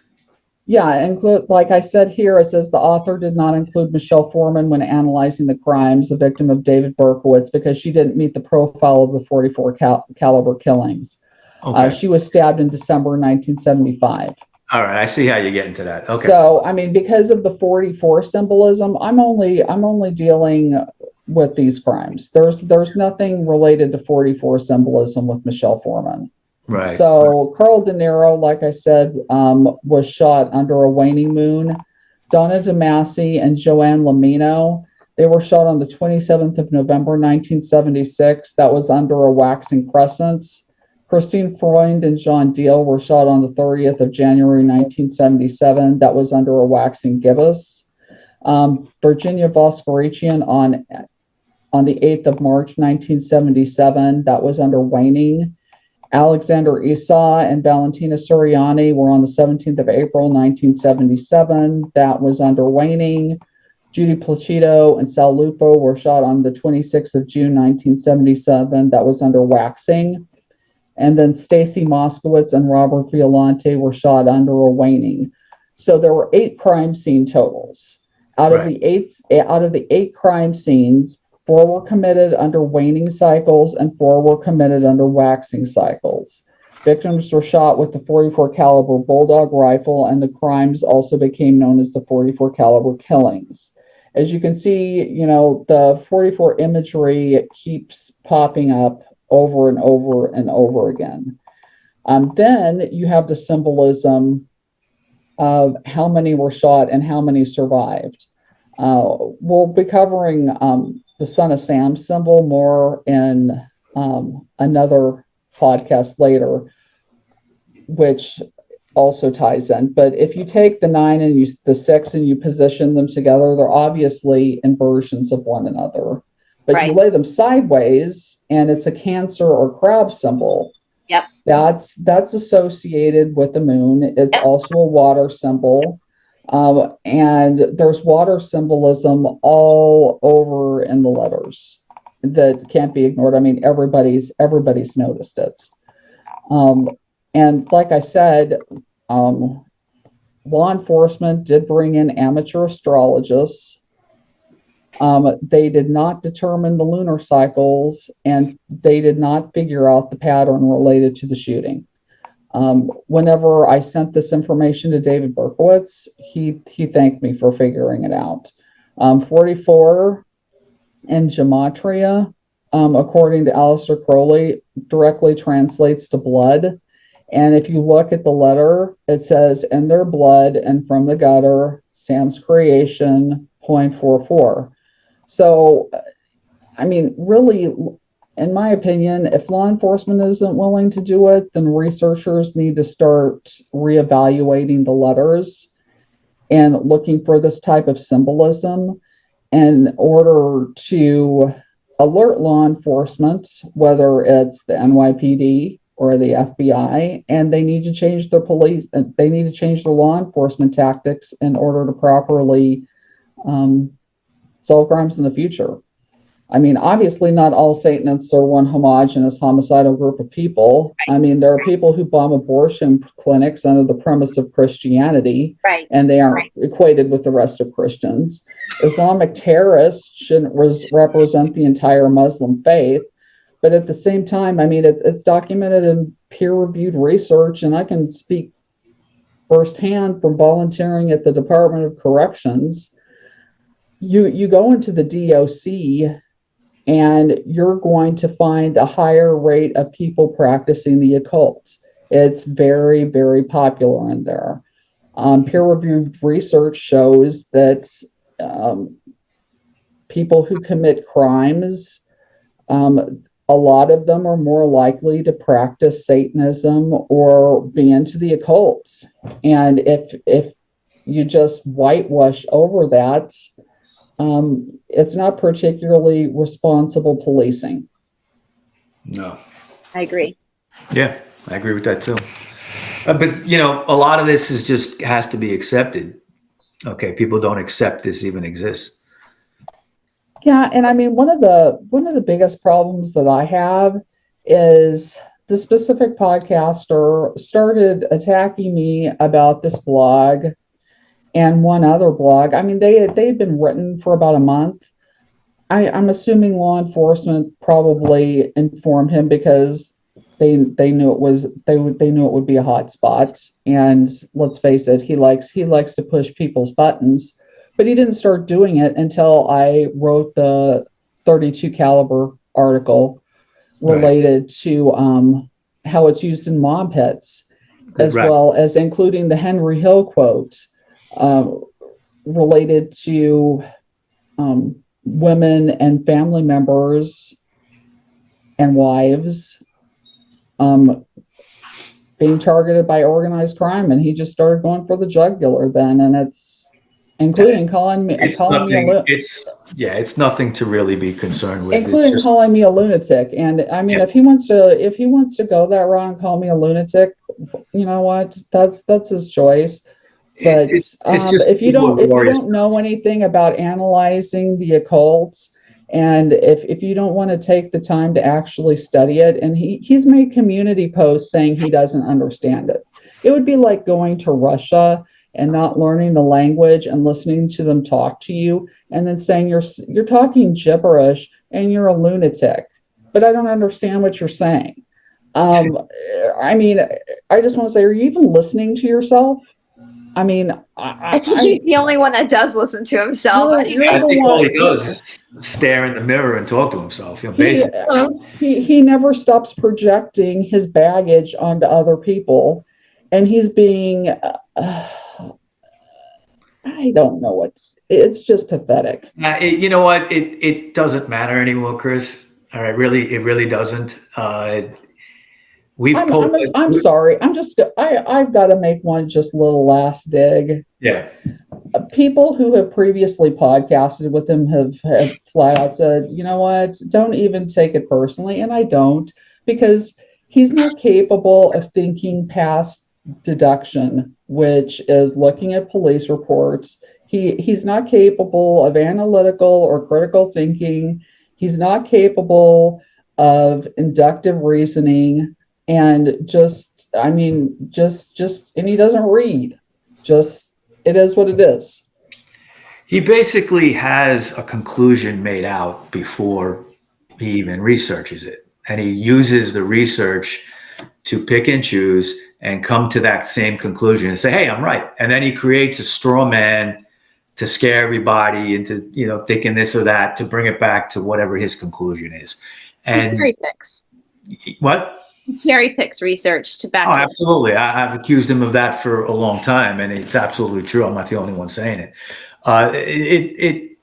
Yeah, like I said here, it says the author did not include Michelle Foreman when analyzing the crimes, the victim of David Berkowitz, because she didn't meet the profile of the 44 caliber killings. Okay. She was stabbed in December 1975. All right, I see how you're getting to that. Okay. So, I mean, because of the 44 symbolism, I'm only dealing with these crimes. There's nothing related to 44 symbolism with Michelle Foreman. Right. So Carl De Niro, like I said, was shot under a waning moon. Donna DeMasi and Joanne Lamino, they were shot on the 27th of November, 1976. That was under a waxing crescent. Christine Freund and John Deal were shot on the 30th of January, 1977. That was under a waxing gibbous. Virginia Voskerichian on the 8th of March, 1977. That was under waning. Alexander Esau and Valentina Suriani were on the 17th of April, 1977. That was under waning. Judy Placido and Sal Lupo were shot on the 26th of June, 1977. That was under waxing. And then Stacy Moskowitz and Robert Violante were shot under a waning. So there were 8 crime scene totals. Out of the eight crime scenes, 4 were committed under waning cycles and 4 were committed under waxing cycles. Victims were shot with the 44 caliber Bulldog rifle, and the crimes also became known as the 44 caliber killings. As you can see, the 44 imagery keeps popping up over and over and over again. Then you have the symbolism of how many were shot and how many survived. We'll be covering the Son of Sam symbol more in another podcast later, which also ties in. But if you take the 9 and the 6 and you position them together, they're obviously inversions of one another. But Right. you lay them sideways, and it's a Cancer or crab symbol. Yep. That's associated with the moon. It's also a water symbol. And there's water symbolism all over in the letters that can't be ignored. I mean, everybody's noticed it. And like I said, law enforcement did bring in amateur astrologists. They did not determine the lunar cycles, and they did not figure out the pattern related to the shooting. Whenever I sent this information to David Berkowitz, he thanked me for figuring it out. 44 in gematria, according to Aleister Crowley, directly translates to blood. And if you look at the letter, it says, in their blood and from the gutter, Sam's creation, 0.44. So, I mean, really, in my opinion, if law enforcement isn't willing to do it, then researchers need to start reevaluating the letters and looking for this type of symbolism in order to alert law enforcement, whether it's the NYPD or the FBI, and they need to change their law enforcement tactics in order to properly solve crimes in the future. I mean, obviously not all Satanists are one homogenous homicidal group of people. Right. I mean, there are people who bomb abortion clinics under the premise of Christianity, right, and they aren't equated with the rest of Christians. Islamic terrorists shouldn't represent the entire Muslim faith. But at the same time, I mean, it's documented in peer-reviewed research, and I can speak firsthand from volunteering at the Department of Corrections. You go into the DOC, and you're going to find a higher rate of people practicing the occult. It's very, very popular in there. Peer-reviewed research shows that people who commit crimes, a lot of them are more likely to practice Satanism or be into the occult. And if you just whitewash over that, it's not particularly responsible policing. No. I agree. Yeah, I agree with that too. But you know, a lot of this is just has to be accepted. Okay, people don't accept this even exists. Yeah, and I mean one of the biggest problems that I have is the specific podcaster started attacking me about this blog and one other blog. I mean they had been written for about a month. I'm assuming law enforcement probably informed him because they knew it was they knew it would be a hot spot. And let's face it, he likes to push people's buttons, but he didn't start doing it until I wrote the 32 caliber article Right. related to how it's used in mob pits, as Right. well as including the Henry Hill quote related to women and family members and wives being targeted by organized crime, and he just started going for the jugular then, and it's including calling me It's nothing to really be concerned with. It's just calling me a lunatic. And I mean, yeah. if he wants to go that route and call me a lunatic, you know what, that's his choice. But It's just if you don't know anything about analyzing the occult, and if you don't want to take the time to actually study it, and he's made community posts saying he doesn't understand it. It would be like going to Russia and not learning the language and listening to them talk to you, and then saying you're talking gibberish and you're a lunatic, but I don't understand what you're saying. I mean, I just want to say, are you even listening to yourself? I mean, I think he's the only one that does listen to himself. I think all he does is stare in the mirror and talk to himself. You know, basically. He never stops projecting his baggage onto other people, and he's being I don't know it's just pathetic. You know what? It doesn't matter anymore, Chris. All right, it really doesn't. I'm sorry. I've got to make one just little last dig. Yeah. People who have previously podcasted with him have flat out said, you know what, don't even take it personally. And I don't, because he's not capable of thinking past deduction, which is looking at police reports. He's not capable of analytical or critical thinking. He's not capable of inductive reasoning. And and he doesn't read. It is what it is. He basically has a conclusion made out before he even researches it. And he uses the research to pick and choose and come to that same conclusion and say, hey, I'm right. And then he creates a straw man to scare everybody into, thinking this or that, to bring it back to whatever his conclusion is. And cherry picks. What? Cherry picks research to back. Oh, absolutely. I've accused him of that for a long time, and it's absolutely true. I'm not the only one saying it.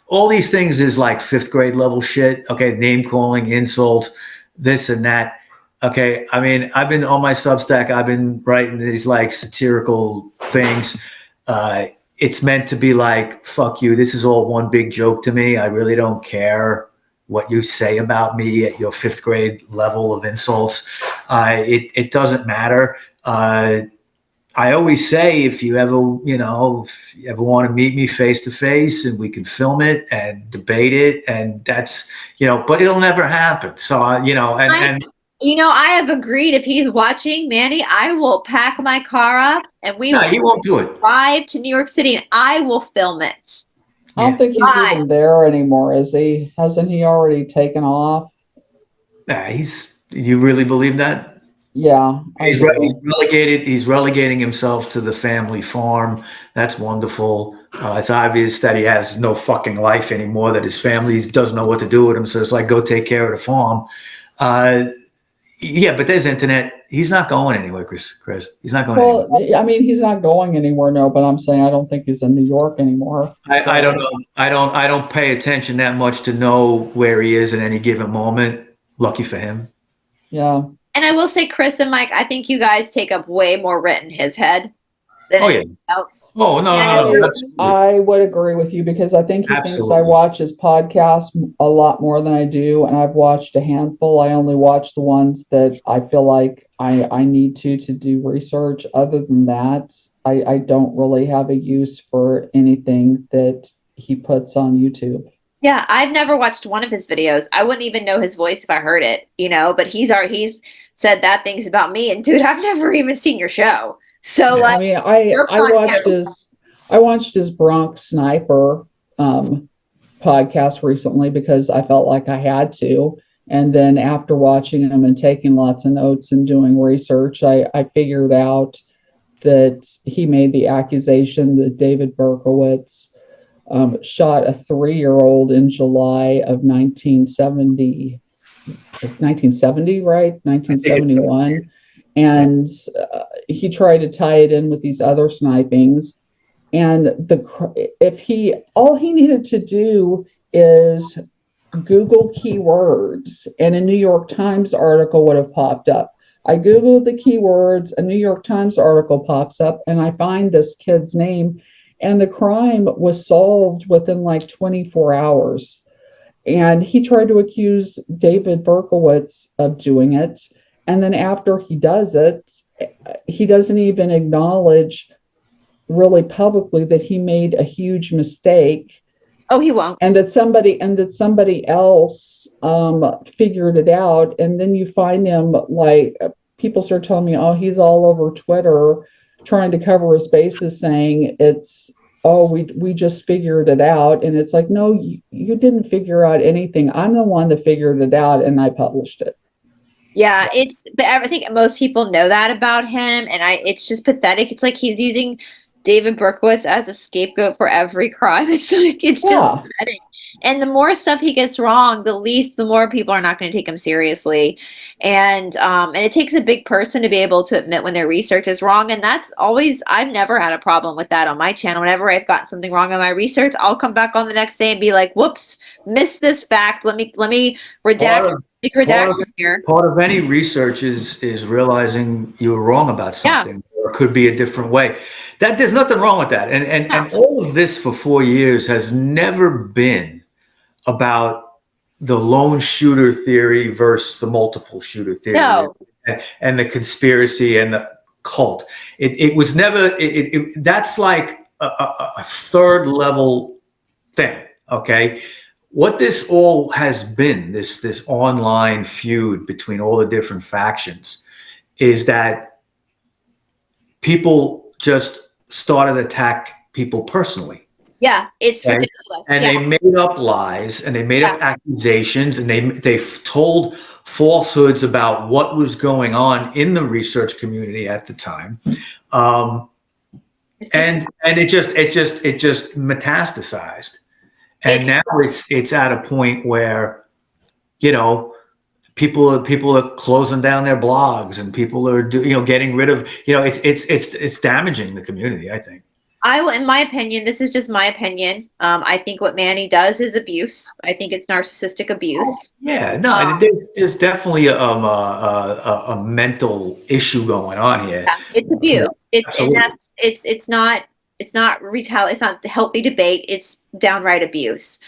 All these things is like fifth grade level shit. Okay, name calling, insult, this and that. Okay, I mean, I've been on my Substack. I've been writing these like satirical things. It's meant to be like, fuck you. This is all one big joke to me. I really don't care what you say about me at your fifth grade level of insults. It doesn't matter. I always say, if you ever want to meet me face to face, and we can film it and debate it, and that's, but it'll never happen. So, I have agreed, if he's watching, Manny, I will pack my car up and he won't do it. Drive to New York City and I will film it. I don't think he's even there anymore, is he? Hasn't he already taken off? You really believe that? Yeah. He's relegating himself to the family farm. That's wonderful. It's obvious that he has no fucking life anymore, that his family doesn't know what to do with him. So it's like, go take care of the farm. Yeah, but there's internet. He's not going anywhere, Chris. He's not going anywhere. Well, I mean, he's not going anywhere, no, but I'm saying I don't think he's in New York anymore. I don't know. I don't pay attention that much to know where he is at any given moment. lucky for him. Yeah. And I will say, Chris and Mike, I think you guys take up way more writ in his head than Oh yeah. anything else. Oh no, no, no, no. Absolutely. I would agree with you because I think he thinks I Absolutely. watch his podcast a lot more than I do, and I've watched a handful. I only watch the ones that I feel like I need to do research. Other than that, I don't really have a use for anything that he puts on YouTube. Yeah, I've never watched one of his videos. I wouldn't even know his voice if I heard it, but he's said bad things about me, and dude, I've never even seen your show. So Yeah. like, I mean, joke's I on watched you. his Bronx Sniper podcast recently because I felt like I had to. And then after watching him and taking lots of notes and doing research, I figured out that he made the accusation that David Berkowitz shot a 3-year-old in July of 1970, right? I think it's 1971. yeah. And he tried to tie it in with these other snipings. And all he needed to do is Google keywords, and a New York Times article would have popped up. I Googled the keywords, a New York Times article pops up, and I find this kid's name, and the crime was solved within like 24 hours. And he tried to accuse David Berkowitz of doing it. And then after he does it, he doesn't even acknowledge really publicly that he made a huge mistake. Oh, he won't. And that somebody else figured it out. And then you find him, like, people start telling me, oh, he's all over Twitter trying to cover his bases, saying it's, oh, we just figured it out. And it's like, no, you didn't figure out anything. I'm the one that figured it out, and I published it. Yeah, but I think most people know that about him, and it's just pathetic. It's like he's using David Berkowitz as a scapegoat for every crime. It's just pathetic. And the more stuff he gets wrong, the more people are not going to take him seriously. And it takes a big person to be able to admit when their research is wrong. And I've never had a problem with that on my channel. Whenever I've gotten something wrong on my research, I'll come back on the next day and be like, whoops, missed this fact. Let me redact Part of any research is realizing you were wrong about something, or it could be a different way. There's nothing wrong with that. And all of this for 4 years has never been about the lone shooter theory versus the multiple shooter theory, and the conspiracy and the cult. It was never. That's like a third level thing. Okay. What this all has been, this online feud between all the different factions, is that people just started to attack people personally. Yeah, it's ridiculous. And they made up lies, and they made up accusations, and they told falsehoods about what was going on in the research community at the time. And it just metastasized. And now it's at a point where, people are closing down their blogs, and people are getting rid of, it's damaging the community, I think. In my opinion, this is just my opinion. I think what Manny does is abuse. I think it's narcissistic abuse. Yeah, no, there's definitely a mental issue going on here. Yeah, it's abuse. It's not it's not healthy debate. It's downright abuse.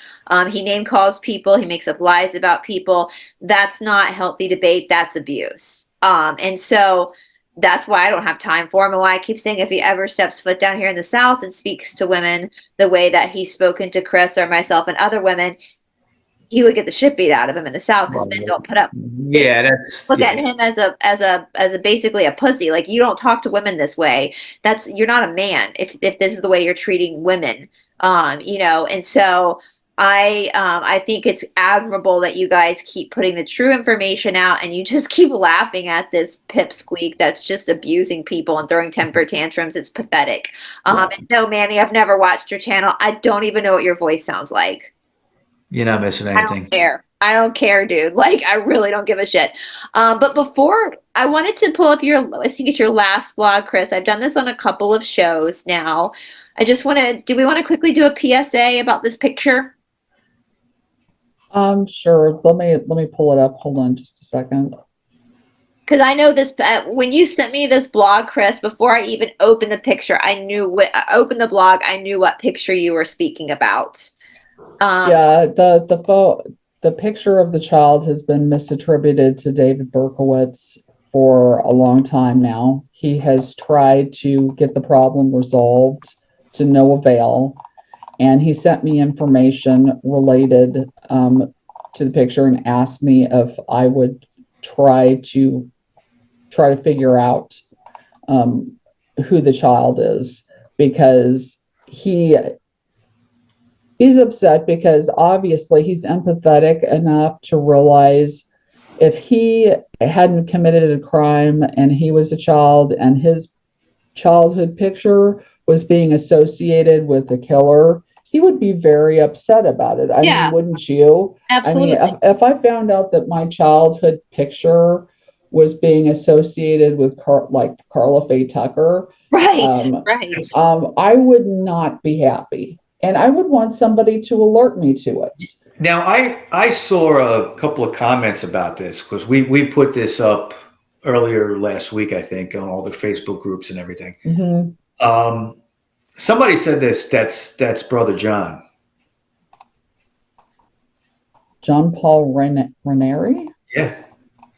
He name calls people. He makes up lies about people. That's not healthy debate. That's abuse. And so that's why I don't have time for him, and why I keep saying if he ever steps foot down here in the South and speaks to women the way that he's spoken to Chris or myself and other women, he would get the shit beat out of him in the South, because men don't put up. Yeah, look at him as a basically a pussy. Like, you don't talk to women this way. You're not a man if this is the way you're treating women. And so I think it's admirable that you guys keep putting the true information out, and you just keep laughing at this pipsqueak that's just abusing people and throwing temper tantrums. It's pathetic. No, Manny, I've never watched your channel. I don't even know what your voice sounds like. You're not missing anything. I don't care, dude. Like, I really don't give a shit. But before, I wanted to pull up I think it's your last vlog, Chris. I've done this on a couple of shows now. Do we want to quickly do a PSA about this picture? Sure. Let me pull it up. Hold on just a second. Because I know this, when you sent me this blog, Chris, before I even opened the picture, I knew what, opened the blog, I knew what picture you were speaking about. Yeah, the picture of the child has been misattributed to David Berkowitz for a long time now. He has tried to get the problem resolved to no avail, and he sent me information related to the picture and asked me if I would try to figure out who the child is, because he's upset because obviously he's empathetic enough to realize if he hadn't committed a crime and he was a child and his childhood picture was being associated with the killer, he would be very upset about it. I Yeah, mean, wouldn't you? I mean, absolutely. if I found out that my childhood picture was being associated with like Carla Faye Tucker, Right, um, right. I would not be happy, and I would want somebody to alert me to it. Now, I saw a couple of comments about this because we put this up earlier last week, I think, on all the Facebook groups and everything. Mm-hmm. Um, Somebody said this. That's Brother John. John Paul Ranieri? Yeah.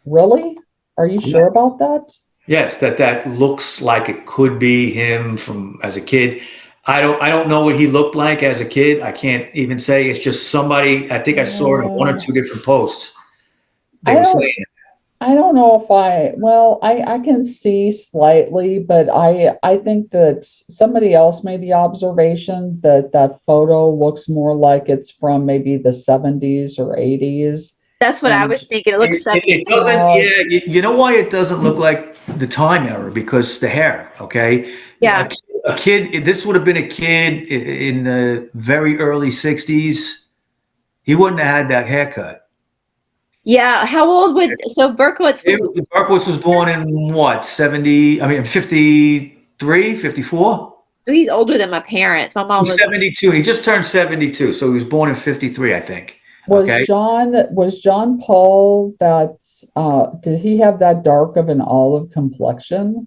Really? Are you Yeah. sure about that? Yes, that looks like it could be him from as a kid. I don't know what he looked like as a kid. I can't even say. It's just somebody. I think I saw it in one or Uh, two different posts. They I were saying, don't I don't know if I can see slightly, but I think that somebody else made the observation that that photo looks more like it's from maybe the 70s or 80s. That's what I And was thinking. It looks it 70s. doesn't. uh, Yeah, you know why it doesn't look like the time era because the hair. Okay, Yeah. a kid. This would have been a kid in the very early '60s. He wouldn't have had that haircut. Yeah. How old would, so Berkowitz was, Berkowitz was born in what, 70, I mean, 53, 54? so he's older than my parents. My mom He's was, 72. He just turned 72. So he was born in 53, I think. was Okay. John Paul that did he have that dark of an olive complexion?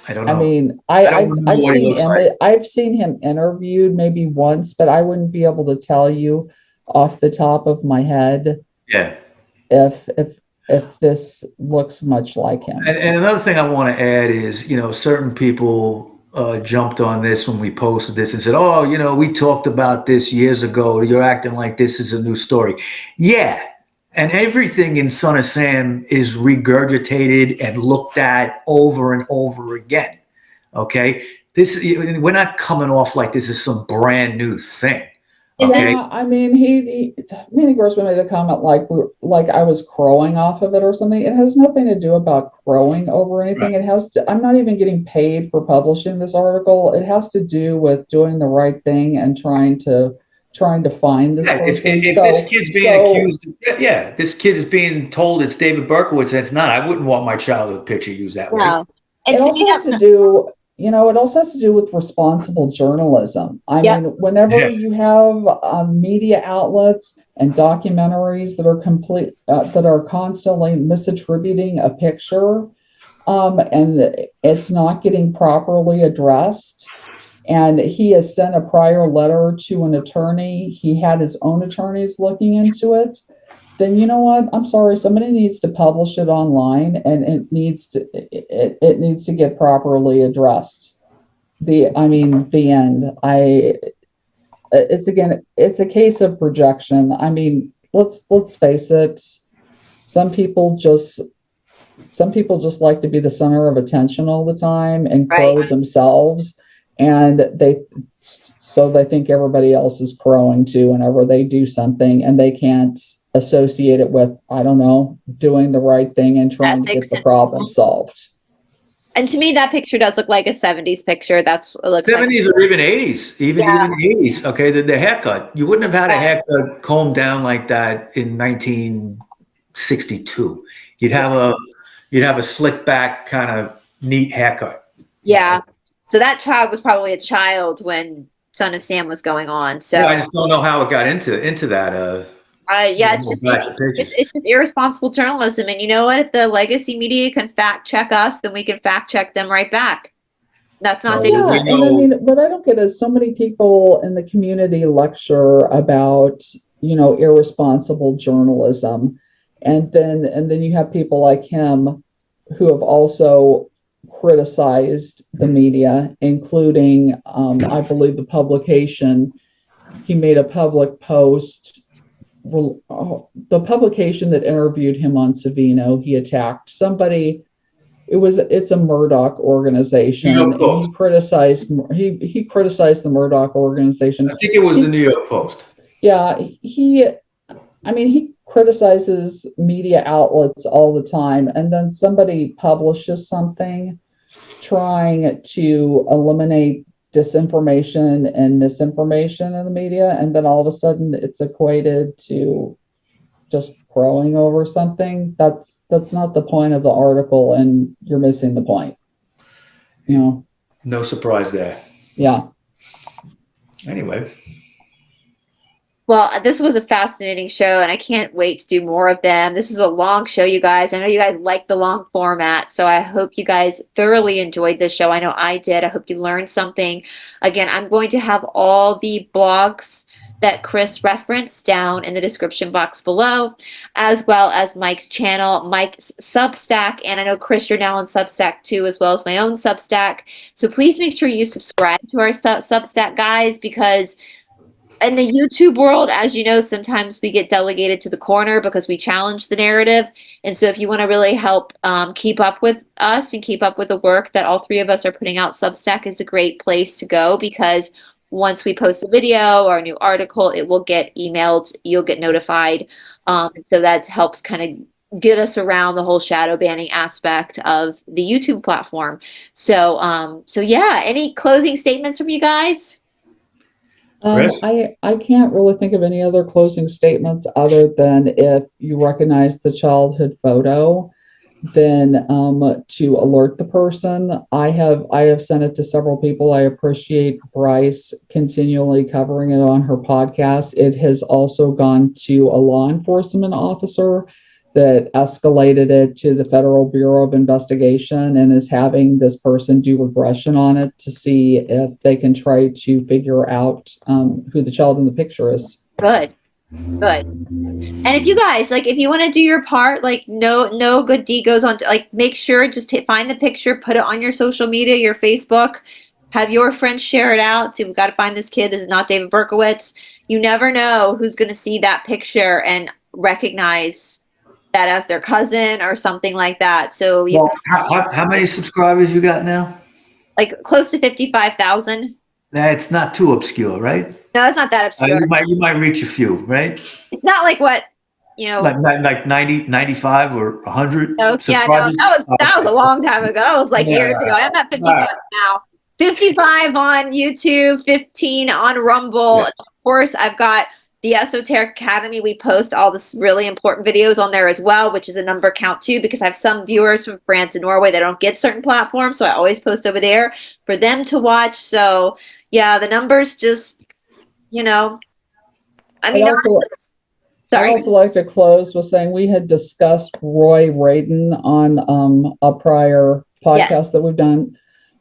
I don't I know. mean, I don't remember what he looks like. I've seen him interviewed maybe once, but I wouldn't be able to tell you off the top of my head Yeah. if this looks much like him. And another thing I want to add is, certain people jumped on this when we posted this and said, oh, we talked about this years ago. You're acting like this is a new story. Yeah. And everything in Son of Sam is regurgitated and looked at over and over again. Okay. We're not coming off like this is some brand new thing. is it, Okay. Yeah, I mean, Manny Grossman made a comment like I was crowing off of it or something. It has nothing to do about crowing over anything. Right. It has to, I'm not even getting paid for publishing this article. It has to do with doing the right thing and trying to find this Yeah, person. if this kid's being accused, yeah, this kid is being told it's David Berkowitz, and it's not. I wouldn't want my childhood picture used that way. no. And it to me, also has to do, it also has to do with responsible journalism. I yeah, mean, whenever Yeah, you have media outlets and documentaries that are constantly misattributing a picture, and it's not getting properly addressed, and he has sent a prior letter to an attorney, he had his own attorneys looking into it, then you know what? I'm sorry. Somebody needs to publish it online, and it needs to get properly addressed. The end. It's a case of projection. I mean, let's face it. Some people just some people just like to be the center of attention all the time and right. crow themselves, and they think everybody else is crowing too whenever they do something, and they can't associate it with, I don't know, doing the right thing and trying to get Ethics the and problem rules. solved. And to me, that picture does look like a 70s picture. That's what it looks like. 70s or even 80s, Yeah. even 80s. Okay, the haircut. You wouldn't have had a Yeah. haircut combed down like that in 1962. You'd Yeah. have a slick back kind of neat haircut. Yeah. So that child was probably a child when Son of Sam was going on. So Yeah, I just don't know how it got into that. yeah, it's whole just batch of pages. it's just irresponsible journalism. And you know what? If the legacy media can fact check us, then we can fact check them right back. That's not Well, David. Yeah, we and I know. mean, what I don't get is so many people in the community lecture about, irresponsible journalism, and then you have people like him who have also criticized the media, including, I believe, the publication. He made a public post. The publication that interviewed him on Savino, he attacked somebody. It's a Murdoch New organization, York and he Post. criticized he criticized the Murdoch I organization. think it was the He's New York Post. Yeah, he criticizes media outlets all the time, and then somebody publishes something trying to eliminate disinformation and misinformation in the media, and then all of a sudden it's equated to just crowing over something. That's not the point of the article, and you're missing the point. No surprise there. Yeah. Anyway. Well, this was a fascinating show, and I can't wait to do more of them. This is a long show, you guys. I know you guys like the long format, so I hope you guys thoroughly enjoyed this show. I know I did. I hope you learned something. Again, I'm going to have all the blogs that Chris referenced down in the description box below, as well as Mike's channel, Mike's Substack, and I know, Chris, you're now on Substack too, as well as my own Substack. So please make sure you subscribe to our Substack, guys, because in the YouTube world, as you know, sometimes we get delegated to the corner because we challenge the narrative. And so if you want to really help keep up with us and keep up with the work that all three of us are putting out, Substack is a great place to go, because once we post a video or a new article, it will get emailed, you'll get notified. So that helps kind of get us around the whole shadow banning aspect of the YouTube platform. So yeah, any closing statements from you guys? Chris? I can't really think of any other closing statements other than, if you recognize the childhood photo, then to alert the person. I have sent it to several people. I appreciate Bryce continually covering it on her podcast. It has also gone to a law enforcement officer that escalated it to the Federal Bureau of Investigation, and is having this person do regression on it to see if they can try to figure out who the child in the picture is. Good. Good. And if you guys, like, if you want to do your part, like, no good deed goes on, like, make sure, just find the picture, put it on your social media, your Facebook, have your friends share it out to, we got to find this kid. This is not David Berkowitz. You never know who's going to see that picture and recognize that as their cousin or something like that. So you, Well, how many subscribers you got now? like, close to 55,000. That's not too obscure, right? No, it's not that obscure. You might reach a few, right? It's not like what, you know. Like 90, 95 or 100 No, yeah, no, subscribers? that was a long time ago. It was like years ago. I'm at 55 now. 55 on YouTube, 15 on Rumble. Yeah. And of course, I've got the Esoteric Academy. We post all this really important videos on there as well, which is a number count too, because I have some viewers from France and Norway that don't get certain platforms. So I always post over there for them to watch. So yeah, the numbers just, I mean, I'd also like to close with saying we had discussed Roy Radin on a prior podcast that we've done.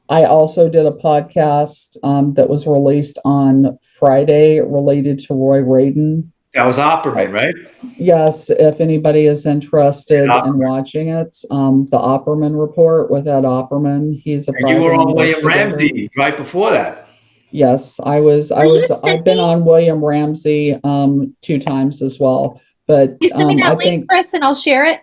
I also did a podcast that was released on Friday related to Roy Radin. That was Opperman, right? Yes, if anybody is interested in watching it, the Opperman report with Ed Opperman. He's a private you were on William investigator. Ramsey right before that. Yes, I've been on William Ramsey 2 times as well. But you send me that I link, think, Chris, and I'll share it.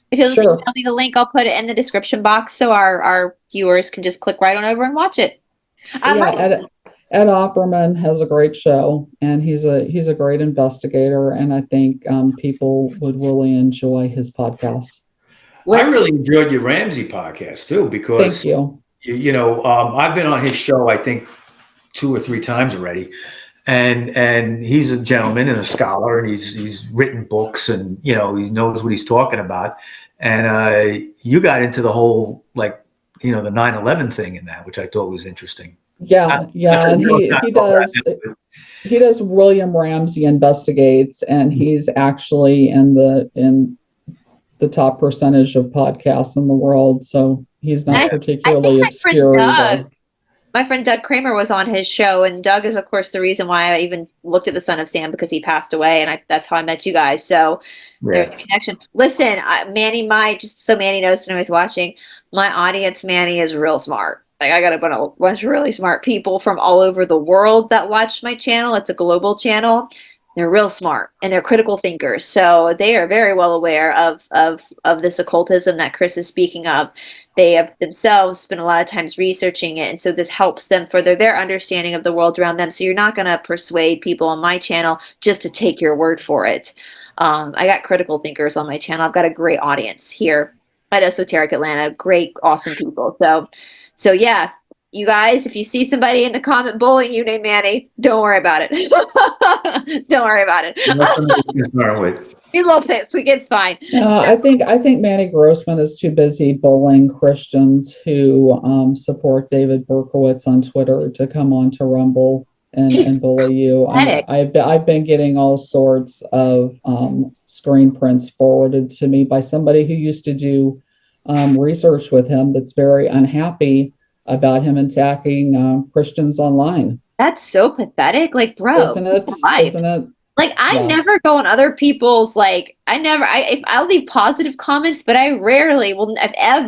If you'll sure. email me the link, I'll put it in the description box so our viewers can just click right on over and watch it. Ed Opperman has a great show, and he's a great investigator, and I think people would really enjoy his podcast. I really enjoyed your Ramsey podcast too, because thank you. I've been on his show, I think 2 or 3 times already, and he's a gentleman and a scholar, and he's written books, and he knows what he's talking about. And you got into the whole, the 9/11 thing in that, which I thought was interesting. Yeah, and he does William Ramsey Investigates, and he's actually in the top percentage of podcasts in the world, so he's not particularly obscure either. My friend Doug Kramer was on his show, and Doug is, of course, the reason why I even looked at the Son of Sam, because he passed away, and that's how I met you guys. So there's a connection. Listen, Manny, just so Manny knows and he's watching, my audience, Manny, is real smart. Like, I got a bunch of really smart people from all over the world that watch my channel. It's a global channel. They're real smart, and they're critical thinkers. So they are very well aware of this occultism that Chris is speaking of. They have themselves spent a lot of times researching it, and so this helps them further their understanding of the world around them. So you're not going to persuade people on my channel just to take your word for it. I got critical thinkers on my channel. I've got a great audience here at Esoteric Atlanta. Great, awesome people. So yeah, you guys, if you see somebody in the comment bullying you named Manny, don't worry about it. Don't worry about it. He's a little pissed. It's fine. I think Manny Grossman is too busy bullying Christians who support David Berkowitz on Twitter to come on to Rumble and bully you. I've been getting all sorts of screen prints forwarded to me by somebody who used to do research with him that's very unhappy about him attacking Christians online. That's so pathetic. Like, bro, isn't it? Like, I never go on other people's, I'll leave positive comments, but I rarely will, if I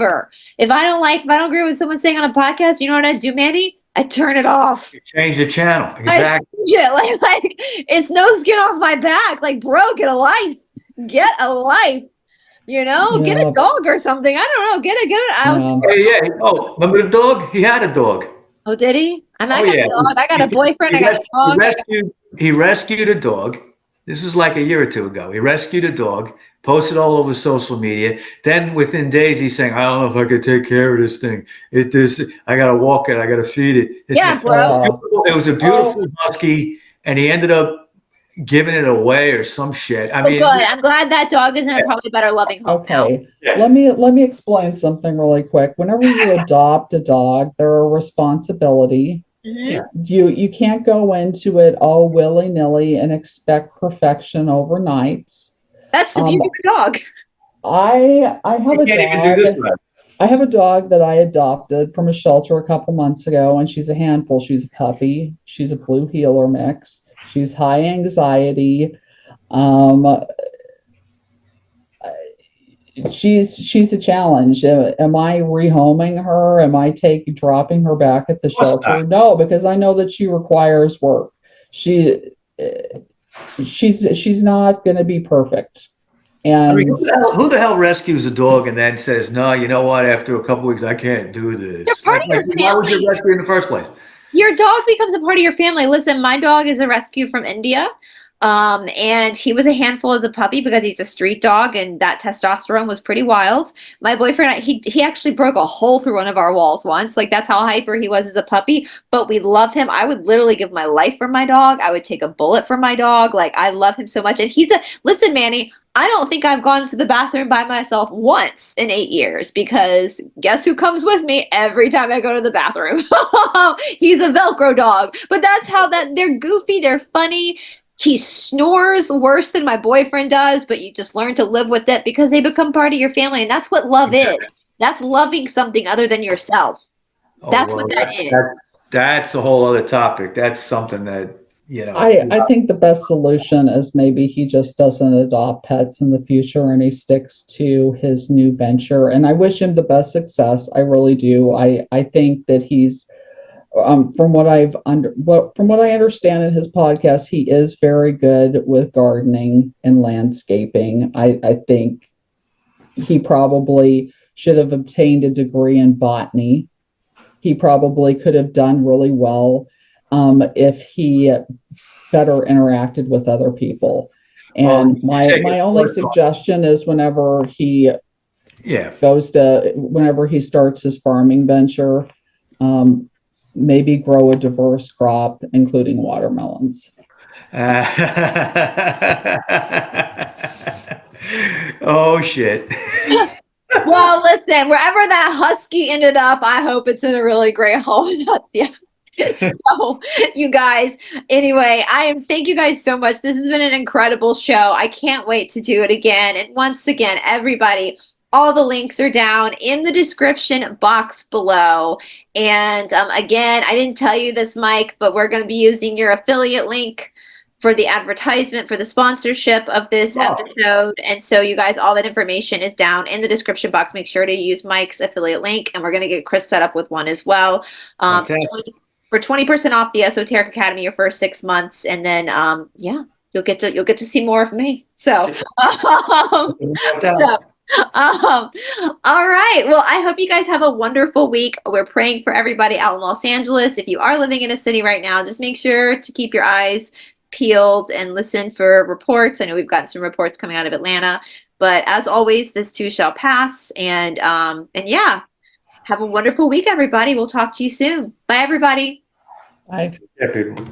don't agree with someone saying on a podcast, you know what I do, Manny? I turn it off. You change the channel. Exactly. Like, it's no skin off my back. Like, bro, get a life. Get a life. You know, get a dog or something. I don't know. Get it. Oh, remember the dog? He had a dog. Oh, did he? I got a dog. I got a boyfriend. I got a dog. He rescued a dog. This was like a year or two ago. He rescued a dog, posted all over social media. Then within days, he's saying, I don't know if I could take care of this thing. I got to walk it. I got to feed it. Bro. It was a beautiful husky, and he ended up giving it away or some shit. Good. I'm glad that dog is in a probably better loving home now. Let me explain something really quick. Whenever you adopt a dog, there are responsibility. Mm-hmm. You can't go into it all willy-nilly and expect perfection overnight. That's the beauty of a dog. I have a dog. I have a dog that I adopted from a shelter a couple months ago, and she's a handful. She's a puppy. She's a blue heeler mix. She's high anxiety. She's a challenge. Am I rehoming her? Am I dropping her back at the shelter? No, because I know that she requires work. She's not going to be perfect. And who the hell rescues a dog and then says, no, you know what? After a couple weeks, I can't do this. Part of your family. Why was you rescued in the first place? Your dog becomes a part of your family. Listen, my dog is a rescue from India. And he was a handful as a puppy because he's a street dog, and that testosterone was pretty wild. My boyfriend, he actually broke a hole through one of our walls once. Like, that's how hyper he was as a puppy, but we love him. I would literally give my life for my dog. I would take a bullet for my dog. Like, I love him so much. And listen, Manny, I don't think I've gone to the bathroom by myself once in 8 years, because guess who comes with me every time I go to the bathroom? He's a Velcro dog. But that's how they're goofy. They're funny. He snores worse than my boyfriend does, but you just learn to live with it because they become part of your family. And that's what love is. That's loving something other than yourself. That's a whole other topic. That's something that, I think the best solution is maybe he just doesn't adopt pets in the future and he sticks to his new venture. And I wish him the best success. I really do. I think that he's, from what I understand in his podcast, he is very good with gardening and landscaping. I think he probably should have obtained a degree in botany. He probably could have done really well if he better interacted with other people. And my only suggestion is whenever he starts his farming venture, maybe grow a diverse crop, including watermelons. Oh, shit. Well, listen, wherever that husky ended up, I hope it's in a really great home. So, you guys, anyway, thank you guys so much. This has been an incredible show. I can't wait to do it again. And once again, everybody, all the links are down in the description box below. And again, I didn't tell you this, Mike, but we're going to be using your affiliate link for the advertisement, for the sponsorship of this episode. And so, you guys, all that information is down in the description box. Make sure to use Mike's affiliate link, and we're going to get Chris set up with one as well. For 20% off the Esoteric Academy your first 6 months, and then yeah, you'll get to see more of me. So, all right. Well, I hope you guys have a wonderful week. We're praying for everybody out in Los Angeles. If you are living in a city right now, just make sure to keep your eyes peeled and listen for reports. I know we've gotten some reports coming out of Atlanta, but as always, this too shall pass. And yeah, have a wonderful week, everybody. We'll talk to you soon. Bye, everybody. Bye. Yeah, people.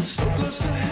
So close to